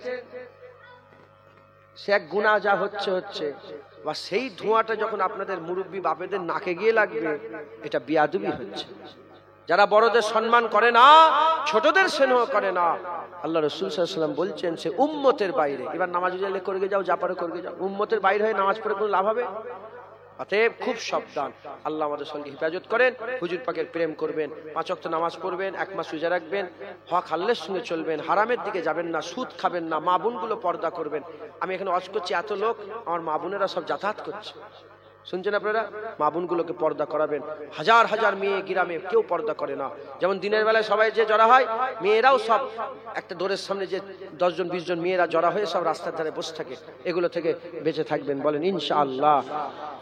সে এক গুনাহ যা হচ্ছে, বা সেই ধোঁয়াটা যখন আপনাদের মুরব্বী বাপেদের নাকে গিয়ে লাগবে, এটা বিয়াদবি হচ্ছে। যারা বড়দের সম্মান করে না, ছোটদের স্নেহ করে না, আল্লাহ রাসূল সাল্লাল্লাহু আলাইহি ওয়াসাল্লাম বলছেন সে উম্মতের বাইরে। এবার নামাজ করে যাও, যা পারো করে যাও, উম্মতের বাইরে হয়ে নামাজ পড়ে কোনো লাভ হবে? অতএব খুব সাবধান। আল্লাহ আমাদের সঙ্গে হেফাজত করেন। হুজুর পাকের প্রেম করবেন, 5 ওয়াক্ত নামাজ পড়বেন, 1 মাস রোজা রাখবেন, হক হালালের সঙ্গে চলবেন, হারামের দিকে যাবেন না, সুদ খাবেন না, মা বোনগুলো পর্দা করবেন। আমি এখানে ওয়াজ করছি, এত লোক আমার মা বোনেরা সব যাতায়াত করছে, শুনছেন আপনারা? মা বোনগুলোকে পর্দা করাবেন। হাজার হাজার মেয়ে গ্রামে কেউ পর্দা করে না। যেমন দিনের বেলায় সবাই যে জড়া হয়, মেয়েরাও সব একটা দোরের সামনে যে 10 জন 20 জন মেয়েরা জড়া হয়ে সব রাস্তার ধারে বসে থাকে, এগুলো থেকে বেঁচে থাকবেন, বলেন ইনশাআল্লাহ।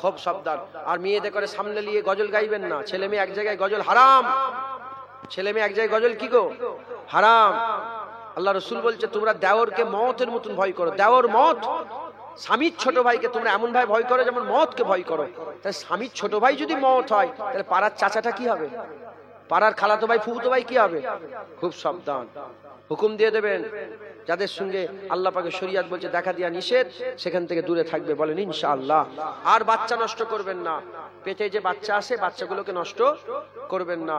খুব সাবধান। আর মেয়েদের করে সামনে নিয়ে গজল গাইবেন না। ছেলে মেয়ে এক জায়গায় গজল হারাম, ছেলে মেয়ে এক জায়গায় গজল কি গো? হারাম। আল্লাহ রাসূল বলছে তোমরা দেওরকে মওতের মতন ভয় করো। দেওর মওত, স্বামীর ছোট ভাইকে তোমরা এমন ভাবে ভয় করো যেমন মওতকে ভয় করো। তাহলে স্বামীর ছোট ভাই যদি মওত হয়, তাহলে পাড়ার চাচাটা কি হবে? পাড়ার খালাতো ভাই ফুফুতো ভাই কি হবে? খুব সাবধান। হুকুম দিয়ে দেবেন, যাদের সঙ্গে আল্লাহ পাকের শরীয়ত বলছে দেখা দিয়া নিষেধ, সেখান থেকে দূরে থাকবে, বলেন ইনশাআল্লাহ। আর বাচ্চা নষ্ট করবেন না। পেটে যে বাচ্চা আসে, বাচ্চাগুলোকে নষ্ট করবেন না।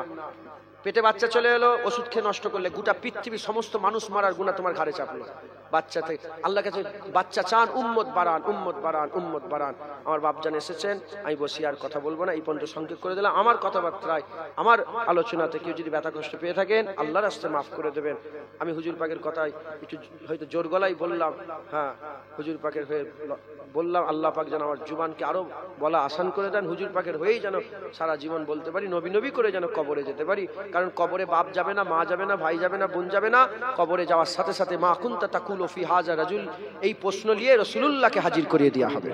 পেটে বাচ্চা চলে এলো, ওষুধ খেয়ে নষ্ট করলে, গোটা পৃথিবীর সমস্ত মানুষ মারার গুনাহ তোমার ঘাড়ে চাপলো। বাচ্চা থেকে আল্লাহ কাছে বাচ্চা চান, উম্মত বাড়ান, উম্মত বাড়ান, উম্মত বাড়ান। আমার বাপজান এসেছেন, আমি বসি আর কথা বলবো না, এই পর্যন্ত সংক্ষেপ করে দিলাম। আমার কথাবার্তায়, আমার আলোচনাতে কেউ যদি ব্যথা কষ্ট পেয়ে থাকেন, আল্লাহর রাস্তায় মাফ করে দেবেন। আমি হুজুর পাকের কথায় একটু হয়তো জোর গলায় বললাম, হ্যাঁ হুজুর পাকের হয়ে বললাম। আল্লাহ পাক যেন আমার জুবানকে আরো বলা আসান করে দেন, হুজুর পাকের হয়েই যেন সারা জীবন বলতে পারি, নবী নবী করে যেন কবরে যেতে পারি। কারণ কবরে বাপ যাবে না, মা যাবে না, ভাই যাবে না, বোন যাবে না। কবরে যাওয়ার সাথে সাথে মা কুনতা তাকুলু ফি হাযা রাজুল, এই প্রশ্ন নিয়ে রাসূলুল্লাহকে হাজির করিয়ে দেওয়া হবে।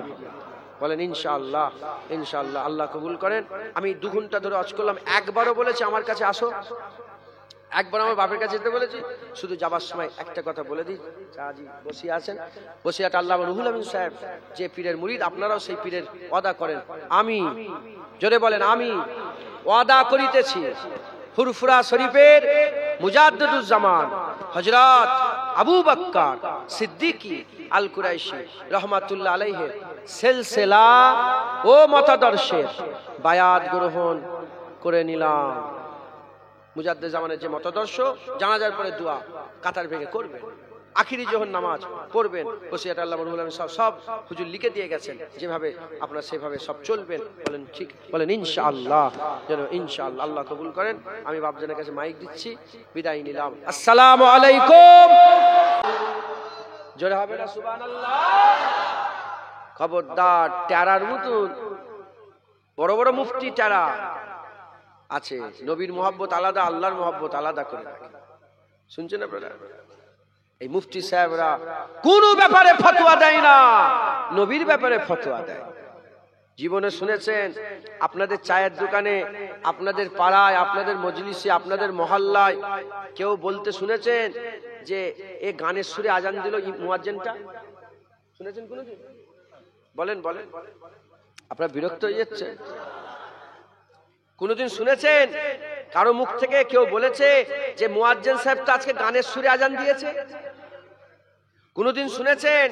বলেন ইনশাআল্লাহ। ইনশাআল্লাহ আল্লাহ কবুল করেন। আমি 2 ঘন্টা ধরে ওয়াজ করলাম, একবারও বলেছি আমার কাছে আসো, একবার আমার বাপের কাছে যেতে বলেছি। শুধু যাবার সময় একটা কথা বলে দিই, চাচি বসে আছেন, বসিয়াটা আল্লামা রুহুল আমিন সাহেব যে পীরের মুরিদ, আপনারাও সেই পীরের ওয়াদা করেন। আমি, জোরে বলেন, আমি ওয়াদা করিতেছি ফুরফুরা শরীফের মুজাদ্দিদুজ্জামান হযরত আবু বকর সিদ্দিকী আল কুরাইশি রহমাতুল্লাহ আলাইহি সিলসিলা ও মতাদর্শের বায়াত গ্রহণ করে নিলাম। মুজাদ্দিদ জামানের যে মতাদর্শ, জানাজার পরে দোয়া কাতার ভেঙে করবেন, আখিরি জোহর নামাজ পড়বেন, ওসিয়াত আল্লামা রুহুল আমিন সব হুজুর লিখে দিয়ে গেছেন, যেভাবে আপনারা সেভাবে সব চলবেন। বলেন ঠিক, বলেন ইনশাআল্লাহ, যেন ইনশাআল্লাহ আল্লাহ কবুল করেন। আমি বাপজানের কাছে মাইক দিচ্ছি, বিদায় নিলাম। আসসালামু আলাইকুম। জোরে হবে না সুবহানাল্লাহ? খবরদার, টেরার মতন বড় বড় মুফতি টেরা আছে, নবীর মোহাব্বত আলাদা, আল্লাহর মোহাব্বত আলাদা করে রাখে। শুনছেন আপনারা? এই মুফতি সাহেবরা কোন ব্যাপারে ফতোয়া দেয় না, নবীর ব্যাপারে ফতোয়া দেয়। জীবনে শুনেছেন আপনাদের চায়ের দোকানে, আপনাদের পাড়ায়, আপনাদের মজলিসে, আপনাদের মহল্লায় কেউ বলতে শুনেছেন যে এ গানের সুরে আজান দিল মুয়াজ্জিনটা? শুনেছেন কোনদিন? বলেন বলেন, আপনারা বিরক্ত হয়ে যাচ্ছেন? কোনদিন শুনেছেন কারো মুখ থেকে কেউ বলেছে যে মুয়াজ্জিন সাহেব তো আজকে গানের সুরে আজান দিয়েছে? কোনদিন শুনেছেন?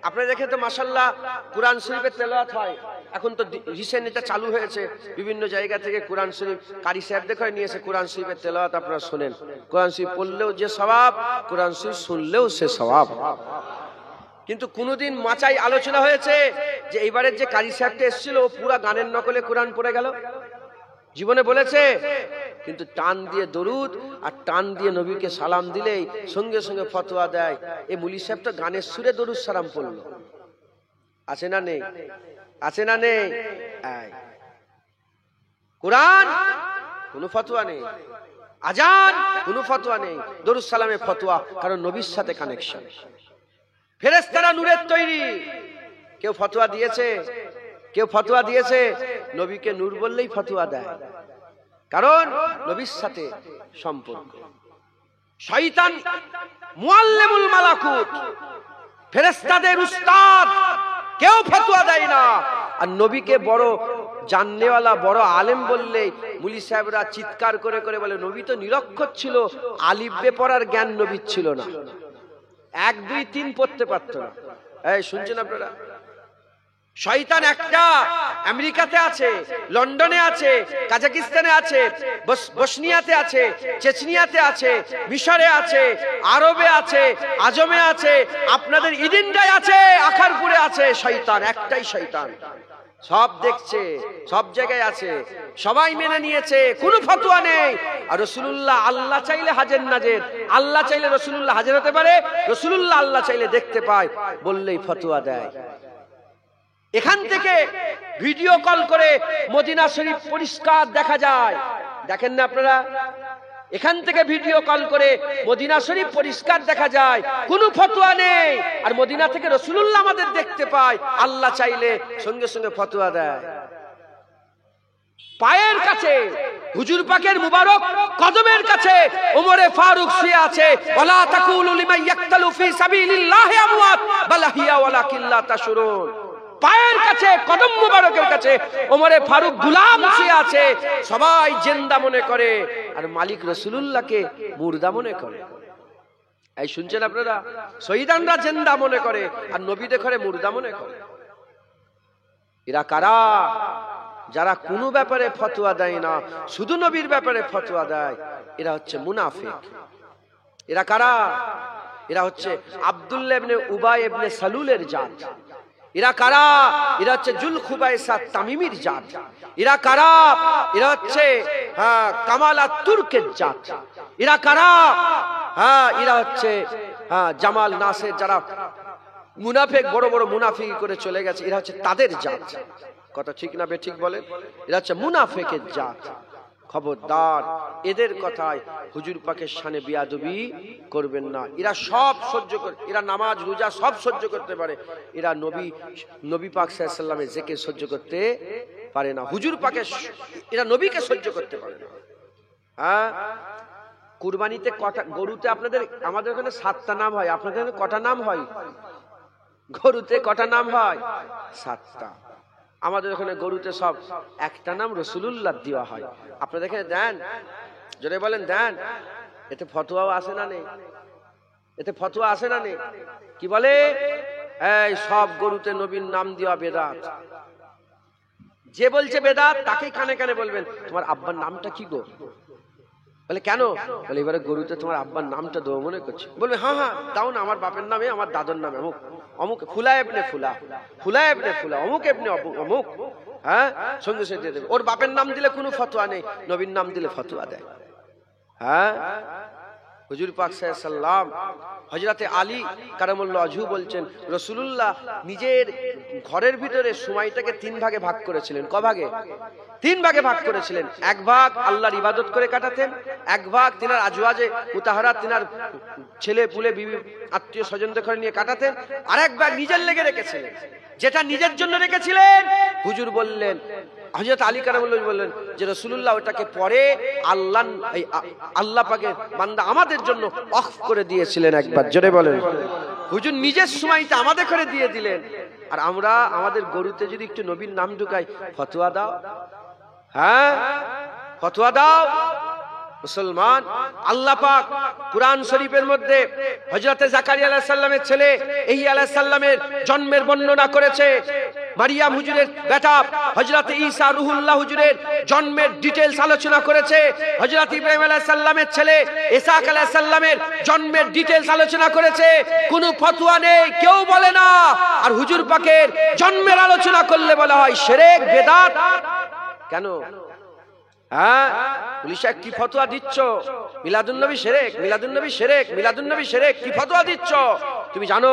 আপনারা দেখেন তো মাশাআল্লাহ কোরআন শরীফের তেলাওয়াত হয়, এখন তো রিসেন্ট এটা চালু হয়েছে, বিভিন্ন জায়গা থেকে কোরআন শরীফ কারি সাহেব দেখায় নিয়েছে, কোরআন শরীফের তেলাওয়াত আপনারা শুনেন। কোরআন শরীফ পড়লেও যে সওয়াব, কোরআন শরীফ শুনলেও সে সওয়াব। কিন্তু কোনদিন মাচাই আলোচনা হয়েছে যে এইবারের যে কারি সাহেবটা এসেছিল পুরা গানের নকলে কোরআন পড়ে গেল? জীবনে বলেছে? কিন্তু টান দিয়ে দরুদ আর টান দিয়ে নবীকে সালাম দিলেই সঙ্গে সঙ্গে ফতোয়া দেয় এই মুলি সাহেব তো গানের সুরে দরুদ সালাম পড়লো। আছে না নেই? আছে না নেই? কোরআন কোনো ফতোয়া নেই, আজান কোনো ফতোয়া নেই, দরুদ সালামে ফতোয়া, কারণ নবীর সাথে কানেকশন। ফেরেশতারা নূরের তৈরি। কেউ ফতোয়া দিয়েছে? কেউ ফতোয়া দিয়েছে? নবীকে নূর বললেই ফতোয়া দেয়, কারণ নবীর সাথে সম্পর্ক। শয়তান মুআল্লিমুল মালাকুত, ফেরেশতাদের উস্তাদ, কেউ ফতোয়া দেয় না। আর নবীকে বড় জাননেওয়ালা, বড় আলেম বললেই মুলি সাহেবরা চিৎকার করে করে বলে নবী তো নিরক্ষর ছিল, আলিফ বে পড়ার জ্ঞান নবীর ছিল না, 1 2 3 পড়তে পারত না। এই শুনছেন আপনারা? শয়তান একটা আমেরিকাতে আছে, লন্ডনে আছে, কাজাকিস্তানে আছে, বসনিয়াতে আছে, চেচনিয়াতে আছে, মিশরে আছে, আরবে আছে, আজমে আছে, আপনাদের ইদিনটায় আছে, আখারপুরে আছে। শয়তান একটাই শয়তান, সব দেখছে, সব জায়গায় আছে, সবাই মেনে নিয়েছে, কোনো ফতোয়া নেই। আর রাসূলুল্লাহ আল্লাহ চাইলে হাজির নাজির, আল্লাহ চাইলে রাসূলুল্লাহ হাজির হতে পারে, রাসূলুল্লাহ আল্লাহ চাইলে দেখতে পায়, বললেই ফতোয়া দেয়। এখান থেকে ভিডিও কল করে মদিনা শরীফ পরিষ্কার দেখা যায়, দেখেন না আপনারা? এখান থেকে ভিডিও কল করে মদিনা শরীফ পরিষ্কার দেখা যায়, কোনো ফতোয়া নেই। আর মদিনা থেকে রাসূলুল্লাহ আমাদের দেখতে পায়, আল্লাহ চাইলে সঙ্গে সঙ্গে ফতোয়া দেয়। পায়ের কাছে হুজুর পাকের মুবারক কদমের কাছে ওমরে ফারুক শুয়ে আছে। ওয়ালা তাকুলু লিমান ইয়াকতালু ফি সাবিলিল্লাহি আমওয়াত বাল হিয়া ওয়ালাকিন লা তাশউরুন। পায়ের কাছে, কদম মুবারকের কাছে ওমরে ফারুক গোলাম শুয়ে আছে, সবাই জিন্দা মনে করে, আর মালিক রাসূলুল্লাহকে মুর্দা মনে করে। এই শুনছেন আপনারা? শহীদানরা জিন্দা মনে করে আর নবী দেখে মুর্দা মনে করে। এরা কারা? যারা কোনো ব্যাপারে ফতোয়া দেয় না, শুধু নবীর ব্যাপারে ফতোয়া দেয়, এরা হচ্ছে মুনাফিক। এরা কারা? এরা হচ্ছে আব্দুল্লাহ ইবনে উবাই ইবনে সালুলের জাত। এরা কারা? এরা হচ্ছে জুলখুবাইসা তামিমির জাত। এরা কারা? এরা হচ্ছে কামালা তুর্কের জাত। এরা কারা? এরা হচ্ছে জামাল নাসের, যারা মুনাফিক বড় বড় মুনাফিক করে চলে গেছে, এরা হচ্ছে তাদের জাত। কথা ঠিক না বেঠিক বলেন? এরা হচ্ছে মুনাফিকের জাত। খবরদার, এদের কথায় হুজুর পাকের শানে বিয়াদবি করবেন না। এরা সব সহ্য করে, এরা নামাজ রোজা সব সহ্য করতে পারে, এরা নবী পাক সাল্লাল্লাহু আলাইহি ওয়াসাল্লামের জিকির সহ্য করতে পারে না। হুজুর পাকে, এরা নবীকে সহ্য করতে পারে না। কুরবানিতে কটা গরুতে আপনাদের, আমাদের ওখানে 7টা নাম হয়, আপনাদের ওখানে কটা নাম হয়? গরুতে কটা নাম হয়? 7টা। আমাদের ওখানে গরুতে সব একটা নাম রাসূলুল্লাহ দেওয়া হয়। আপনাদের এখানে দেন? জোরে বলেন দেন? এতে ফতোয়াও আসে না নেই? এতে ফতোয়া আসে না নেই? কি বলে? এই সব গরুতে নবীর নাম দেওয়া বেদাত। যে বলছে বেদাত তাকেই কানে কানে বলবেন, তোমার আব্বার নামটা কি গো? বলে কেন? বলে এবারে গরুতে তোমার আব্বার নামটা দেবো মনে করছি। বলবে হ্যাঁ হ্যাঁ দাও না, আমার বাপের নামে, আমার দাদুর নামে অমুক অমুক, ফুলা এবনে ফুলা, ফুলা এবনে ফুলা, অমুক এবনে অমুক। সঙ্গে সঙ্গে দিয়ে দেবে। ওর বাপের নাম দিলে কোনো ফতোয়া নেই, নবীর নাম দিলে ফতোয়া দেয়। হুজুর পাক সাল্লাল্লাহু আলাইহি ওয়াসাল্লাম, হযরতে আলী কারামাল্লাহু ওয়াজহু বলছেন, রাসূলুল্লাহ নিজের ঘরের ভিতরে সময়টাকে 3 ভাগে ভাগ করেছিলেন। ক ভাগে? 3 ভাগে ভাগ করেছিলেন। এক ভাগ আল্লাহর ইবাদত করে কাটাতেন, এক ভাগ তিনার আজওয়াজে মুতাহারাত, তিনার ছেলে পুলে বিবি আত্মীয় স্বজনদের ঘরে নিয়ে কাটাতেন, আর এক ভাগ নিজের লেগে রেখেছিলেন। যেটা নিজের জন্য রেখেছিলেন, হুজুর বললেন, হযরত আলী কারামাল্লাহু বললেন যে রাসূলুল্লাহ ওটাকে পরে আল্লাহ পাকের বান্দা আমাদের জন্য অফ করে দিয়েছিলেন একবার। জোরে বলেন। হুজুর নিজের সময়টা আমাদের করে দিয়ে দিলেন, আর আমরা আমাদের গরুতে যদি একটু নবীর নাম ঢুকাই, ফতোয়া দাও। ফতোয়া দাও। মুসলমান, আল্লাহ পাক কুরআন শরীফের মধ্যে হযরতে জাকারিয়া আলাইহিস সালামের ছেলে ইহইয়া আলাইহিস সালামের জন্মের বর্ণনা করেছে। মারিয়াম হুজুরের বেটা হযরতে ঈসা রুহুল্লাহ হুজুরের জন্মের ডিটেইলস আলোচনা করেছে। হযরত ইব্রাহিম আলাইহিস সালামের ছেলে ইসহাক আলাইহিস সালামের জন্মের ডিটেইলস আলোচনা করেছে। কোনো ফতোয়া নেই, কেউ বলে না। আর হুজুর পাকের জন্মের আলোচনা করলে বলা হয় শিরক বেদাত। কেন? পুলিশ কি ফতোয়া দিচ্ছ? মিলাদুন নবী শিরক, মিলাদুন নবী শিরক, মিলাদুন নবী শিরক, কি ফতোয়া দিচ্ছ? তুমি জানো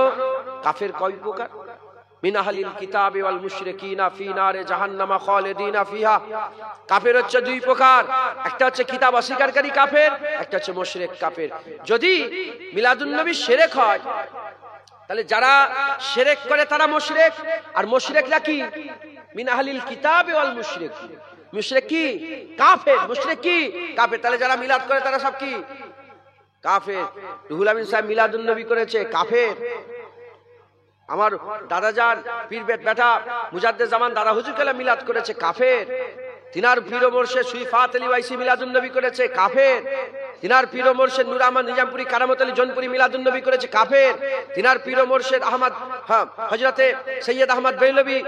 কাফের কয় প্রকার? মিন আহলিল কিতাবি ওয়াল মুশরিকিনা ফি নারে জাহান্নামা খালিদিনা ফিহা। কাফের হচ্ছে 2 প্রকার, একটা হচ্ছে কিতাব অস্বীকারী কাফের, একটা হচ্ছে মুশরিক কাফের। যদি মিলাদুন নবী শিরক হয়, তাহলে যারা শিরক করে তারা মুশরিক, আর মুশরিকরা কি? মিন আহলিল কিতাবি ওয়াল মুশরিকিন। মুশরিক কি? কাফের। মুশরিক কি? কাফের। তাহলে যারা মিলাদ করে তারা সব কি? কাফের। রুহুল আমিন সাহেব মিলাদুন নবী করেছে, কাফের। আমার দাদাজান পীর বেটা মুজাদ্দেদ জামান দাদা হুজুর কেলা মিলাদ করেছে, কাফের। তিনার পীর মুর্শিদ সুইফাত আলী ওয়াইসি মিলাদুন নবী করেছে, কাফের। তিনার পীর মুর্শিদ নূর আহমদ নিজামপুরি কারামত আলী জনপুরি মিলাদুন নবী করেছে, কাফের। তিনার পীর মুর্শিদ আহমদ হযরতে সৈয়দ আহমদ বেলবি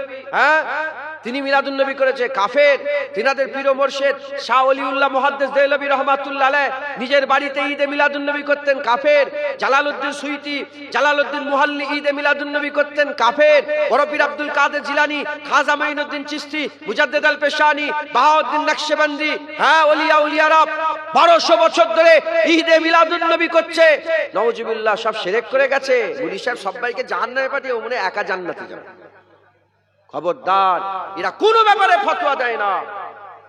তিনি মিলাদুন নবী করেছে, কাফের। তিনাদের পীর মুর্শিদ শাহ ওলিউল্লাহ মুহাদ্দিস দেহলভী রাহমাতুল্লাহ আলাইহ নিজের বাড়িতে ঈদে মিলাদুন নবী করতেন, কাফের। জালালউদ্দিন সুইতি, জালালউদ্দিন মুহাল্লি ঈদে মিলাদুন নবী করতেন, কাফের। বড় পীর আব্দুল কাদের জিলানী, খাজা মাইনুদ্দিন চিশতি, মুজাদ্দিদ আল পেশানি, বাহাউদ্দিন নকশবন্দি, ওলিয়া উলিয়ারা 1200 বছর ধরে ঈদে মিলাদুন নবী করছে। নাউজুবিল্লাহ, সব শিরক করে গেছে। মুনি সাহেব সবাইকে জাহান্নামে পাঠিয়ে ও মনে একা জান্নাতে যাবে। খবরদার, এরা কোনো ব্যাপারে ফতোয়া দেয় না।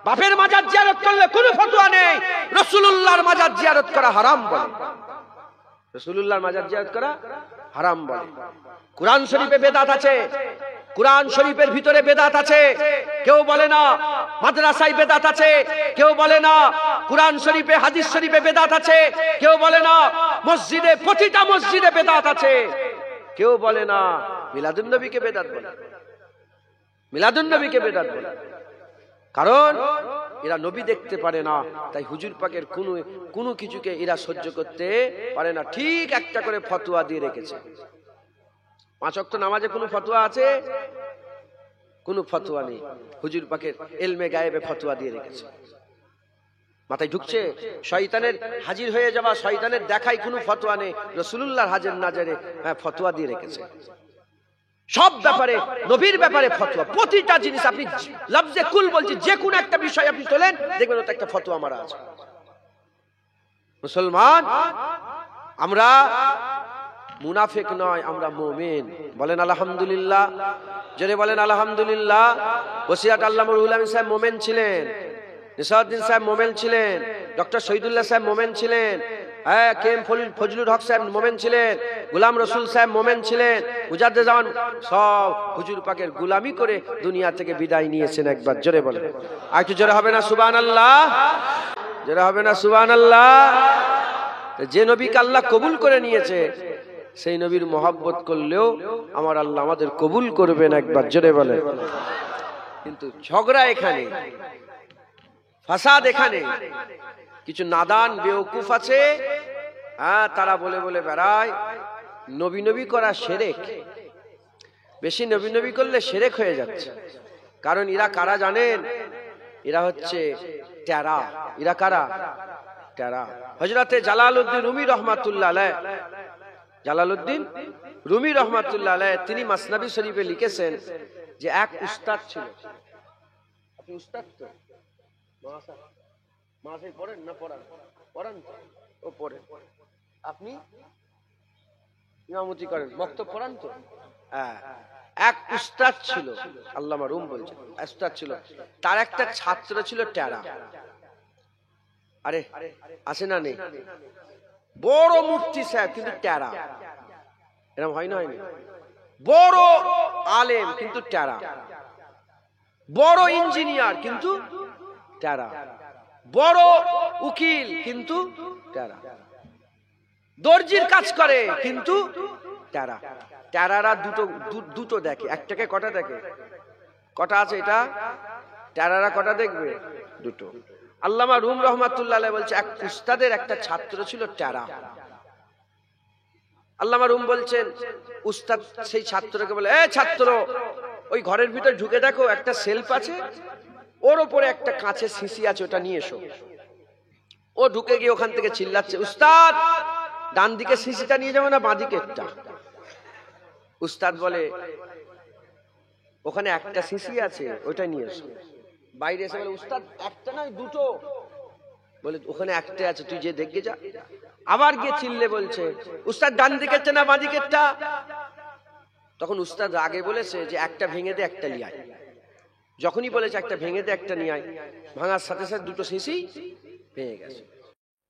বাপের মাজার জিয়ারত করলে কোনো ফতোয়া নেই। রাসূলুল্লাহর মাজার জিয়ারত করা হারাম বলে, রাসূলুল্লাহর মাজার জিয়ারত করা হারাম বলে। কুরআন শরীফে বেদাত আছে, কুরআন শরীফের ভিতরে বেদাত আছে। কেউ বলে না মাদ্রাসায় বেদাত আছে, কেউ বলে না কুরআন শরীফে হাদিস শরীফে বেদাত আছে, কেউ বলে না মসজিদে, প্রতিটা মসজিদে বেদাত আছে, কেউ বলে না মিলাদুন নবীকে বেদাত বলে, মিলাদুন নবীকে বেদাত বলে। কারণ এরা নবী দেখতে পারে না, তাই হুজুর পাকের কোনো কিছুকে এরা সহ্য করতে পারে না। ঠিক একটা করে ফতোয়া দিয়ে রেখেছে। 5 ওয়াক্ত নামাজে কোনো ফতোয়া আছে? কোনো ফতোয়া নেই। হুজুর পাকের ইলমে গায়েবে ফতোয়া দিয়ে রেখেছে। মাথায় ঢুকছে? শয়তানের হাজির হয়ে যাওয়া, শয়তানের দেখাই কোনো ফতোয়া নেই। রাসূলুল্লাহর হাজির নাজারে ফতোয়া দিয়ে রেখেছে। সব ব্যাপারে, নবীর ব্যাপারে ফতোয়া। প্রতিটা জিনিস আপনি লফজে কুল বলছি, যে কোনো একটা বিষয় আপনি তোলেন, দেখবেন ওটা একটা ফতোয়া মারা আছে। মুসলমান আমরা মুনাফিক নয়, আমরা মুমিন। বলেন আলহামদুলিল্লাহ, জোরে বলেন আলহামদুলিল্লাহ। ওসিয়াত আল্লামা রুহুল আমিন সাহেব মোমেন ছিলেন, নিসাউদ্দিন সাহেব মোমেন ছিলেন, ডক্টর শহীদুল্লাহ সাহেব মোমেন ছিলেন, কেএম ফজলুল হক সাহেব মোমেন ছিলেন, গোলাম রসুল সাহেব মোমেন ছিলেন, মুজাদ্দেদ জামান সব হুজুর পাকের গোলামি করে দুনিয়া থেকে বিদায় নিয়েছেন। একবার জোরে বলেন, আর একটু জোরে হবে না সুবহানাল্লাহ? জোরে হবে না সুবহানাল্লাহ? যে নবীকে আল্লাহ কবুল করে নিয়েছে, সেই নবীর মহব্বত করলেও আমার আল্লাহ আমাদের কবুল করবেন। একবার জোরে বলেন। কিন্তু ঝগড়া এখানে, ফাসাদ এখানে। কিছু নাদান বেওকুফ আছে, তারা বলে বলে বেড়ায় নবী নবী করা শিরক। বেশি নবী নবী করলে শিরক হয়ে যাচ্ছে। কারণ এরা কারা জানেন? এরা হচ্ছে টেরা। এরা কারা? টেরা। হযরতে জালালউদ্দিন রুমি রহমাতুল্লাহ আলাইহ, জালালউদ্দিন রুমি রহমাতুল্লাহ আলাইহ, তিনি মাসনাবি শরীফে লিখেছেন যে এক উস্তাদ ছিল। আপনি উস্তাদ তো মাসে পড়েন না? পড়ান ও পড়েন। আপনি ইমামতি করেন, বক্তব্য পড়ান তো? এক উস্তাদ ছিল, আল্লামা রুম বলছেন উস্তাদ ছিল, তার একটা ছাত্র ছিল টেরা। আরে আছে না নেই? বড় মুফতি সাহেব কিন্তু টেরা। এরকম হয় না? হয়নি? বড় আলেম কিন্তু টেরা, বড় ইঞ্জিনিয়ার কিন্তু টেরা, বড় উকিল কিন্তু টেরা, দর্জির কাজ করে কিন্তু টেরা। টেরারা দুটো দেখে, একটাকে কটা দেখে? কটা আছে এটা? টেরারা কটা দেখবে? দুটো। আল্লামা রুম রহমাতুল্লাহ আলাইহ বলছে এক উস্তাদের একটা ছাত্র ছিল টেরা। আল্লামা রুম বলছেন উস্তাদ সেই ছাত্রকে বলে, এ ছাত্র, ওই ঘরের ভিতর ঢুকে দেখো, একটা সেলফ আছে, ওর উপরে একটা কাঁচের শিশি আছে, ওটা নিয়ে এসো। ও ঢুকে গিয়ে ওখান থেকে চিল্লাচ্ছে, উস্তাদ ডান দিকে শিশিটা নিয়ে যাবো না বাঁ দিকেরটা? উস্তাদ বলে ওখানে একটা শিশি আছে, ওইটা নিয়ে এসো। বাইরে এসে বলে, উস্তাদ একটা নয় দুটো। বলে ওখানে একটা আছে, তুই যে দেখে যা। আবার গিয়ে চিল্লে বলছে, উস্তাদ ডান দিকেরটা না বাঁ দিকেরটা? তখন উস্তাদ আগে বলেছে যে একটা ভেঙে দে, একটা নিয়ে আয়। যখনই বলেছে একটা ভেঙে দে, একটা নিয়ে আয়, ভাঙার সাথে সাথে দুটো শিশি ভেঙে গেছে।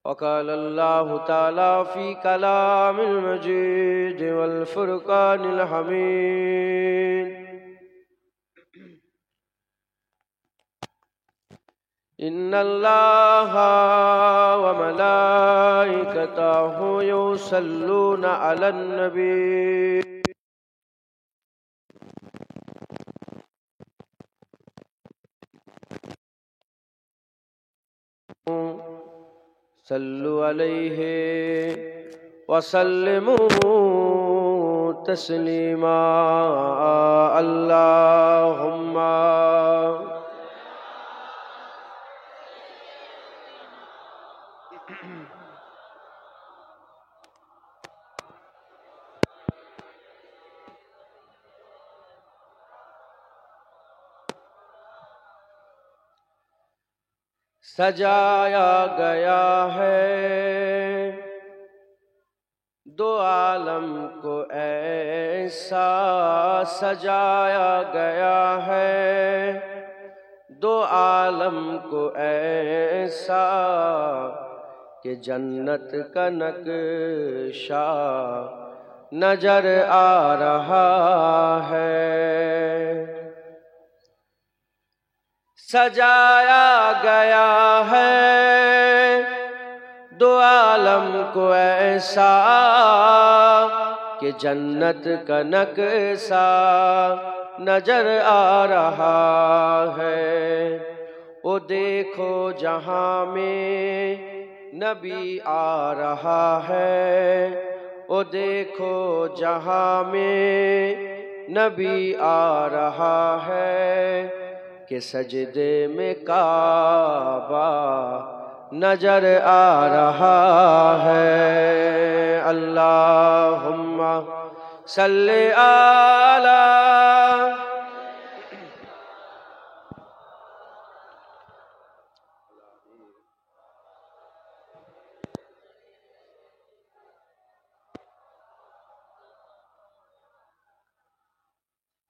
وقال الله تعالى في كلام المجيد والفرقان الحميد إن الله وملائكته يصلون على النبي صلوا عليه وسلموا تسليما اللهم सजाया गया है दो आलम को ऐसा, सजाया गया है दो आलम को ऐसा कि जन्नत का नक्शा नजर आ रहा है। सजाया गया है दो आलम को ऐसा कि जन्नत का नक्शा नजर आ रहा है। ओ देखो जहां में नबी आ रहा है, ओ देखो जहां में نبی آ رہا ہے کہ سجدے میں کعبہ نظر آ رہا ہے۔ اللہم صلی علی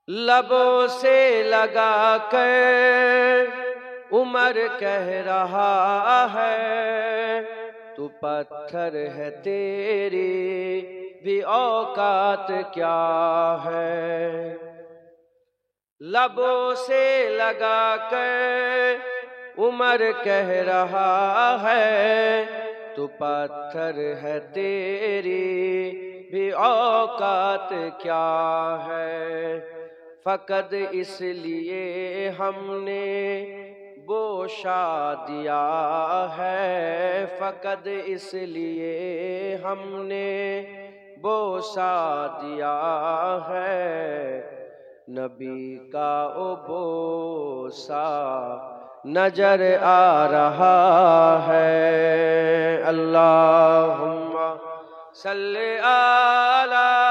لبوں سے لگا کر عمر کہہ رہا ہے تو پتھر ہے تیری بھی اوقات کیا ہے۔ لبوں سے لگا کر عمر کہہ رہا ہے تو پتھر ہے تیری بھی اوقات کیا ہے۔ فقط اس لیے ہم نے بوشا دیا ہے، فقط اس لیے ہم نے بوسا دیا ہے، نبی کا او بوسا نظر آ رہا ہے۔ اللہم صلی علی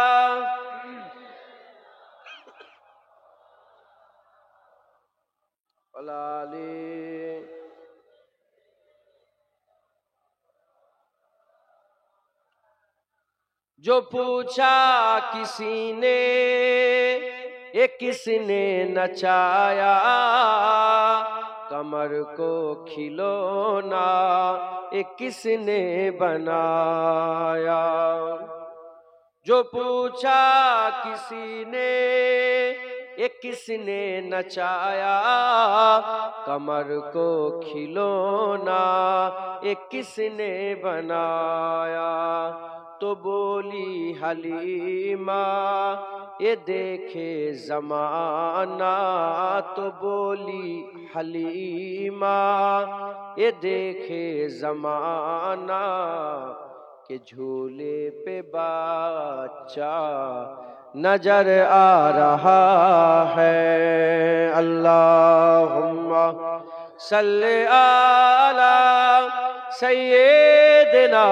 جو پوچھا کسی نے یہ کس نے نچایا، کمر کو کھلونا یہ کس نے بنایا۔ جو پوچھا کسی نے یہ کس نے نچایا، کمر کو کھلونا یہ کس نے بنایا۔ تو بولی حلیمہ یہ دیکھے زمانہ، تو بولی حلیمہ یہ دیکھے زمانہ کہ جھولے پہ بچہ نظر آ رہا ہے۔ اللہم صلی علی سیدنا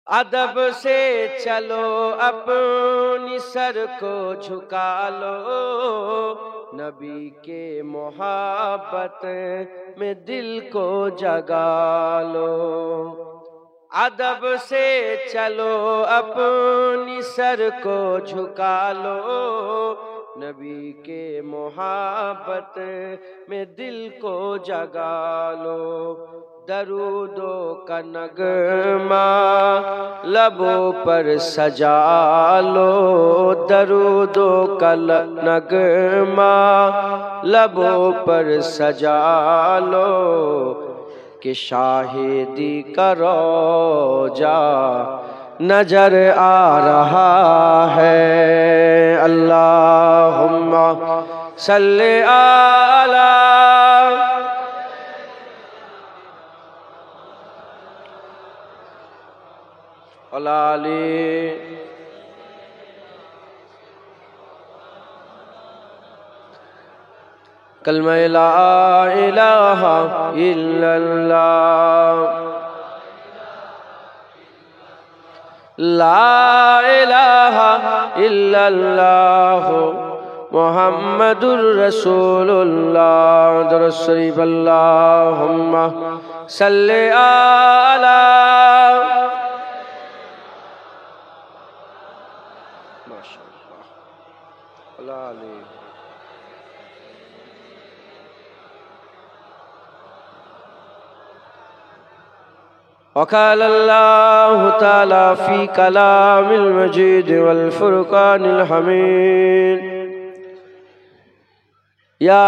ادب سے چلو اپنی سر کو جھکا لو، نبی کے محبت میں دل کو جگا لو۔ ادب سے چلو اپنی سر کو جھکا لو، نبی کے محبت میں دل کو جگا لو۔ درودوں کا نغمہ لبوں پر سجا لو، درودوں کا نغمہ لبوں پر سجا لو کہ شاہدی کا روضہ نظر آ رہا ہے۔ اللہم صلی علی کلمہ لا الہ الا اللہ، لا الہ الا اللہ محمد الرسول اللہ۔ درود شریف اللہم صلی علی وقال اللہ تعالی فی کلام المجید والفرقان الحمید یا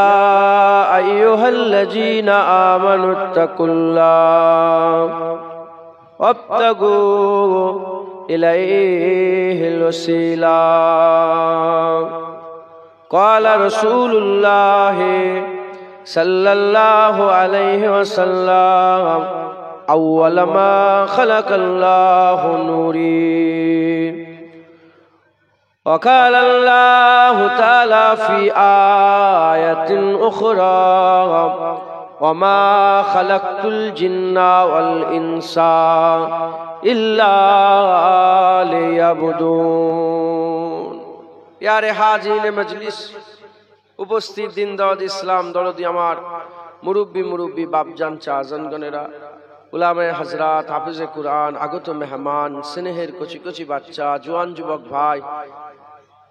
ایہا الذین آمنوا اتقوا اللہ وابتغوا الیہ الوسیلہ قال رسول الله صلى الله عليه وسلم أول ما خلق الله نوري وقال الله تعالى في آية أخرى وما خلقت الجن والإنس إلا ليعبدون প্যারে হাজিরিনে মজলিস, উপস্থিত দিন দাওয়াত ইসলাম দরদি আমার মুরব্বী বাপজান চাচনগণেরা, উলামায়ে হযরত, হাফেজে কুরআন, আগত মেহমান, স্নেহের কচি কচি বাচ্চা, জওয়ান যুবক ভাই,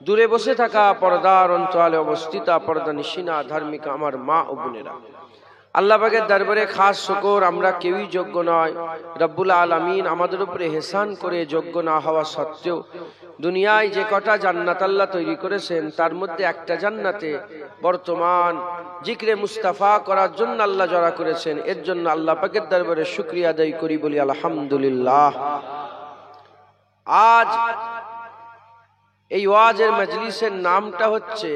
দূরে বসে থাকা পর্দার অন্তরালে অবস্থিত পর্দা নিশিনা ধার্মিক আমার মা ও বোনেরা, আল্লাহ পাকের দরবারে খাস শুকর, আমরা কেউই যোগ্য নয়। রব্বুল আলামিন আমাদের উপরে ইহসান করে যোগ্য না হওয়া সত্ত্বেও দুনিয়ায় যে কটা জান্নাত আল্লাহ তৈরি করেছেন তার মধ্যে একটা জান্নাতে বর্তমান জিকরে মুস্তাফা করার জন্য আল্লাহ জড়া করেছেন। এর জন্য আল্লাহ পাকের দরবারে শুকরিয়া আদায় করি, বলি আলহামদুলিল্লাহ। আজ এই ওয়াজের মজলিসের নামটা হচ্ছে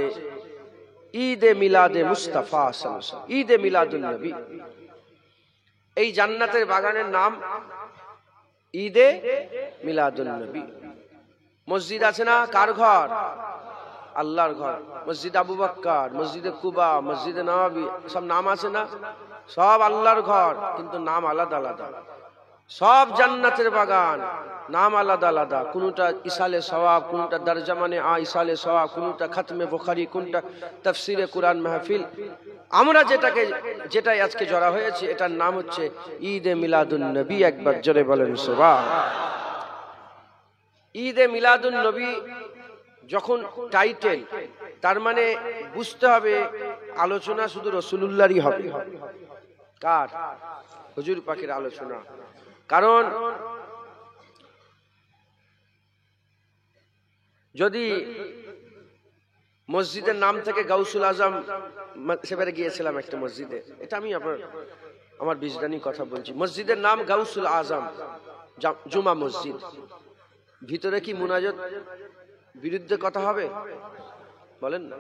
ঈদে মিলাদে মুস্তাফা সাল্লাল্লাহু আলাইহি ওয়াসাল্লাম, ঈদে মিলাদুন নবী। এই জান্নাতের বাগানের নাম ঈদে মিলাদুন নবী। মসজিদ আছে না? কার ঘর? আল্লাহর ঘর। মসজিদ আবু বকর, মসজিদে কুবা, মসজিদে নববী, সব নাম আছে না? সব আল্লাহর ঘর, কিন্তু নাম আলাদা আলাদা। সব জান্নাতের বাগান, নাম আলাদা আলাদা। কোনটা ইসালে সওয়াব, কোনটা দরজামানে ইসালে সওয়াব, কোনটা খতমে বুখারী, কোনটা তাফসিরে কুরআন মাহফিল। আমরা যেটাই আজকে জড়া হয়েছে এটার নাম হচ্ছে ঈদে মিলাদুন নবী। একবার জোরে বলেন সুবহানাল্লাহ। ঈদে মিলাদুন নবী যখন টাইটেল, তার মানে বুঝতে হবে আলোচনা শুধু রাসূলুল্লাহরই হবে। কার? হুজুর পাকের আলোচনা। কারণ যদি মসজিদের নাম থেকে গাউসুল আজম, সেবারে গিয়েছিলাম একটা মসজিদে, এটা আমি আমার বিজদানি কথা বলছি, মসজিদের নাম গাউসুল আজম জুমা মসজিদ। ভিতরে কি মুনাজাত বিরুদ্ধে কথা হবে? বলেন না,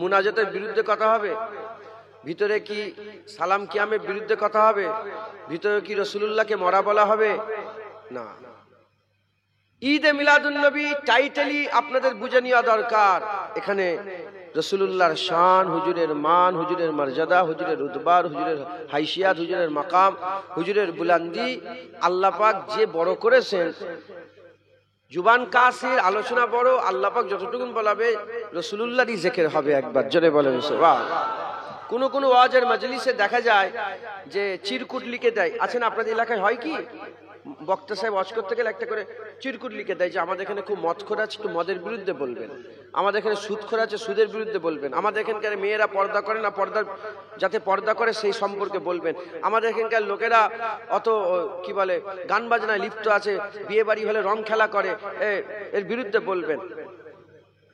মুনাজাতের বিরুদ্ধে কথা হবে? ভিতরে কি সালাম কিয়ামের বিরুদ্ধে কথা হবে? ভিতরে কি রাসূলুল্লাহকে মরা বলা হবে? না। ঈদে মিলাদুন নবী টাইটেলই আপনাদের বুঝে নেওয়া দরকার। এখানে রাসূলুল্লাহর শান, হুজুরের মান, হুজুরের মর্যাদা, হুজুরের রুতবা, হুজুরের হাইসিয়াত, হুজুরের মাকাম, হুজুরের বুলন্দি আল্লাহ পাক যে বড় করেছেন। জুবান কাসির, আলোচনা বড়, আল্লাহ পাক যতটুকুন বলাবে রাসূলুল্লাহরই জিকির হবে। একবার জোরে বলেন সুবহানাল্লাহ। কোন ওয়াজের মজলিসে দেখা যায় যে চিরকুট লিখে দেয়। আছেন আপনাদের এলাকায় হয় কি? বক্তা সাহেব ওয়াজ করতে গেলে একটা করে চিরকুট লিখে দেয় যে আমাদের এখানে খুব মদখোর আছে, একটু মদের বিরুদ্ধে বলবেন। আমাদের এখানে সুদখোর আছে, সুদের বিরুদ্ধে বলবেন। আমাদের এখানকার মেয়েরা পর্দা করে না, যাতে পর্দা করে সেই সম্পর্কে বলবেন। আমাদের এখানকার লোকেরা অত কি বলে গান বাজনায় লিপ্ত আছে, বিয়ে বাড়ি হলে রং খেলা করে, এর বিরুদ্ধে বলবেন।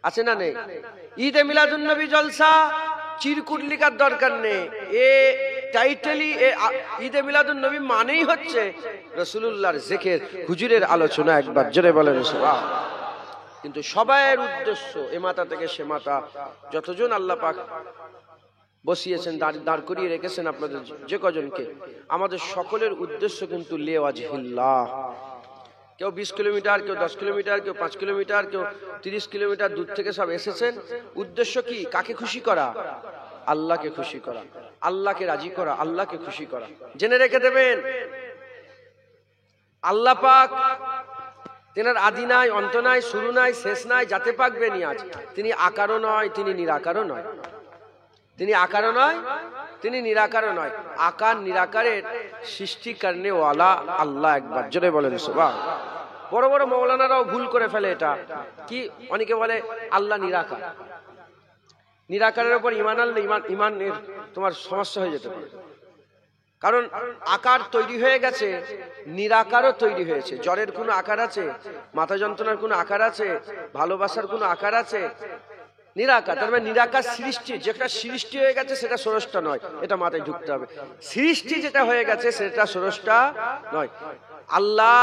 আছে না নেই? ঈদে মিলাদুন নবী জলসা চিরকুট লিখার দরকার নেই। এ টাইটেলই ঈদে মিলাদুন নবী মানেই হচ্ছে রাসূলুল্লাহর জিকির, হুজুরের আলোচনা। একবার জোরে বলেন সুবহানাল্লাহ। কিন্তু সবার উদ্দেশ্য এ মাথা থেকে সে মাথা, যতজন আল্লাহ পাক বসিয়েছেন, দাঁড় করিয়ে রেখেছেন আপনাদের যে কজনকে, আমাদের সকলের উদ্দেশ্য কিন্তু লিওয়াজহিল্লাহ। কেউ 20 কিলোমিটার, কেউ 10 কিলোমিটার, কেউ 5 কিলোমিটার, কেউ 30 কিলোমিটার দূর থেকে সব এসেছেন। উদ্দেশ্য কি? কাকে খুশি করা? আল্লাহকে খুশি করা, আল্লাহকে রাজি করা, আল্লাহকে খুশি করা। জেনে রেখে দেবেন, আল্লাহ পাক তেনার আদি নাই, অন্ত নাই, শুরু নাই, শেষ নাই, যাতে পাকবে নিয়াজ। তিনি আকারও নয়, তিনি নিরাকারও নয়। তিনি আকারও নয়, তিনি নিরাকারও নয়। আকার নিরাকারের সৃষ্টি করনে ওয়ালা আল্লাহ। একবার জোরে বলেন সুবহানাল্লাহ। বড় বড় মৌলানারাও ভুল করে ফেলে এটা। কি? অনেকে বলে আল্লাহ নিরাকার। নিরাকারের উপর ঈমান আনলে ঈমানের তোমার সমস্যা হয়ে যেতে পারে। কারণ আকার তৈরি হয়ে গেছে, নিরাকারও তৈরি হয়েছে। জ্বরের কোনো আকার আছে? মাথা যন্ত্রণার কোনো আকার আছে? ভালোবাসার কোনো আকার আছে? নিরাকার, তার মানে নিরাকার সৃষ্টি, যেটা সৃষ্টি হয়ে গেছে সেটা স্রষ্টা নয়, এটা মাথায় ঢুকতে হবে। সৃষ্টি যেটা হয়ে গেছে সেটা স্রষ্টা নয়। আল্লাহ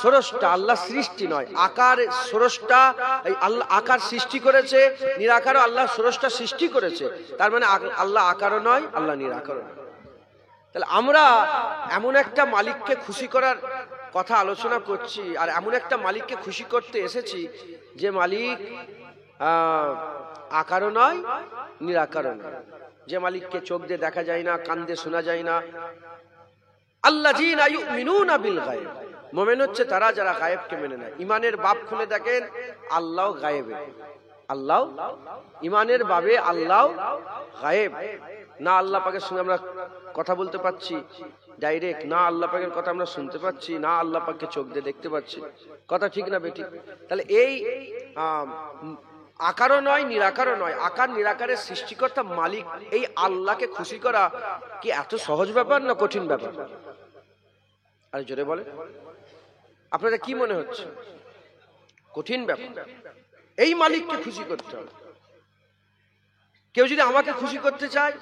স্রষ্টা, আল্লাহ সৃষ্টি নয়। আকার স্রষ্টা, এই আল্লাহ আকার সৃষ্টি করেছে, নিরাকারও আল্লাহ স্রষ্টা সৃষ্টি করেছে। তার মানে আল্লাহ আকারও নয়, আল্লাহ নিরাকারও নয়। তাহলে আমরা এমন একটা মালিককে খুশি করার কথা আলোচনা করছি, আর এমন একটা মালিককে খুশি করতে এসেছি যে মালিক আকারও নয়, নিরাকারও নয়, যে মালিককে চোখ দিয়ে দেখা যায় না, কান দিয়ে শোনা যায় না। আল্লাযীনা ইউমিনুনা বিল গায়ব, মুমিন হচ্ছে তারা যারা গায়েবকে মেনে নেয়। ইমানের বাব খুলে দেখেন, আল্লাহ গায়েবে, আল্লাহ ইমানের বাবে আল্লাহ গায়েব। না আল্লাহ পাকের সঙ্গে আমরা কথা বলতে পাচ্ছি ডাইরেক্ট, না আল্লাহ পাকের কথা আমরা শুনতে পাচ্ছি, না আল্লাহ পাককে চোখ দিয়ে দেখতে পাচ্ছি। কথা ঠিক না বেঠিক? তাহলে এই আকারও নয়, নিরাকারও নয়, আকার নিরাকারের সৃষ্টিকর্তা মালিক এই আল্লাহকে খুশি করা কি এত সহজ ব্যাপার না কঠিন ব্যাপার? আরে জোরে বলে, আপনাদের কি মনে হচ্ছে? কঠিন ব্যাপার। এই মালিককে খুশি করতে হবে। কেউ যদি আমাকে খুশি করতে চায়,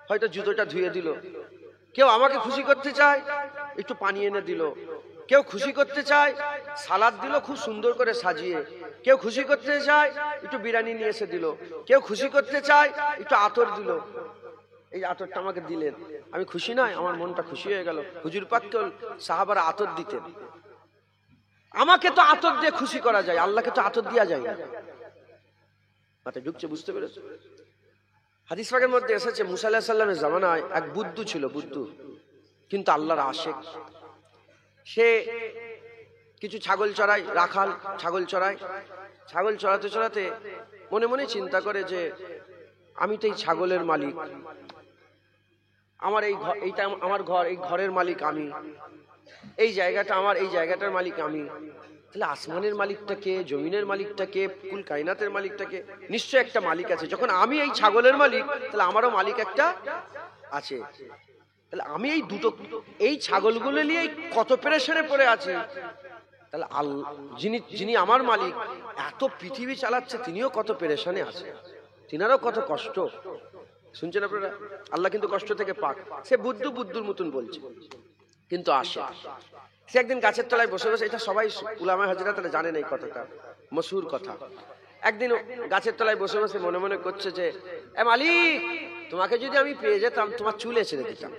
হয়তো জুতোটা ধুয়ে দিল। কেউ আমাকে খুশি করতে চায়, একটু পানি এনে দিল। কেউ খুশি করতে চায়, সালাদ দিল খুব সুন্দর করে সাজিয়ে। কেউ খুশি করতে চায়, একটু বিরিয়ানি নিয়ে এসে দিল। কেউ খুশি করতে চায়, একটু আতর দিল। এই আতরটা আমাকে দিলেন, আমি খুশি নয়? আমার মনটা খুশি হয়ে গেল। হুজুর পাককে সাহাবারা আতর দিতেন। আমাকে তো আতর দিয়ে খুশি করা যায়, আল্লাহকে তো আতর দেওয়া যায় না। মাথায় ঢুকছে? বুঝতে পেরেছো? হাদিস পাকের মধ্যে এসেছে, মুসা আলাইহিস সালামের জামানায় এক বুদ্ধু ছিল, বুদ্ধু, কিন্তু আল্লাহর আশিক। সে কিছু ছাগল চড়ায়, রাখাল ছাগল চড়ায়। ছাগল চড়াতে চড়াতে মনে মনে চিন্তা করে যে আমি তো এই ছাগলের মালিক, আমার এইটা আমার ঘর, এই ঘরের মালিক আমি, এই জায়গাটা আমার, এই জায়গাটার মালিক আমি। তাহলে আসমানের মালিকটা কে? জমিনের মালিকটা কে? কুল কায়নাতের মালিকটা কে? নিশ্চয় একটা মালিক আছে। যখন আমি এই ছাগলের মালিক, তাহলে আমারও মালিক একটা আছে। তাহলে আমি এই দুটো, এই ছাগলগুলো নিয়ে কত পেরেশানে পড়ে আছি। তাহলে যিনি আমার মালিক, এত পৃথিবী চালাচ্ছে, তিনিও কত পেরেশানে আছে, তিনারও কত কষ্ট। শুনছেন আপনারা? আল্লাহ কিন্তু কষ্ট থেকে পাক। সে বুদ্ধুর মতন বলছে, কিন্তু আসে। সে একদিন গাছের তলায় বসে বসে, এটা সবাই উলামা হযরতরা জানেন এই কথাটা, মশহুর কথা। একদিন গাছের তলায় বসে বসে মনে মনে করছে যে এ মালিক, তোমাকে যদি আমি পেয়ে যেতাম, তোমার চুলে ছেড়ে দিতাম।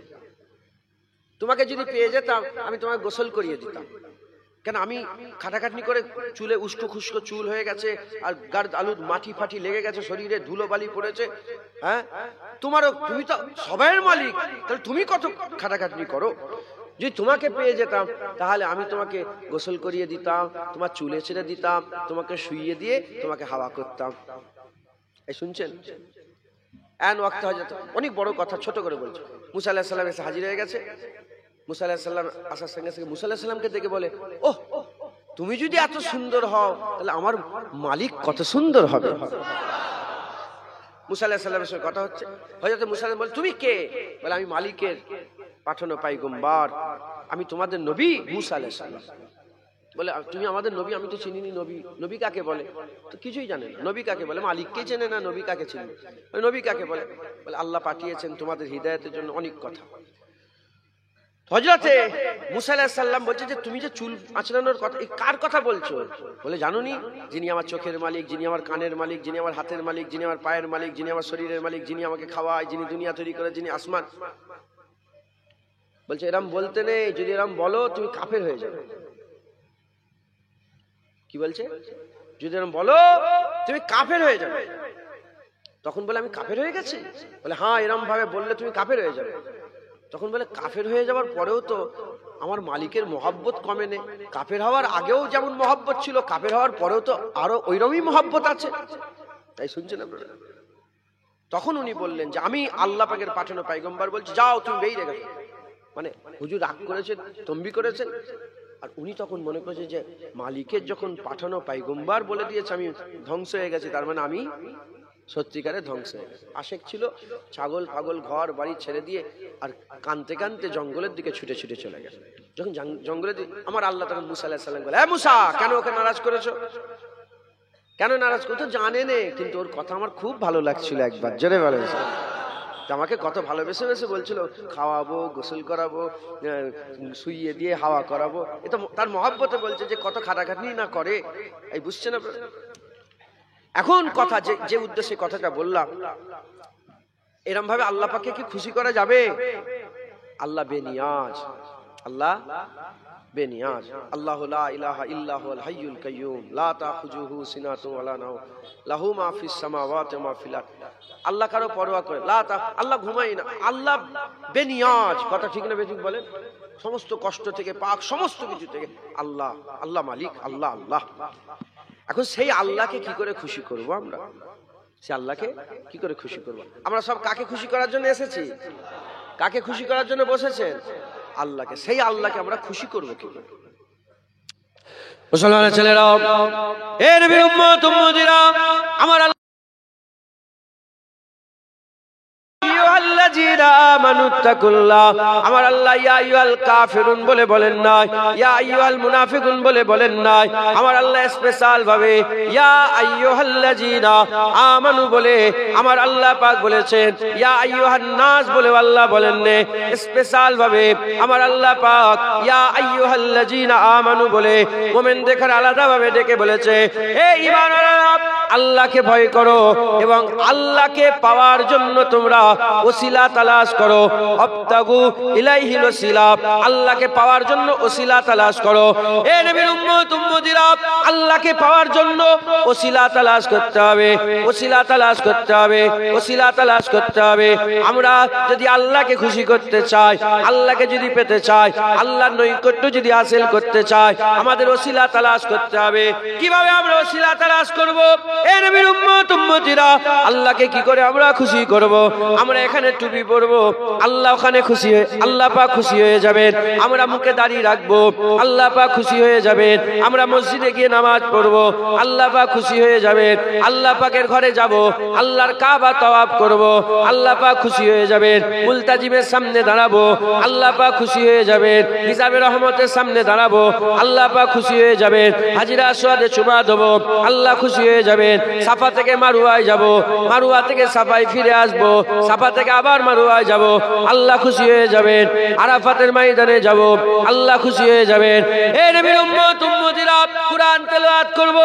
তোমাকে যদি পেয়ে যেতাম, আমি তোমাকে গোসল করিয়ে দিতাম। কেন আমি খাটাখাটনি করে চুলে উস্কো খুস্কো চুল হয়ে গেছে, আর গার্দ আলুর মাটি ফাটি লেগে গেছে, শরীরে ধুলো বালি পড়েছে। হ্যাঁ, তুমি তো সবাইয়ের মালিক, তাহলে তুমি কত খাটাখাটনি করো। যদি তোমাকে পেয়ে যেতাম, তাহলে আমি তোমাকে গোসল করিয়ে দিতাম, তোমার চুলে ছেড়ে দিতাম, তোমাকে শুইয়ে দিয়ে তোমাকে হাওয়া করতাম। এই শুনছেন? ওয়াক্তে হযরত, অনেক বড় কথা, ছোট করে বলছে। মুসা আলাইহিস সালাম এসে হাজির হয়ে গেছে। মুসা আলাইহিস সালাম আসার সঙ্গে সঙ্গে মুসা আলাইহিস সালামকে দেখে বলে, ওহ, তুমি যদি এত সুন্দর হও, তাহলে আমার মালিক কত সুন্দর হবে। মুসা আলাইহিস সালামের সঙ্গে কথা হচ্ছে। হযরত মুসা বলে, তুমি কে? বলে, আমি মালিকের পাঠানো পয়গম্বর, আমি তোমাদের নবী মুসা আলাইহিস সালাম। বলে, তুমি আমাদের নবী? আমি তো চিনিনি নবী। নবী কাকে বলে? তো কিছুই জানে না। নবী কাকে বলে? মালিককে চেনে না, নবী কাকে চিনি? নবী কাকে বলে? বলে, আল্লাহ পাঠিয়েছেন তোমাদের হিদায়াতের জন্য। অনেক কথা। হযরতে মুসা আলাইহিস সালাম বলছে যে তুমি যে চুল আঁচড়ানোর কথা, এই কার কথা বলছো? বলে, জানোনি যিনি আমার চোখের মালিক, যিনি আমার কানের মালিক, যিনি আমার হাতের মালিক, যিনি আমার পায়ের মালিক, যিনি আমার শরীরের মালিক, যিনি আমাকে খাওয়ায়, যিনি দুনিয়া তৈরি করে, যিনি আসমান। বলছে, এরম বলতে নেই, যদি এরম বলো তুমি কাফের হয়ে যাবে। কি বলছে? যদি এরম বলো তুমি কাফের হয়ে যাবে। তখন বলে, আমি কাফের হয়ে গেছি? বলে, হ্যাঁ, এরম ভাবে বললে তুমি কাফের হয়ে যাবে। তখন বলে, কাফের হয়ে যাওয়ার পরেও তো আমার মালিকের মহব্বত কমে নেই। কাফের হওয়ার আগেও যেমন মহব্বত ছিল, কাফের হওয়ার পরেও তো আরো ওইরকমই মহব্বত আছে। তাই শুনছেন আপনারা? তখন উনি বললেন যে আমি আল্লাহ পাকের পাঠানো পয়গম্বর, বলছি যাও তুমি বেরিয়ে গেছো। মানে হুজুর রাগ করেছেন, তম্বি করেছেন। আর উনি তখন মনে করছে যে মালিকের যখন পাঠানো পয়গম্বর বলে দিয়েছে আমি ধ্বংস হয়ে গেছি, তার মানে আমি সত্যিকারে ধ্বংস হয়ে গেছে। আশেক ছিল, ছাগল পাগল ঘর বাড়ি ছেড়ে দিয়ে আর কানতে কানতে জঙ্গলের দিকে ছুটে ছুটে চলে গেছে। যখন জঙ্গলের দিকে, আমার আল্লাহ তখন মুসা আলাইহিস সালাম বলে, মুসা, কেন ওকে নারাজ করেছো? কেন নারাজ? কত জানে নে, কিন্তু ওর কথা আমার খুব ভালো লাগছিল একবার, জোরে বলেন। আমাকে কত ভালোবেসে বেসে বলছিল খাওয়াবো, গোসল করাবো, শুইয়ে দিয়ে হাওয়া করাবো। এটা তার মহব্বতে বলছে, যে কত খাটাখাটনি না করে, এই বুঝছেন না? এখন কথা যে উদ্দেশ্যে কথাটা বললাম, এরম ভাবে আল্লাহ পাককে কি খুশি করা যাবে? আল্লাহ বেনিয়াজ, আল্লাহ বেনিয়াজ। আল্লাহু লা ইলাহা ইল্লাহুল হাইয়ুল কাইয়্যুম লা তাখুযুহু সিনাতুন ওয়া লা নাওম লাহু মা ফিস সামাওয়াতি ওয়া মা ফিল আরদ। আল্লাহ কারো পরোয়া করে, আল্লাহ ঘুমায় না, আল্লাহ বেনিয়াজ। কথা ঠিক না বেঠিক বলেন? সমস্ত কষ্ট থেকে পাক, সমস্ত কিছু থেকে আল্লাহ, আল্লাহ মালিক, আল্লাহ আল্লাহ। এখন সেই আল্লাহকে কি করে খুশি করব আমরা? সেই আল্লাহকে কি করে খুশি করব? আমরা সব কাকে খুশি করার জন্য এসেছি? কাকে খুশি করার জন্য বসেছেন? আল্লাহকে। সেই আল্লাহকে আমরা খুশি করবো কি করে? মুসলমানের ছেলেরা, এ নবীর উম্মত উম্মতিরা, আমার আমার আল্লাহ ইয়া আইয়ুহাল কাফিরুন বলে বলেন নাই, ইয়া আইয়ুহাল মুনাফিকুন বলে বলেন নাই। আমার আল্লাহ স্পেশাল ভাবে ইয়া আইয়ুহাল্লাযীনা আমানু বলে আমার আল্লাহ পাক বলেছেন। ইয়া আইয়ুহান নাস বলে আল্লাহ বলেন নে। স্পেশাল ভাবে আমার আল্লাহ পাক ইয়া আইয়ুহাল্লাযীনা আমানু বলে মুমিনদের আলাদা ভাবে ডেকে বলেছে, হে ঈমানওয়ালারা, আল্লাহকে ভয় করো এবং আল্লাহকে পাওয়ার জন্য তোমরা ওসিলা তালাশ করো। আবতাগু ইলাইহিল ওসিলা, আল্লাহকে পাওয়ার জন্য ওসিলা তালাশ করো। এ নবীর উম্মত উম্মতিরা, আল্লাহকে পাওয়ার জন্য ওসিলা তালাশ করতে হবে, ওসিলা তালাশ করতে হবে, ওসিলা তালাশ করতে হবে। আমরা যদি আল্লাহকে খুশি করতে চাই, আল্লাহকে যদি পেতে চাই, আল্লাহর নৈকট্য যদি হাসিল করতে চাই, আমাদের ওসিলা তালাশ করতে হবে। কিভাবে আমরা ওসিলা তালাশ করব? এ নবীর উম্মত উম্মতিরা, আল্লাহকে কি করে আমরা খুশি করব? আমরা এখানে টুপি পরবো, আল্লাহ ওখানে খুশি হয়ে, আল্লাহ পাক খুশি হয়ে যাবেন। আমরা মুখে দাড়ি রাখবো, আল্লাহ পাক খুশি হয়ে যাবেন। আমরা মসজিদে গিয়ে নামাজ পড়বো, আল্লাহ পাক খুশি হয়ে যাবেন। আল্লাহ পাকের ঘরে যাব, আল্লাহর কাবা তাওয়াফ করব, আল্লাহ পাক খুশি হয়ে যাবেন। মুলতাজিমের সামনে দাঁড়াবো, আল্লাহ পাক খুশি হয়ে যাবেন। হিসাবে রহমতের সামনে দাঁড়াবো, আল্লাহ পাক খুশি হয়ে যাবেন। হাজিরা আসওয়াদে চুমা দেবো, আল্লাহ খুশি হয়ে যাবেন। সাফা থেকে মারুয়ায় যাব, মারুয়া থেকে সাফায় ফিরে আসবো, সাফা থেকে আবার মারুয়ায় যাব, আল্লাহ খুশি হয়ে যাবেন। আরাফাতের ময়দানে যাব, আল্লাহ খুশি হয়ে যাবেন। এ নবীর উম্মত উম্মতিরা, কুরআন তেলাওয়াত করব,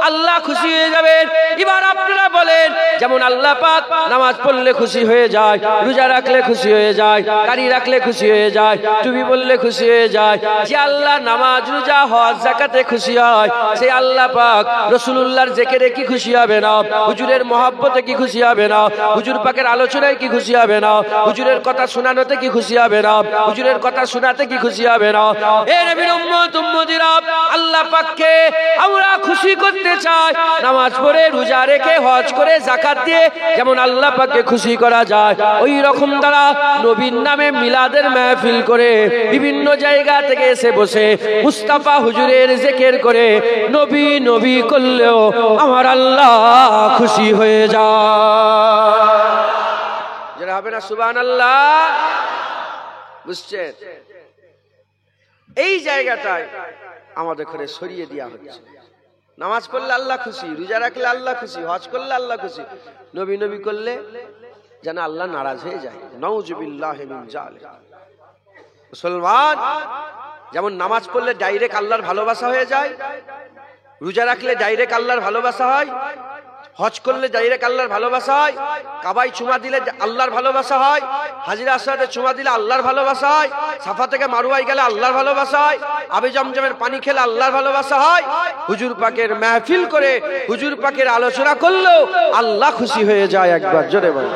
আল্লাহ খুশি হয়ে যাবেন। এবার আপনারা বলেন, যেমন আল্লাহ পাক নামাজ পড়লে খুশি হয়ে যায়, রোজা রাখলে খুশি হয়ে যায়, দাড়ি রাখলে খুশি হয়ে যায়, টুপি বললে খুশি হয়ে যায়, যে আল্লাহ নামাজ রোজা হজ যাকাতে খুশি হয়, সেই আল্লাহ পাক রাসূলুল্লাহর জিকিরে কি খুশি হবে না? হুজুরের মহব্বতে কি খুশি হবে না? হুজুর পাকের আলোচনায় কি খুশি হবে না? হুজুরের কথা শোনানোতে কি খুশি হবে না? হুজুরের কথা শোনাতে কি খুশি হবে না? এ নবীর উম্মত উম্মতিরা, আল্লাহ পাককে আমরা খুশি করতে চাই। নামাজ পড়ে, রোজা রেখে, হজ করে, যাকাত দিয়ে যেমন আল্লাহ পাককে খুশি করা যায়, ওই রকম দ্বারা নবীর নামে মিলাদের মাহফিল করে বিভিন্ন জায়গা থেকে এসে বসে মুস্তাফা হুজুরের জিকির করে নবী নবী করলেও আমার আল্লাহ খুশি হয়ে যায়। যারা হবে না সুবহানাল্লাহ, বুঝছেন? এই জায়গাটায় আমাদের ঘরে সরিয়ে দেওয়া হচ্ছে। নামাজ পড়লে আল্লাহ খুশি, রোজা রাখলে আল্লাহ খুশি, হজ করলে আল্লাহ খুশি, নবী নবী করলে যেন আল্লাহ নারাজ হয়ে যায়। নাউজুবিল্লাহি মিন জালিক। মুসলমান যেমন নামাজ পড়লে ডাইরেক্ট আল্লাহর ভালোবাসা হয়ে যায়, রোজা রাখলে ডাইরেক্ট আল্লাহর ভালোবাসা হয়, হজ করলে ডাইরেক্ট আল্লাহর ভালোবাসা হয়, কাবায় চুমা দিলে আল্লাহর ভালোবাসা হয়, হাজিরা আসওয়াদে চুমা দিলে আল্লাহর ভালোবাসা হয়, সাফা থেকে মারুয়ায় গেলে আল্লাহর ভালোবাসা হয়, আবে জমজমের পানি খেলে আল্লাহর ভালোবাসা হয়, হুজুর পাকের মাহফিল করে হুজুর পাকের আলোচনা করলেও আল্লাহ খুশি হয়ে যায়। একবার জোরে বলেন।